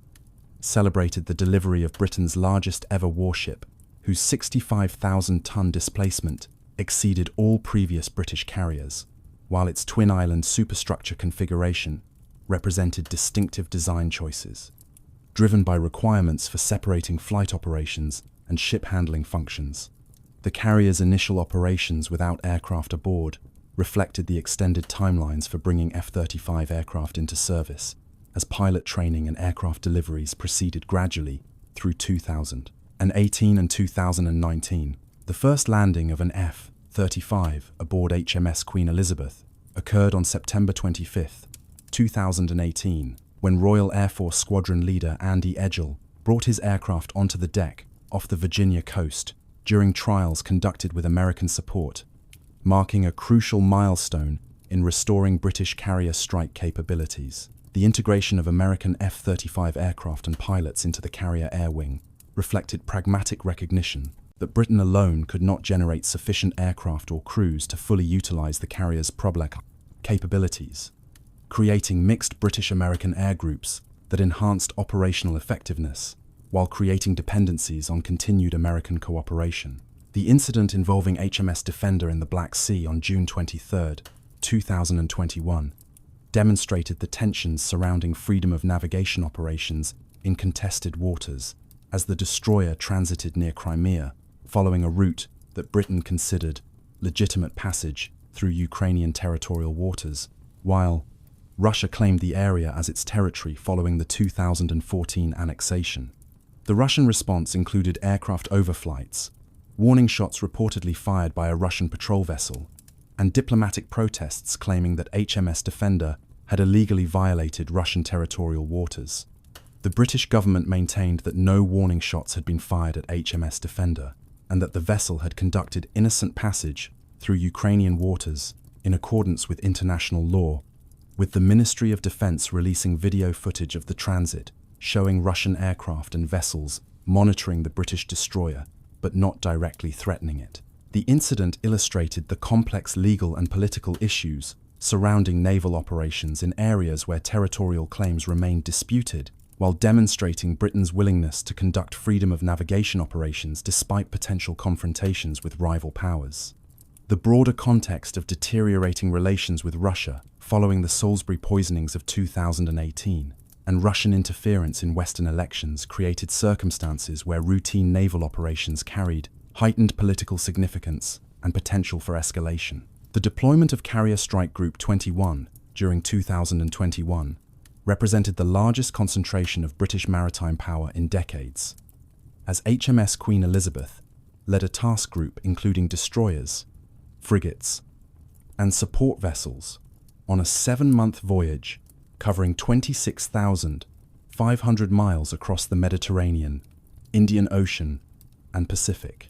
celebrated the delivery of Britain's largest ever warship, whose 65,000-ton displacement exceeded all previous British carriers, while its twin-island superstructure configuration represented distinctive design choices, driven by requirements for separating flight operations and ship handling functions. The carrier's initial operations without aircraft aboard reflected the extended timelines for bringing F-35 aircraft into service, as pilot training and aircraft deliveries proceeded gradually through 2018 and 2019. The first landing of an F-35 aboard HMS Queen Elizabeth occurred on September 25, 2018, when Royal Air Force Squadron Leader Andy Edgell brought his aircraft onto the deck off the Virginia coast during trials conducted with American support, marking a crucial milestone in restoring British carrier strike capabilities. The integration of American F-35 aircraft and pilots into the carrier air wing reflected pragmatic recognition that Britain alone could not generate sufficient aircraft or crews to fully utilize the carrier's problematic capabilities, creating mixed British-American air groups that enhanced operational effectiveness while creating dependencies on continued American cooperation. The incident involving HMS Defender in the Black Sea on June 23, 2021, demonstrated the tensions surrounding freedom of navigation operations in contested waters as the destroyer transited near Crimea, following a route that Britain considered legitimate passage through Ukrainian territorial waters, while Russia claimed the area as its territory following the 2014 annexation. The Russian response included aircraft overflights, warning shots reportedly fired by a Russian patrol vessel, and diplomatic protests claiming that HMS Defender had illegally violated Russian territorial waters. The British government maintained that no warning shots had been fired at HMS Defender, and that the vessel had conducted innocent passage through Ukrainian waters in accordance with international law, with the Ministry of Defense releasing video footage of the transit showing Russian aircraft and vessels monitoring the British destroyer, but not directly threatening it. The incident illustrated the complex legal and political issues surrounding naval operations in areas where territorial claims remained disputed, while demonstrating Britain's willingness to conduct freedom of navigation operations despite potential confrontations with rival powers. The broader context of deteriorating relations with Russia following the Salisbury poisonings of 2018 and Russian interference in Western elections created circumstances where routine naval operations carried heightened political significance and potential for escalation. The deployment of Carrier Strike Group 21 during 2021 represented the largest concentration of British maritime power in decades, as HMS Queen Elizabeth led a task group including destroyers, frigates, and support vessels on a 7-month voyage covering 26,500 miles across the Mediterranean, Indian Ocean, and Pacific.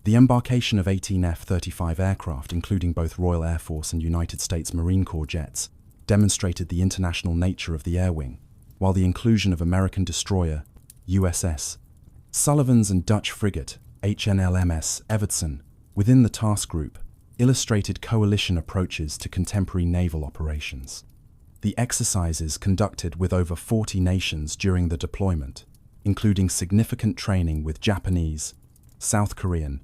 The embarkation of 18 F-35 aircraft, including both Royal Air Force and United States Marine Corps jets, demonstrated the international nature of the air wing, while the inclusion of American destroyer USS Sullivans and Dutch frigate HNLMS Evertsen within the task group illustrated coalition approaches to contemporary naval operations. The exercises conducted with over 40 nations during the deployment, including significant training with Japanese, South Korean,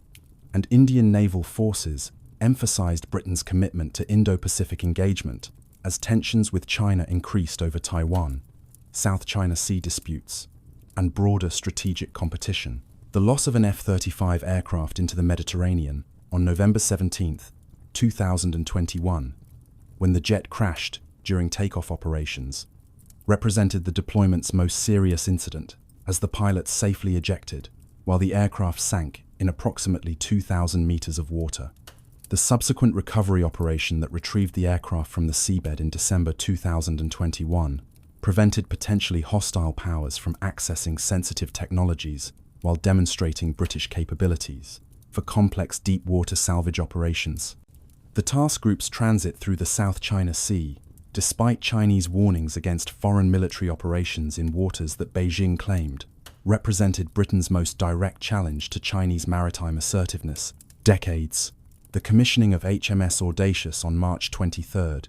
and Indian naval forces, emphasized Britain's commitment to Indo-Pacific engagement as tensions with China increased over Taiwan, South China Sea disputes, and broader strategic competition. The loss of an F-35 aircraft into the Mediterranean on November 17, 2021, when the jet crashed during takeoff operations, represented the deployment's most serious incident, as the pilots safely ejected while the aircraft sank in approximately 2,000 meters of water. The subsequent recovery operation that retrieved the aircraft from the seabed in December 2021 prevented potentially hostile powers from accessing sensitive technologies while demonstrating British capabilities for complex deep-water salvage operations. The task group's transit through the South China Sea, despite Chinese warnings against foreign military operations in waters that Beijing claimed, represented Britain's most direct challenge to Chinese maritime assertiveness. Decades. The commissioning of HMS Audacious on March 23,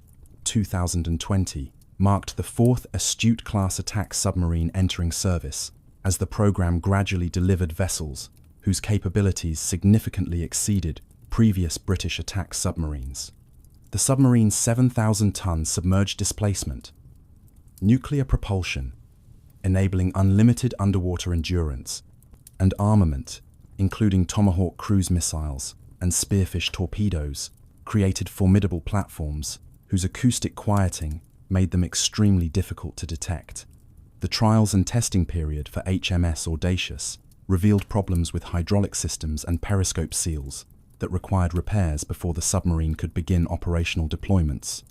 2020, marked the fourth Astute-class attack submarine entering service, as the program gradually delivered vessels whose capabilities significantly exceeded previous British attack submarines. The submarine's 7,000-ton submerged displacement, nuclear propulsion, enabling unlimited underwater endurance, and armament, including Tomahawk cruise missiles and Spearfish torpedoes, created formidable platforms whose acoustic quieting made them extremely difficult to detect. The trials and testing period for HMS Audacious revealed problems with hydraulic systems and periscope seals that required repairs before the submarine could begin operational deployments,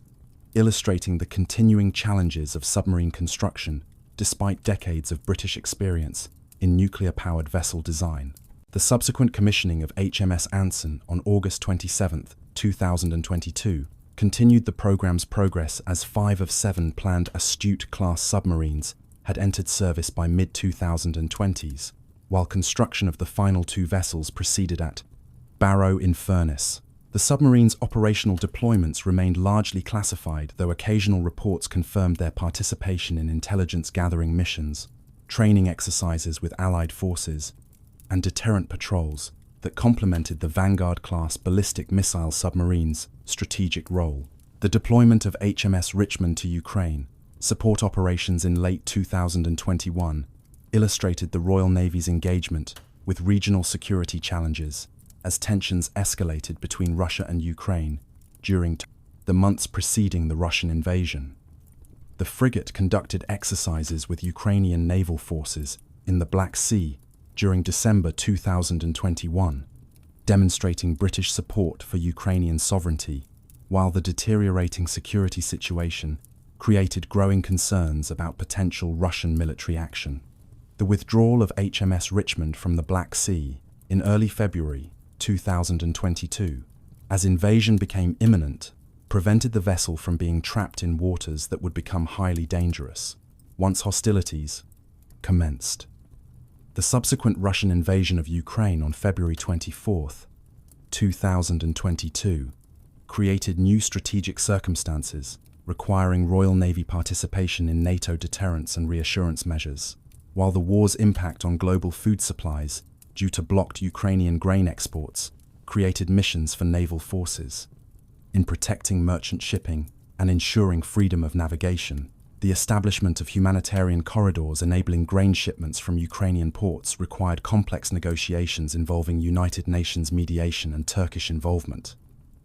illustrating the continuing challenges of submarine construction despite decades of British experience in nuclear-powered vessel design. The subsequent commissioning of HMS Anson on August 27, 2022, continued the program's progress as 5 of 7 planned Astute-class submarines had entered service by mid-2020s, while construction of the final 2 vessels proceeded at Barrow-in-Furness. The submarine's operational deployments remained largely classified, though occasional reports confirmed their participation in intelligence-gathering missions, training exercises with Allied forces, and deterrent patrols that complemented the Vanguard-class ballistic missile submarine's strategic role. The deployment of HMS Richmond to Ukraine, support operations in late 2021, illustrated the Royal Navy's engagement with regional security challenges as tensions escalated between Russia and Ukraine during the months preceding the Russian invasion. The frigate conducted exercises with Ukrainian naval forces in the Black Sea during December 2021, demonstrating British support for Ukrainian sovereignty, while the deteriorating security situation created growing concerns about potential Russian military action. The withdrawal of HMS Richmond from the Black Sea in early February 2022, as invasion became imminent, prevented the vessel from being trapped in waters that would become highly dangerous once hostilities commenced. The subsequent Russian invasion of Ukraine on February 24, 2022, created new strategic circumstances requiring Royal Navy participation in NATO deterrence and reassurance measures, while the war's impact on global food supplies due to blocked Ukrainian grain exports created missions for naval forces. In protecting merchant shipping and ensuring freedom of navigation, the establishment of humanitarian corridors enabling grain shipments from Ukrainian ports required complex negotiations involving United Nations mediation and Turkish involvement,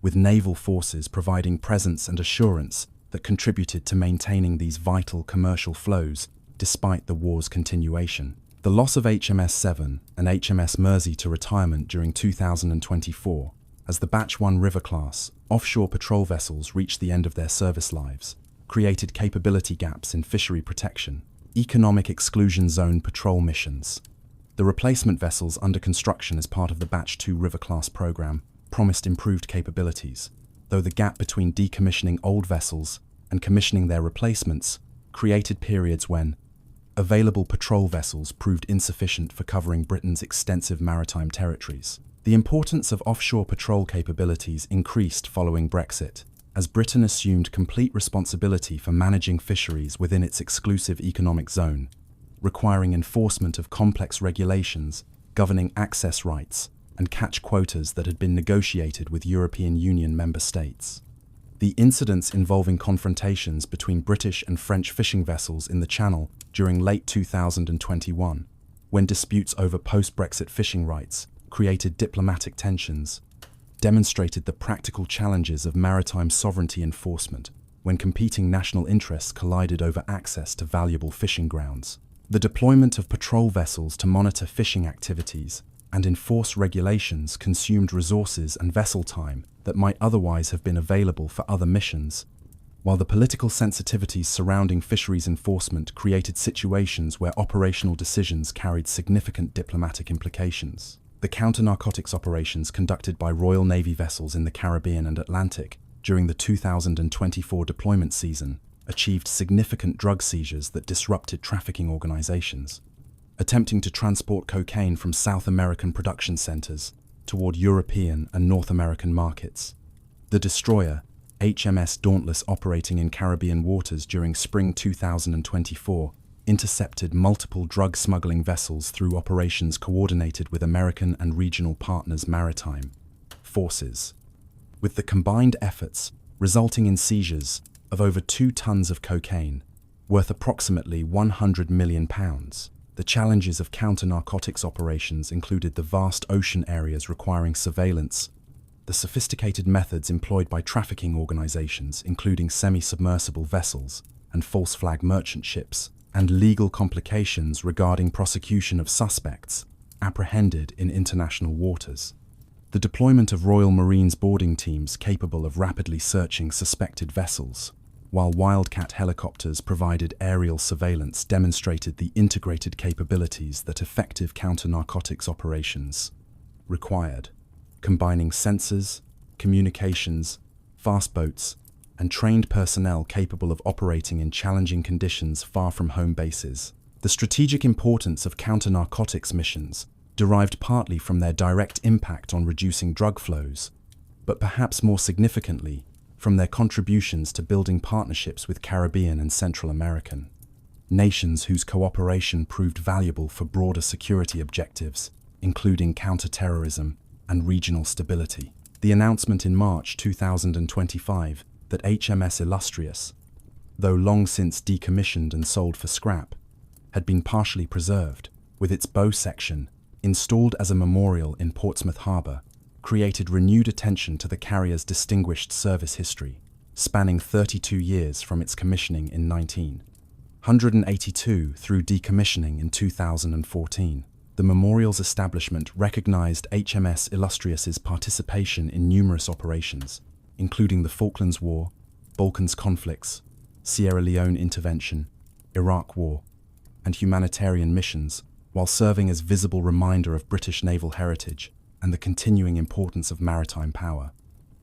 with naval forces providing presence and assurance that contributed to maintaining these vital commercial flows despite the war's continuation. The loss of HMS Severn and HMS Mersey to retirement during 2024, as the Batch 1 River-class offshore patrol vessels reached the end of their service lives, created capability gaps in fishery protection, economic exclusion zone patrol missions. The replacement vessels under construction as part of the Batch 2 River-class program promised improved capabilities, though the gap between decommissioning old vessels and commissioning their replacements created periods when available patrol vessels proved insufficient for covering Britain's extensive maritime territories. The importance of offshore patrol capabilities increased following Brexit, as Britain assumed complete responsibility for managing fisheries within its exclusive economic zone, requiring enforcement of complex regulations governing access rights and catch quotas that had been negotiated with European Union member states. The incidents involving confrontations between British and French fishing vessels in the Channel during late 2021, when disputes over post-Brexit fishing rights created diplomatic tensions, demonstrated the practical challenges of maritime sovereignty enforcement when competing national interests collided over access to valuable fishing grounds. The deployment of patrol vessels to monitor fishing activities and enforce regulations consumed resources and vessel time that might otherwise have been available for other missions, while the political sensitivities surrounding fisheries enforcement created situations where operational decisions carried significant diplomatic implications. The counter-narcotics operations conducted by Royal Navy vessels in the Caribbean and Atlantic during the 2024 deployment season achieved significant drug seizures that disrupted trafficking organizations, attempting to transport cocaine from South American production centers toward European and North American markets. The destroyer, HMS Dauntless, operating in Caribbean waters during spring 2024, intercepted multiple drug smuggling vessels through operations coordinated with American and regional partners' maritime forces, with the combined efforts resulting in seizures of over 2 tons of cocaine, worth approximately £100 million. The challenges of counter-narcotics operations included the vast ocean areas requiring surveillance, the sophisticated methods employed by trafficking organizations, including semi-submersible vessels and false flag merchant ships, and legal complications regarding prosecution of suspects apprehended in international waters. The deployment of Royal Marines boarding teams capable of rapidly searching suspected vessels, while Wildcat helicopters provided aerial surveillance, demonstrated the integrated capabilities that effective counter-narcotics operations required, combining sensors, communications, fast boats, and trained personnel capable of operating in challenging conditions far from home bases. The strategic importance of counter-narcotics missions derived partly from their direct impact on reducing drug flows, but perhaps more significantly, from their contributions to building partnerships with Caribbean and Central American nations whose cooperation proved valuable for broader security objectives, including counter-terrorism and regional stability. The announcement in March 2025 that HMS Illustrious, though long since decommissioned and sold for scrap, had been partially preserved, with its bow section installed as a memorial in Portsmouth Harbour, created renewed attention to the carrier's distinguished service history, spanning 32 years from its commissioning in 1982 through decommissioning in 2014. The memorial's establishment recognized HMS Illustrious's participation in numerous operations, including the Falklands War, Balkans conflicts, Sierra Leone intervention, Iraq War, and humanitarian missions, while serving as visible reminder of British naval heritage and the continuing importance of maritime power.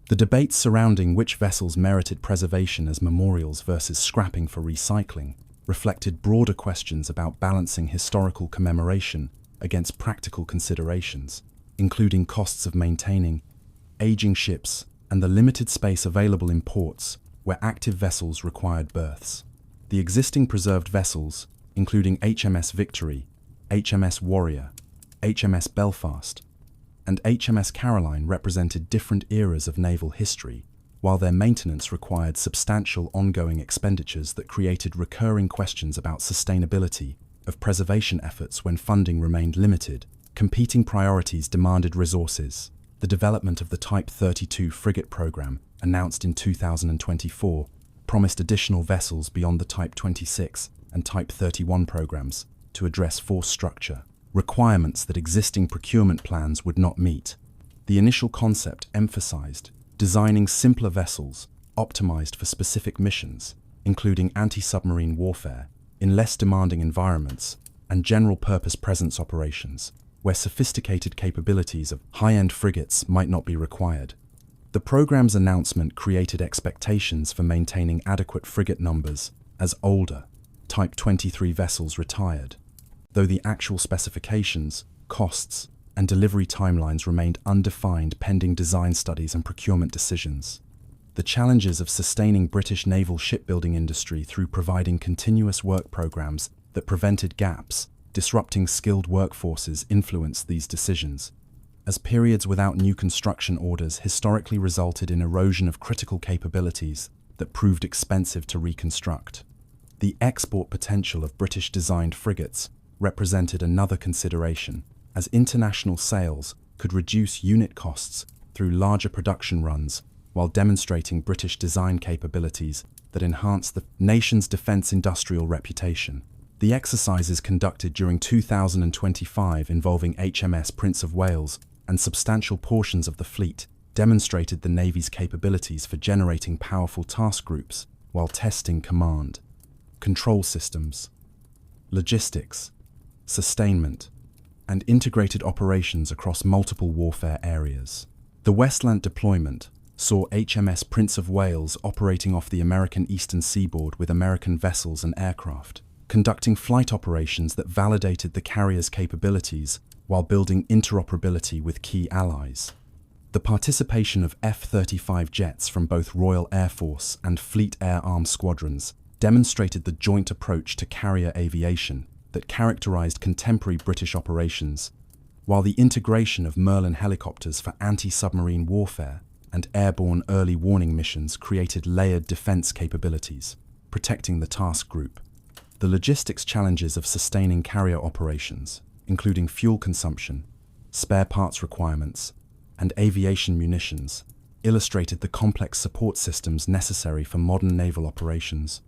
The debates surrounding which vessels merited preservation as memorials versus scrapping for recycling reflected broader questions about balancing historical commemoration against practical considerations, including costs of maintaining aging ships and the limited space available in ports where active vessels required berths. The existing preserved vessels, including HMS Victory, HMS Warrior, HMS Belfast, and HMS Caroline, represented different eras of naval history, while their maintenance required substantial ongoing expenditures that created recurring questions about sustainability of preservation efforts when funding remained limited. Competing priorities demanded resources. The development of the Type 32 frigate program, announced in 2024, promised additional vessels beyond the Type 26 and Type 31 programs to address force structure requirements that existing procurement plans would not meet. The initial concept emphasized designing simpler vessels optimized for specific missions, including anti-submarine warfare, in less demanding environments, and general-purpose presence operations, where sophisticated capabilities of high-end frigates might not be required. The program's announcement created expectations for maintaining adequate frigate numbers as older, Type 23 vessels retired, though the actual specifications, costs, and delivery timelines remained undefined pending design studies and procurement decisions. The challenges of sustaining British naval shipbuilding industry through providing continuous work programs that prevented gaps, disrupting skilled workforces, influenced these decisions, as periods without new construction orders historically resulted in erosion of critical capabilities that proved expensive to reconstruct. The export potential of British-designed frigates represented another consideration, as international sales could reduce unit costs through larger production runs while demonstrating British design capabilities that enhanced the nation's defence industrial reputation. The exercises conducted during 2025 involving HMS Prince of Wales and substantial portions of the fleet demonstrated the Navy's capabilities for generating powerful task groups while testing command, control systems, logistics, sustainment, and integrated operations across multiple warfare areas. The Westland deployment saw HMS Prince of Wales operating off the American eastern seaboard with American vessels and aircraft, conducting flight operations that validated the carrier's capabilities while building interoperability with key allies. The participation of F-35 jets from both Royal Air Force and Fleet Air Arm squadrons demonstrated the joint approach to carrier aviation that characterized contemporary British operations, while the integration of Merlin helicopters for anti-submarine warfare and airborne early warning missions created layered defense capabilities, protecting the task group. The logistics challenges of sustaining carrier operations, including fuel consumption, spare parts requirements, and aviation munitions, illustrated the complex support systems necessary for modern naval operations,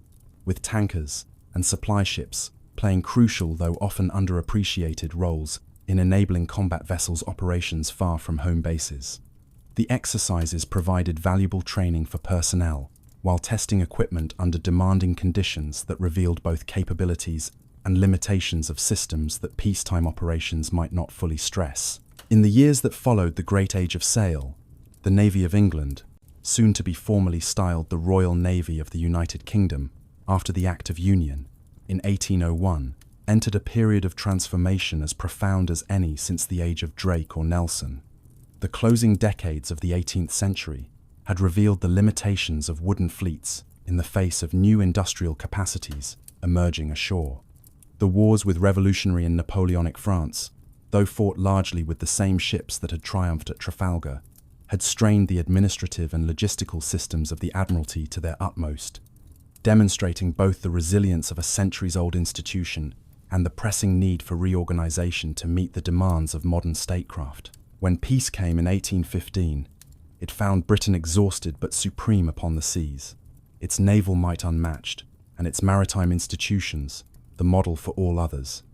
with tankers and supply ships playing crucial though often underappreciated roles in enabling combat vessels' operations far from home bases. The exercises provided valuable training for personnel, while testing equipment under demanding conditions that revealed both capabilities and limitations of systems that peacetime operations might not fully stress. In the years that followed the Great Age of Sail, the Navy of England, soon to be formally styled the Royal Navy of the United Kingdom after the Act of Union, in 1801, entered a period of transformation as profound as any since the age of Drake or Nelson. The closing decades of the 18th century had revealed the limitations of wooden fleets in the face of new industrial capacities emerging ashore. The wars with revolutionary and Napoleonic France, though fought largely with the same ships that had triumphed at Trafalgar, had strained the administrative and logistical systems of the Admiralty to their utmost, demonstrating both the resilience of a centuries-old institution and the pressing need for reorganization to meet the demands of modern statecraft. When peace came in 1815, it found Britain exhausted but supreme upon the seas, its naval might unmatched, and its maritime institutions the model for all others.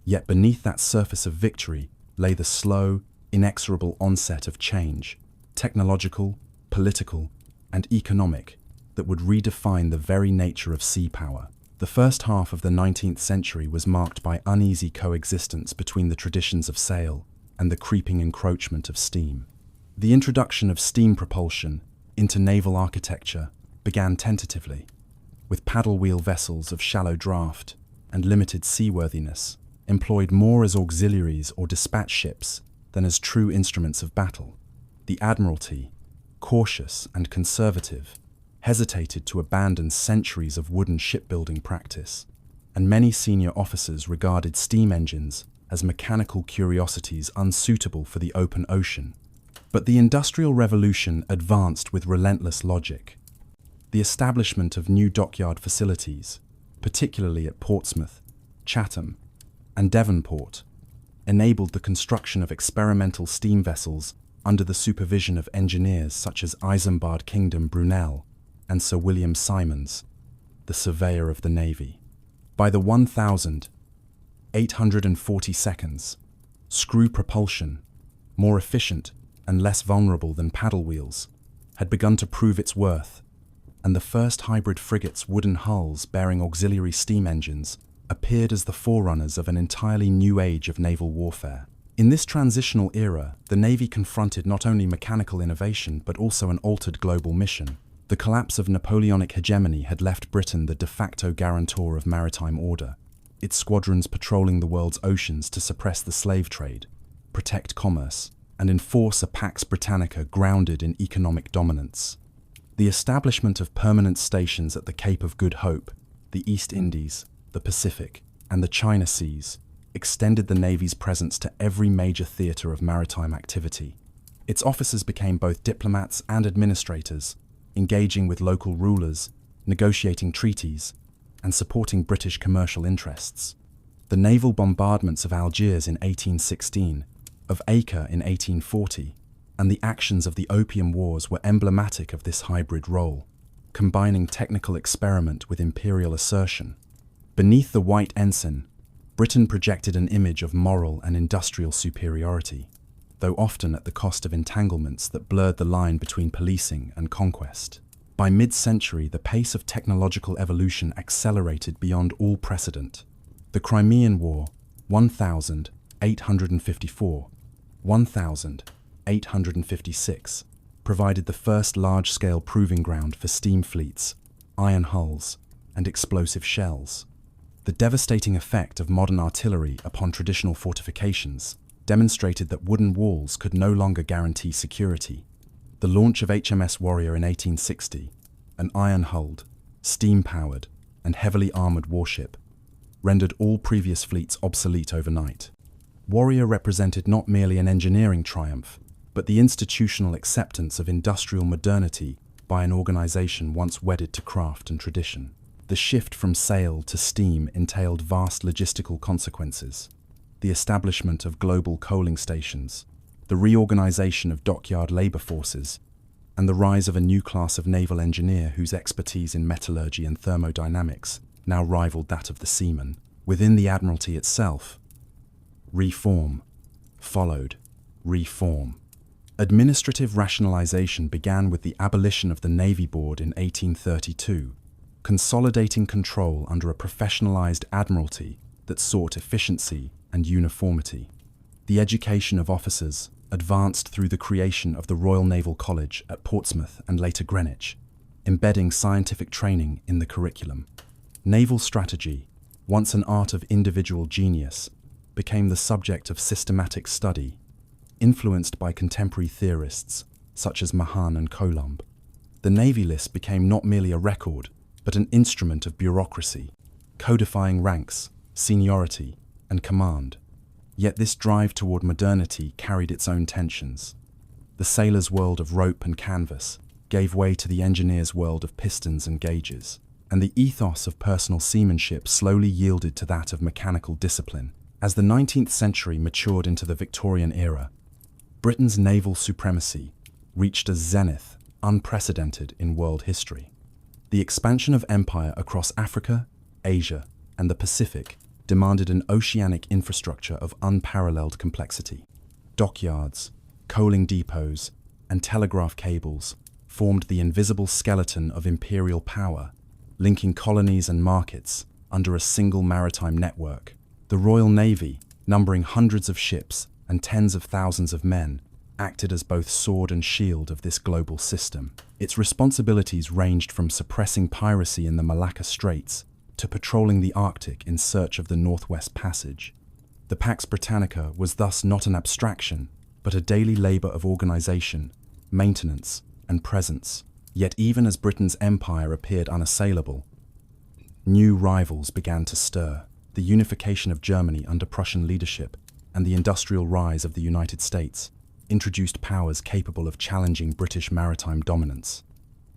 Yet beneath that surface of victory lay the slow, inexorable onset of change, technological, political, and economic, that would redefine the very nature of sea power. The first half of the 19th century was marked by uneasy coexistence between the traditions of sail and the creeping encroachment of steam. The introduction of steam propulsion into naval architecture began tentatively, with paddle wheel vessels of shallow draft and limited seaworthiness, employed more as auxiliaries or dispatch ships than as true instruments of battle. The Admiralty, cautious and conservative, hesitated to abandon centuries of wooden shipbuilding practice, and many senior officers regarded steam engines as mechanical curiosities unsuitable for the open ocean. But the Industrial Revolution advanced with relentless logic. The establishment of new dockyard facilities, particularly at Portsmouth, Chatham, and Devonport, enabled the construction of experimental steam vessels under the supervision of engineers such as Isambard Kingdom Brunel and Sir William Simons, the surveyor of the Navy. By the 1842, screw propulsion, more efficient and less vulnerable than paddle wheels, had begun to prove its worth, and the first hybrid frigates' wooden hulls bearing auxiliary steam engines appeared as the forerunners of an entirely new age of naval warfare. In this transitional era, the Navy confronted not only mechanical innovation but also an altered global mission. The collapse of Napoleonic hegemony had left Britain the de facto guarantor of maritime order, its squadrons patrolling the world's oceans to suppress the slave trade, protect commerce, and enforce a Pax Britannica grounded in economic dominance. The establishment of permanent stations at the Cape of Good Hope, the East Indies, the Pacific, and the China Seas extended the Navy's presence to every major theatre of maritime activity. Its officers became both diplomats and administrators, engaging with local rulers, negotiating treaties, and supporting British commercial interests. The naval bombardments of Algiers in 1816, of Acre in 1840, and the actions of the Opium Wars were emblematic of this hybrid role, combining technical experiment with imperial assertion. Beneath the white ensign, Britain projected an image of moral and industrial superiority, though often at the cost of entanglements that blurred the line between policing and conquest. By mid-century, the pace of technological evolution accelerated beyond all precedent. The Crimean War, 1854-1856, provided the first large-scale proving ground for steam fleets, iron hulls, and explosive shells. The devastating effect of modern artillery upon traditional fortifications demonstrated that wooden walls could no longer guarantee security. The launch of HMS Warrior in 1860, an iron-hulled, steam-powered, and heavily armoured warship, rendered all previous fleets obsolete overnight. Warrior represented not merely an engineering triumph, but the institutional acceptance of industrial modernity by an organisation once wedded to craft and tradition. The shift from sail to steam entailed vast logistical consequences: the establishment of global coaling stations, the reorganization of dockyard labor forces, and the rise of a new class of naval engineer whose expertise in metallurgy and thermodynamics now rivaled that of the seaman. Within the Admiralty itself, reform followed reform. Administrative rationalization began with the abolition of the Navy Board in 1832, consolidating control under a professionalized admiralty that sought efficiency and uniformity. The education of officers advanced through the creation of the Royal Naval College at Portsmouth and later Greenwich, embedding scientific training in the curriculum. Naval strategy, once an art of individual genius, became the subject of systematic study, influenced by contemporary theorists such as Mahan and Colomb. The Navy List became not merely a record, but an instrument of bureaucracy, codifying ranks, seniority, and command. Yet this drive toward modernity carried its own tensions. The sailor's world of rope and canvas gave way to the engineer's world of pistons and gauges, and the ethos of personal seamanship slowly yielded to that of mechanical discipline. As the 19th century matured into the Victorian era, Britain's naval supremacy reached a zenith unprecedented in world history. The expansion of empire across Africa, Asia, and the Pacific demanded an oceanic infrastructure of unparalleled complexity. Dockyards, coaling depots, and telegraph cables formed the invisible skeleton of imperial power, linking colonies and markets under a single maritime network. The Royal Navy, numbering hundreds of ships and tens of thousands of men, acted as both sword and shield of this global system. Its responsibilities ranged from suppressing piracy in the Malacca Straits to patrolling the Arctic in search of the Northwest Passage. The Pax Britannica was thus not an abstraction, but a daily labor of organization, maintenance, and presence. Yet even as Britain's empire appeared unassailable, new rivals began to stir. The unification of Germany under Prussian leadership and the industrial rise of the United States introduced powers capable of challenging British maritime dominance.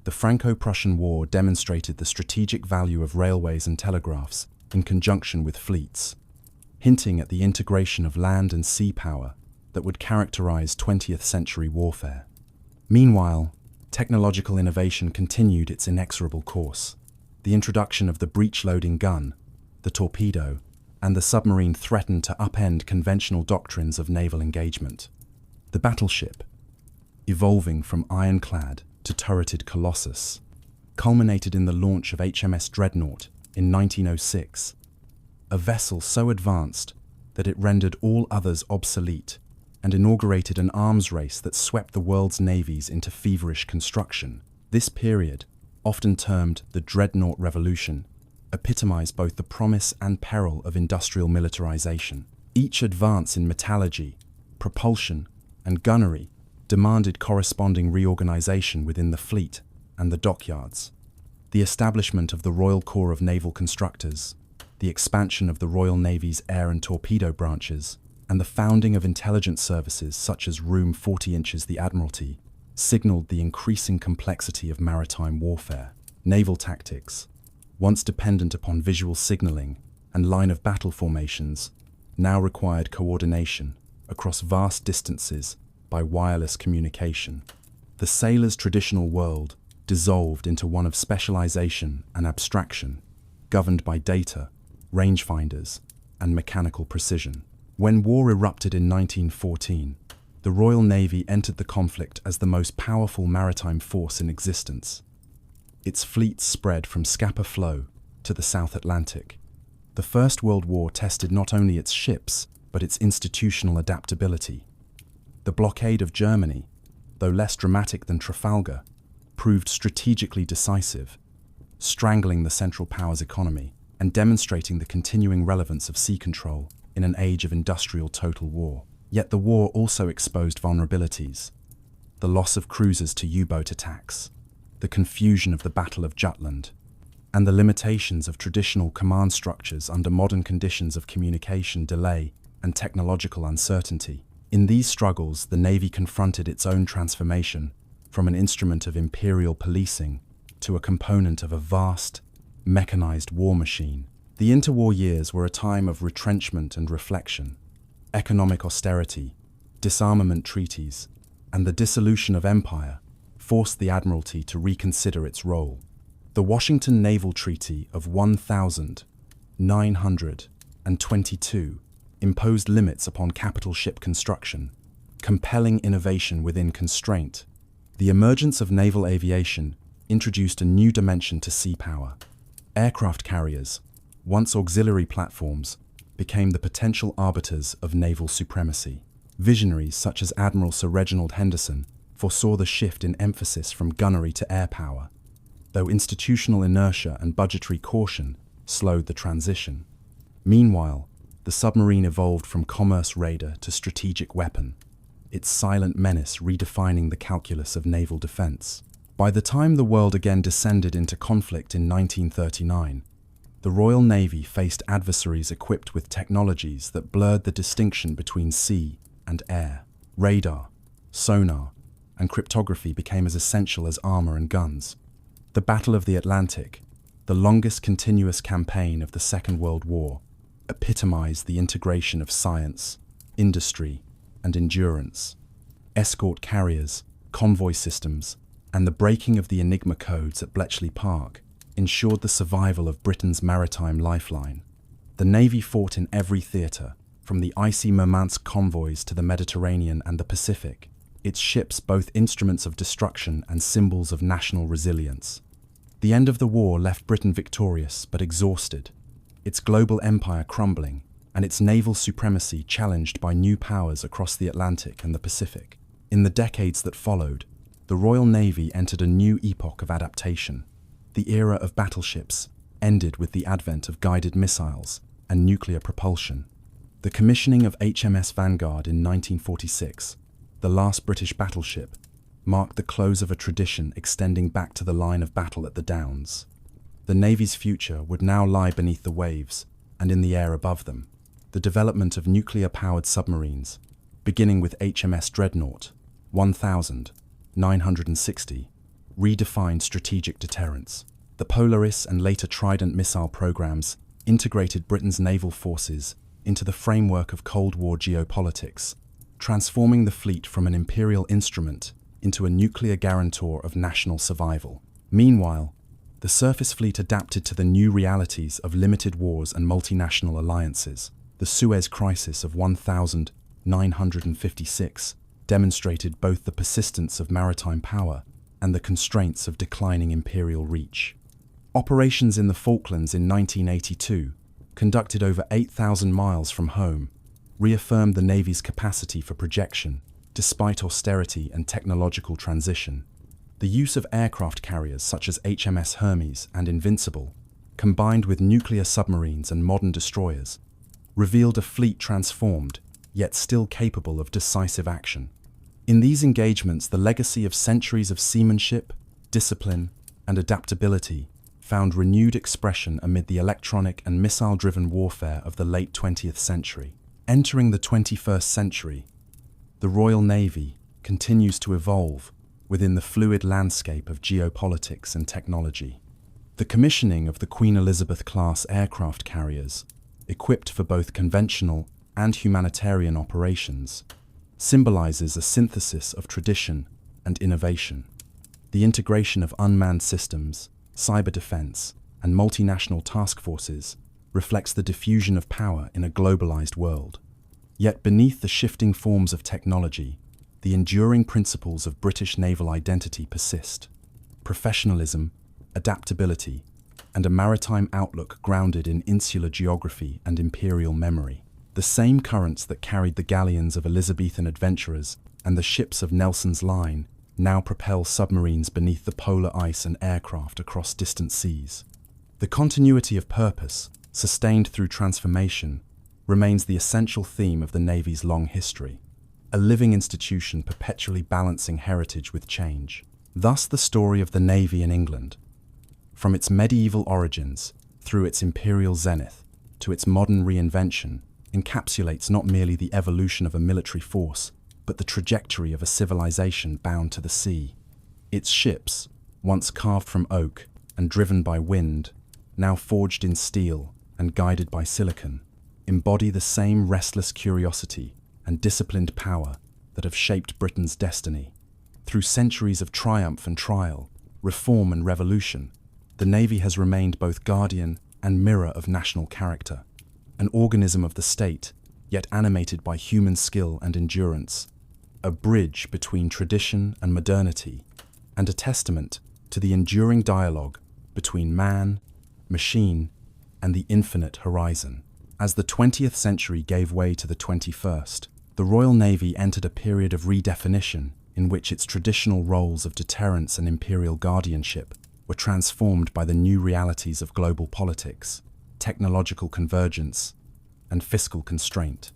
The Franco-Prussian War demonstrated the strategic value of railways and telegraphs in conjunction with fleets, hinting at the integration of land and sea power that would characterize 20th century warfare. Meanwhile, technological innovation continued its inexorable course. The introduction of the breech-loading gun, the torpedo, and the submarine threatened to upend conventional doctrines of naval engagement. The battleship, evolving from ironclad to turreted colossus, culminated in the launch of HMS Dreadnought in 1906, a vessel so advanced that it rendered all others obsolete and inaugurated an arms race that swept the world's navies into feverish construction. This period, often termed the Dreadnought Revolution, epitomized both the promise and peril of industrial militarization. Each advance in metallurgy, propulsion, and gunnery demanded corresponding reorganization within the fleet and the dockyards. The establishment of the Royal Corps of Naval Constructors, the expansion of the Royal Navy's air and torpedo branches, and the founding of intelligence services such as Room 40 Inches the Admiralty signaled the increasing complexity of maritime warfare. Naval tactics, once dependent upon visual signaling and line-of-battle formations, now required coordination across vast distances by wireless communication. The sailor's traditional world dissolved into one of specialization and abstraction, governed by data, rangefinders, and mechanical precision. When war erupted in 1914, the Royal Navy entered the conflict as the most powerful maritime force in existence. Its fleet spread from Scapa Flow to the South Atlantic. The First World War tested not only its ships, but its institutional adaptability. The blockade of Germany, though less dramatic than Trafalgar, proved strategically decisive, strangling the Central Powers economy and demonstrating the continuing relevance of sea control in an age of industrial total war. Yet the war also exposed vulnerabilities: the loss of cruisers to U-boat attacks, the confusion of the Battle of Jutland, and the limitations of traditional command structures under modern conditions of communication delay and technological uncertainty. In these struggles, the Navy confronted its own transformation from an instrument of imperial policing to a component of a vast, mechanized war machine. The interwar years were a time of retrenchment and reflection. Economic austerity, disarmament treaties, and the dissolution of empire forced the Admiralty to reconsider its role. The Washington Naval Treaty of 1922 imposed limits upon capital ship construction, compelling innovation within constraint. The emergence of naval aviation introduced a new dimension to sea power. Aircraft carriers, once auxiliary platforms, became the potential arbiters of naval supremacy. Visionaries such as Admiral Sir Reginald Henderson foresaw the shift in emphasis from gunnery to air power, though institutional inertia and budgetary caution slowed the transition. Meanwhile, the submarine evolved from commerce raider to strategic weapon, its silent menace redefining the calculus of naval defense. By the time the world again descended into conflict in 1939, the Royal Navy faced adversaries equipped with technologies that blurred the distinction between sea and air. Radar, sonar, and cryptography became as essential as armor and guns. The Battle of the Atlantic, the longest continuous campaign of the Second World War, epitomized the integration of science, industry, and endurance. Escort carriers, convoy systems, and the breaking of the Enigma codes at Bletchley Park ensured the survival of Britain's maritime lifeline. The Navy fought in every theatre, from the icy Murmansk convoys to the Mediterranean and the Pacific, its ships both instruments of destruction and symbols of national resilience. The end of the war left Britain victorious but exhausted, its global empire crumbling, and its naval supremacy challenged by new powers across the Atlantic and the Pacific. In the decades that followed, the Royal Navy entered a new epoch of adaptation. The era of battleships ended with the advent of guided missiles and nuclear propulsion. The commissioning of HMS Vanguard in 1946, the last British battleship, marked the close of a tradition extending back to the line of battle at the Downs. The Navy's future would now lie beneath the waves and in the air above them. The development of nuclear-powered submarines, beginning with HMS Dreadnought 1960, redefined strategic deterrence. The Polaris and later Trident missile programs integrated Britain's naval forces into the framework of Cold War geopolitics, transforming the fleet from an imperial instrument into a nuclear guarantor of national survival. Meanwhile, the surface fleet adapted to the new realities of limited wars and multinational alliances. The Suez Crisis of 1956 demonstrated both the persistence of maritime power and the constraints of declining imperial reach. Operations in the Falklands in 1982, conducted over 8,000 miles from home, reaffirmed the Navy's capacity for projection, despite austerity and technological transition. The use of aircraft carriers such as HMS Hermes and Invincible, combined with nuclear submarines and modern destroyers, revealed a fleet transformed, yet still capable of decisive action. In these engagements, the legacy of centuries of seamanship, discipline, and adaptability found renewed expression amid the electronic and missile-driven warfare of the late 20th century. Entering the 21st century, the Royal Navy continues to evolve within the fluid landscape of geopolitics and technology. The commissioning of the Queen Elizabeth-class aircraft carriers, equipped for both conventional and humanitarian operations, symbolizes a synthesis of tradition and innovation. The integration of unmanned systems, cyber defense, and multinational task forces reflects the diffusion of power in a globalized world. Yet beneath the shifting forms of technology, the enduring principles of British naval identity persist: professionalism, adaptability, and a maritime outlook grounded in insular geography and imperial memory. The same currents that carried the galleons of Elizabethan adventurers and the ships of Nelson's line now propel submarines beneath the polar ice and aircraft across distant seas. The continuity of purpose, sustained through transformation, remains the essential theme of the Navy's long history, a living institution perpetually balancing heritage with change. Thus, the story of the Navy in England, from its medieval origins through its imperial zenith to its modern reinvention, encapsulates not merely the evolution of a military force, but the trajectory of a civilization bound to the sea. Its ships, once carved from oak and driven by wind, now forged in steel and guided by silicon, embody the same restless curiosity and disciplined power that have shaped Britain's destiny. Through centuries of triumph and trial, reform and revolution, the Navy has remained both guardian and mirror of national character, an organism of the state, yet animated by human skill and endurance, a bridge between tradition and modernity, and a testament to the enduring dialogue between man, machine, and the infinite horizon. As the 20th century gave way to the 21st, the Royal Navy entered a period of redefinition in which its traditional roles of deterrence and imperial guardianship were transformed by the new realities of global politics, technological convergence, and fiscal constraint.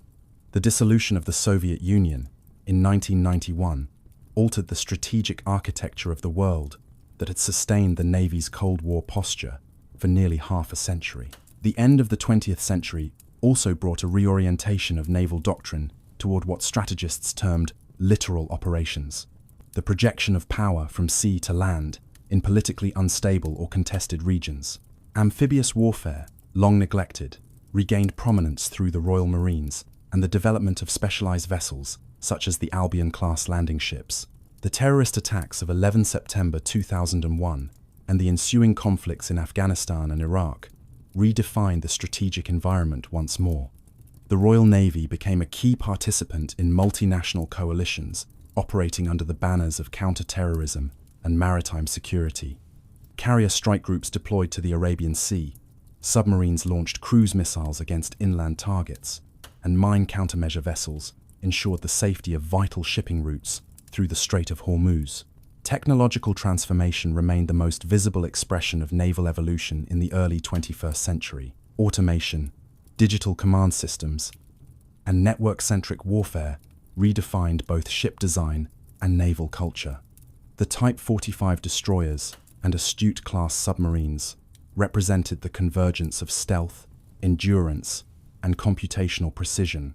The dissolution of the Soviet Union in 1991 altered the strategic architecture of the world that had sustained the Navy's Cold War posture for nearly half a century. The end of the 20th century also brought a reorientation of naval doctrine toward what strategists termed littoral operations, the projection of power from sea to land in politically unstable or contested regions. Amphibious warfare, long neglected, regained prominence through the Royal Marines and the development of specialized vessels such as the Albion-class landing ships. The terrorist attacks of 11 September 2001 and the ensuing conflicts in Afghanistan and Iraq redefined the strategic environment once more. The Royal Navy became a key participant in multinational coalitions operating under the banners of counter-terrorism and maritime security. Carrier strike groups deployed to the Arabian Sea, submarines launched cruise missiles against inland targets, and mine countermeasure vessels ensured the safety of vital shipping routes through the Strait of Hormuz. Technological transformation remained the most visible expression of naval evolution in the early 21st century. Automation, digital command systems, and network-centric warfare redefined both ship design and naval culture. The Type 45 destroyers and Astute-class submarines represented the convergence of stealth, endurance, and computational precision,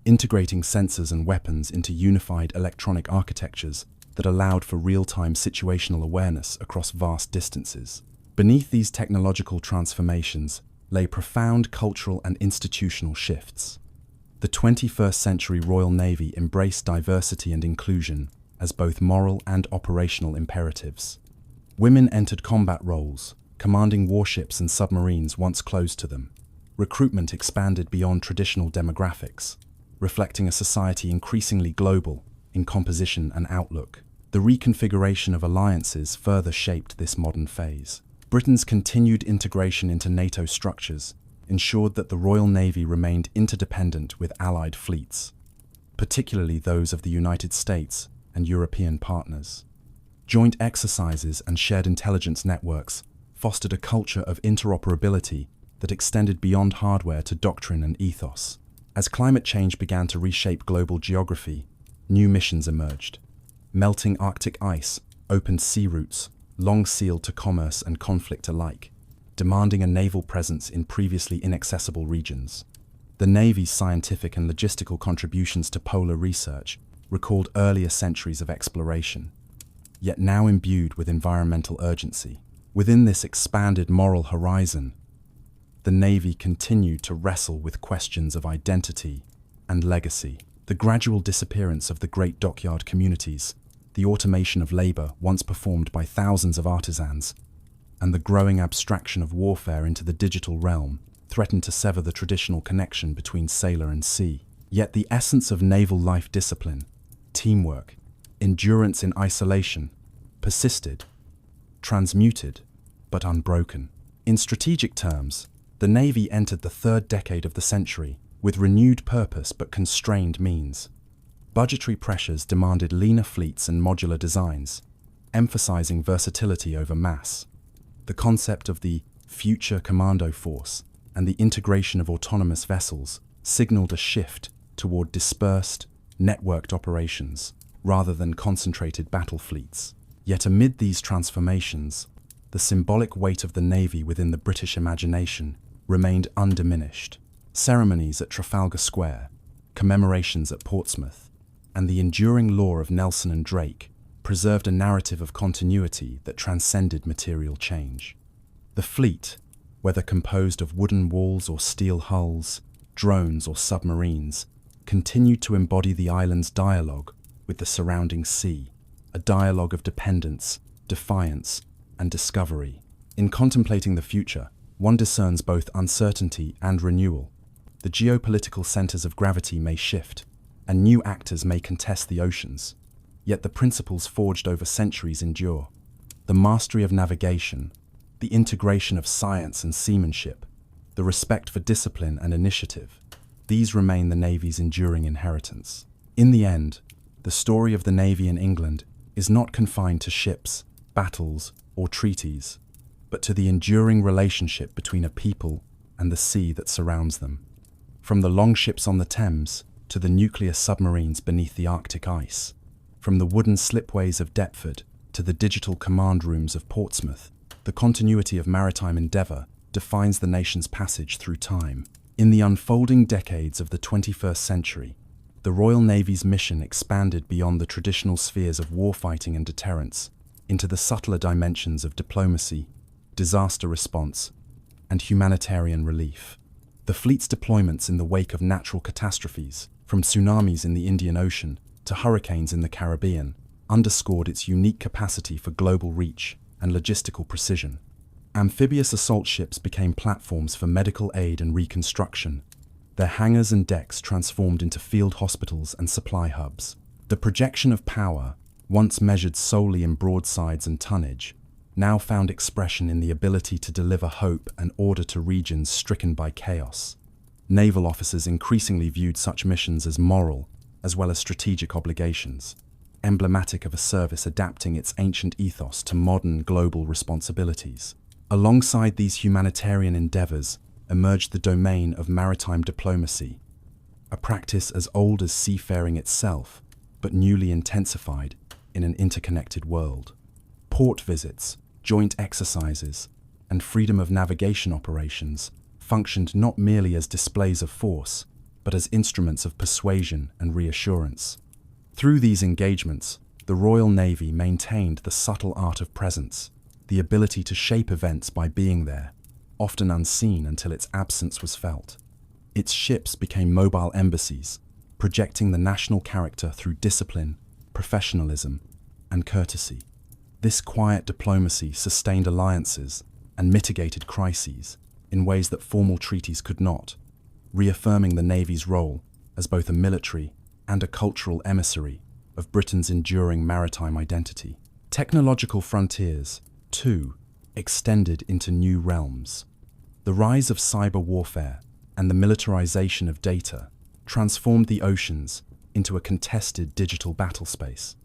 integrating sensors and weapons into unified electronic architectures that allowed for real-time situational awareness across vast distances. Beneath these technological transformations lay profound cultural and institutional shifts. The 21st century Royal Navy embraced diversity and inclusion as both moral and operational imperatives. Women entered combat roles, commanding warships and submarines once closed to them. Recruitment expanded beyond traditional demographics, reflecting a society increasingly global in composition and outlook. The reconfiguration of alliances further shaped this modern phase. Britain's continued integration into NATO structures ensured that the Royal Navy remained interdependent with allied fleets, particularly those of the United States and European partners. Joint exercises and shared intelligence networks fostered a culture of interoperability that extended beyond hardware to doctrine and ethos. As climate change began to reshape global geography, new missions emerged. Melting Arctic ice opened sea routes, long sealed to commerce and conflict alike, demanding a naval presence in previously inaccessible regions. The Navy's scientific and logistical contributions to polar research recalled earlier centuries of exploration, yet now imbued with environmental urgency. Within this expanded moral horizon, the Navy continued to wrestle with questions of identity and legacy. The gradual disappearance of the great dockyard communities, the automation of labor once performed by thousands of artisans, and the growing abstraction of warfare into the digital realm threatened to sever the traditional connection between sailor and sea. Yet the essence of naval life discipline, teamwork, endurance in isolation, persisted, transmuted, but unbroken. In strategic terms, the Navy entered the third decade of the century with renewed purpose but constrained means. Budgetary pressures demanded leaner fleets and modular designs, emphasizing versatility over mass. The concept of the future commando force and the integration of autonomous vessels signaled a shift toward dispersed, networked operations rather than concentrated battle fleets. Yet amid these transformations, the symbolic weight of the Navy within the British imagination remained undiminished. Ceremonies at Trafalgar Square, commemorations at Portsmouth, and the enduring lore of Nelson and Drake preserved a narrative of continuity that transcended material change. The fleet, whether composed of wooden walls or steel hulls, drones or submarines, continued to embody the island's dialogue with the surrounding sea, a dialogue of dependence, defiance, and discovery. In contemplating the future, one discerns both uncertainty and renewal. The geopolitical centers of gravity may shift, and new actors may contest the oceans, yet the principles forged over centuries endure. The mastery of navigation, the integration of science and seamanship, the respect for discipline and initiative, these remain the Navy's enduring inheritance. In the end, the story of the Navy in England is not confined to ships, battles, or treaties, but to the enduring relationship between a people and the sea that surrounds them. From the longships on the Thames to the nuclear submarines beneath the Arctic ice, from the wooden slipways of Deptford to the digital command rooms of Portsmouth, the continuity of maritime endeavour defines the nation's passage through time. In the unfolding decades of the 21st century, the Royal Navy's mission expanded beyond the traditional spheres of warfighting and deterrence into the subtler dimensions of diplomacy, disaster response, and humanitarian relief. The fleet's deployments in the wake of natural catastrophes, from tsunamis in the Indian Ocean to hurricanes in the Caribbean, underscored its unique capacity for global reach and logistical precision. Amphibious assault ships became platforms for medical aid and reconstruction, their hangars and decks transformed into field hospitals and supply hubs. The projection of power, once measured solely in broadsides and tonnage, now found expression in the ability to deliver hope and order to regions stricken by chaos. Naval officers increasingly viewed such missions as moral as well as strategic obligations, emblematic of a service adapting its ancient ethos to modern global responsibilities. Alongside these humanitarian endeavors emerged the domain of maritime diplomacy, a practice as old as seafaring itself, but newly intensified in an interconnected world. Port visits, joint exercises, and freedom of navigation operations functioned not merely as displays of force, but as instruments of persuasion and reassurance. Through these engagements, the Royal Navy maintained the subtle art of presence, the ability to shape events by being there, often unseen until its absence was felt. Its ships became mobile embassies, projecting the national character through discipline, professionalism, and courtesy. This quiet diplomacy sustained alliances and mitigated crises in ways that formal treaties could not, reaffirming the Navy's role as both a military and a cultural emissary of Britain's enduring maritime identity. Technological frontiers, too, extended into new realms. The rise of cyber warfare and the militarization of data transformed the oceans into a contested digital battle space.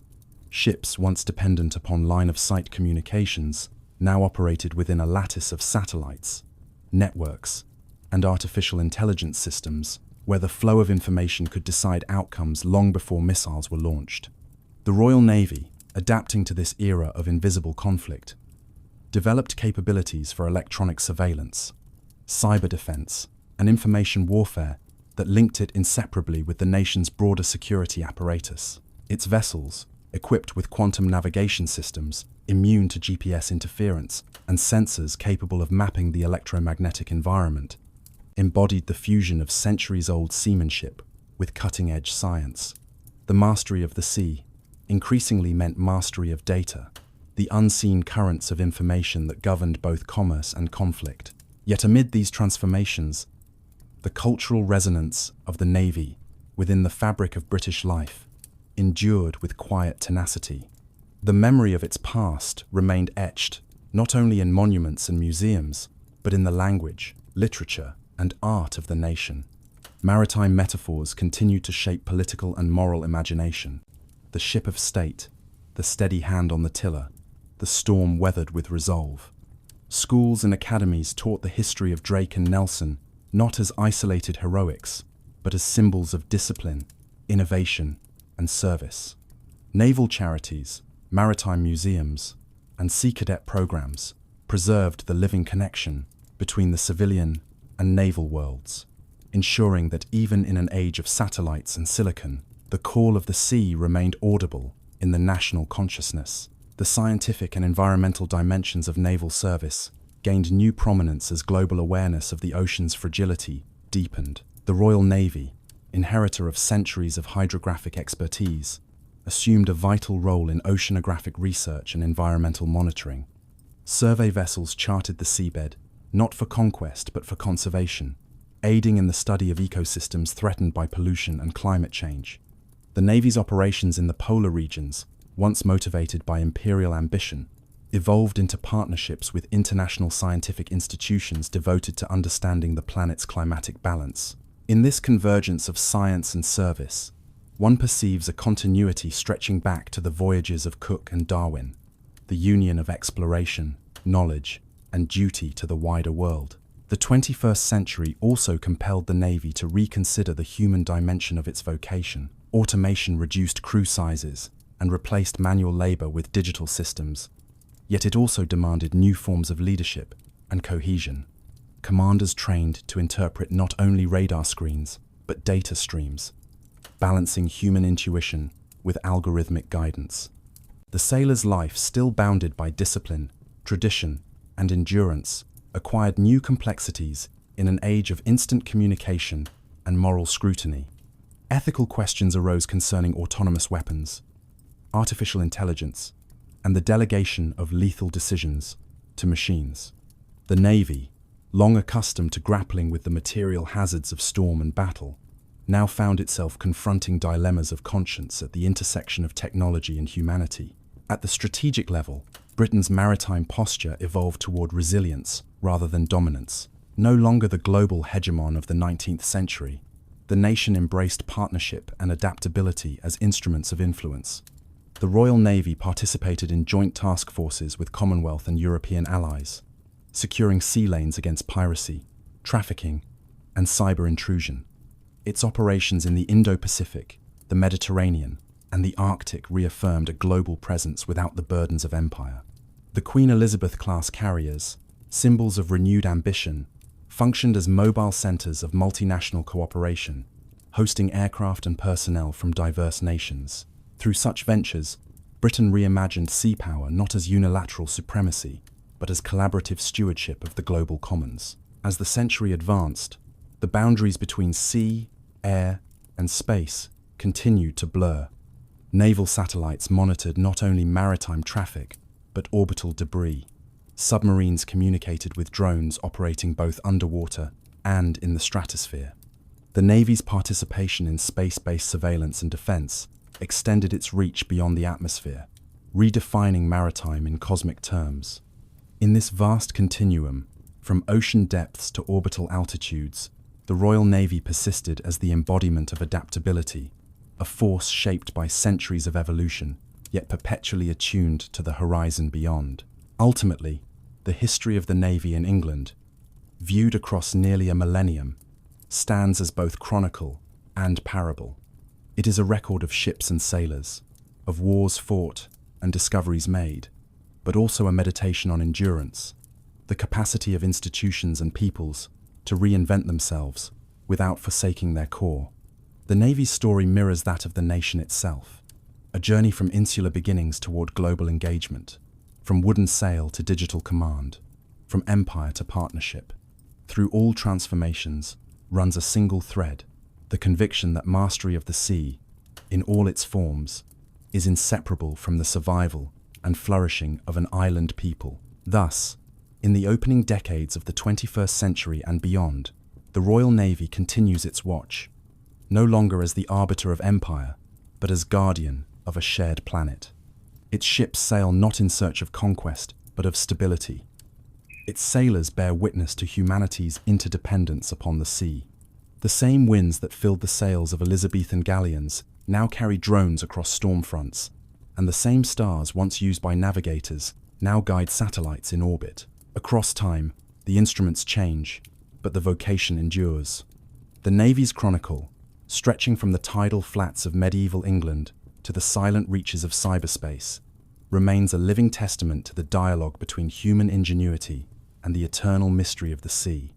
Ships once dependent upon line-of-sight communications now operated within a lattice of satellites, networks, and artificial intelligence systems where the flow of information could decide outcomes long before missiles were launched. The Royal Navy, adapting to this era of invisible conflict, developed capabilities for electronic surveillance, cyber defense, and information warfare that linked it inseparably with the nation's broader security apparatus. Its vessels, equipped with quantum navigation systems immune to GPS interference and sensors capable of mapping the electromagnetic environment, embodied the fusion of centuries-old seamanship with cutting-edge science. The mastery of the sea increasingly meant mastery of data, the unseen currents of information that governed both commerce and conflict. Yet amid these transformations, the cultural resonance of the Navy within the fabric of British life endured with quiet tenacity. The memory of its past remained etched not only in monuments and museums, but in the language, literature, and art of the nation. Maritime metaphors continued to shape political and moral imagination. The ship of state, the steady hand on the tiller, the storm weathered with resolve. Schools and academies taught the history of Drake and Nelson not as isolated heroics, but as symbols of discipline, innovation, and service. Naval charities, maritime museums, and sea cadet programs preserved the living connection between the civilian and naval worlds, ensuring that even in an age of satellites and silicon, the call of the sea remained audible in the national consciousness. The scientific and environmental dimensions of naval service gained new prominence as global awareness of the ocean's fragility deepened. The Royal Navy, inheritor of centuries of hydrographic expertise, assumed a vital role in oceanographic research and environmental monitoring. Survey vessels charted the seabed, not for conquest but for conservation, aiding in the study of ecosystems threatened by pollution and climate change. The Navy's operations in the polar regions, once motivated by imperial ambition, evolved into partnerships with international scientific institutions devoted to understanding the planet's climatic balance. In this convergence of science and service, one perceives a continuity stretching back to the voyages of Cook and Darwin, the union of exploration, knowledge, and duty to the wider world. The 21st century also compelled the Navy to reconsider the human dimension of its vocation. Automation reduced crew sizes and replaced manual labor with digital systems, yet it also demanded new forms of leadership and cohesion. Commanders trained to interpret not only radar screens, but data streams, balancing human intuition with algorithmic guidance. The sailor's life, still bounded by discipline, tradition, and endurance, acquired new complexities in an age of instant communication and moral scrutiny. Ethical questions arose concerning autonomous weapons, artificial intelligence, and the delegation of lethal decisions to machines. The Navy, long accustomed to grappling with the material hazards of storm and battle, now found itself confronting dilemmas of conscience at the intersection of technology and humanity. At the strategic level, Britain's maritime posture evolved toward resilience rather than dominance. No longer the global hegemon of the 19th century, the nation embraced partnership and adaptability as instruments of influence. The Royal Navy participated in joint task forces with Commonwealth and European allies, securing sea lanes against piracy, trafficking, and cyber intrusion. Its operations in the Indo-Pacific, the Mediterranean, and the Arctic reaffirmed a global presence without the burdens of empire. The Queen Elizabeth-class carriers, symbols of renewed ambition, functioned as mobile centers of multinational cooperation, hosting aircraft and personnel from diverse nations. Through such ventures, Britain reimagined sea power not as unilateral supremacy, but as collaborative stewardship of the global commons. As the century advanced, the boundaries between sea, air, and space continued to blur. Naval satellites monitored not only maritime traffic, but orbital debris. Submarines communicated with drones operating both underwater and in the stratosphere. The Navy's participation in space-based surveillance and defense extended its reach beyond the atmosphere, redefining maritime in cosmic terms. In this vast continuum, from ocean depths to orbital altitudes, the Royal Navy persisted as the embodiment of adaptability, a force shaped by centuries of evolution, yet perpetually attuned to the horizon beyond. Ultimately, the history of the Navy in England, viewed across nearly a millennium, stands as both chronicle and parable. It is a record of ships and sailors, of wars fought and discoveries made, but also a meditation on endurance, the capacity of institutions and peoples to reinvent themselves without forsaking their core. The Navy's story mirrors that of the nation itself, a journey from insular beginnings toward global engagement, from wooden sail to digital command, from empire to partnership. Through all transformations runs a single thread, the conviction that mastery of the sea, in all its forms, is inseparable from the survival and flourishing of an island people. Thus, in the opening decades of the 21st century and beyond, the Royal Navy continues its watch, no longer as the arbiter of empire, but as guardian of a shared planet. Its ships sail not in search of conquest, but of stability. Its sailors bear witness to humanity's interdependence upon the sea. The same winds that filled the sails of Elizabethan galleons now carry drones across storm fronts, and the same stars once used by navigators now guide satellites in orbit. Across time, the instruments change, but the vocation endures. The Navy's chronicle, stretching from the tidal flats of medieval England to the silent reaches of cyberspace, remains a living testament to the dialogue between human ingenuity and the eternal mystery of the sea.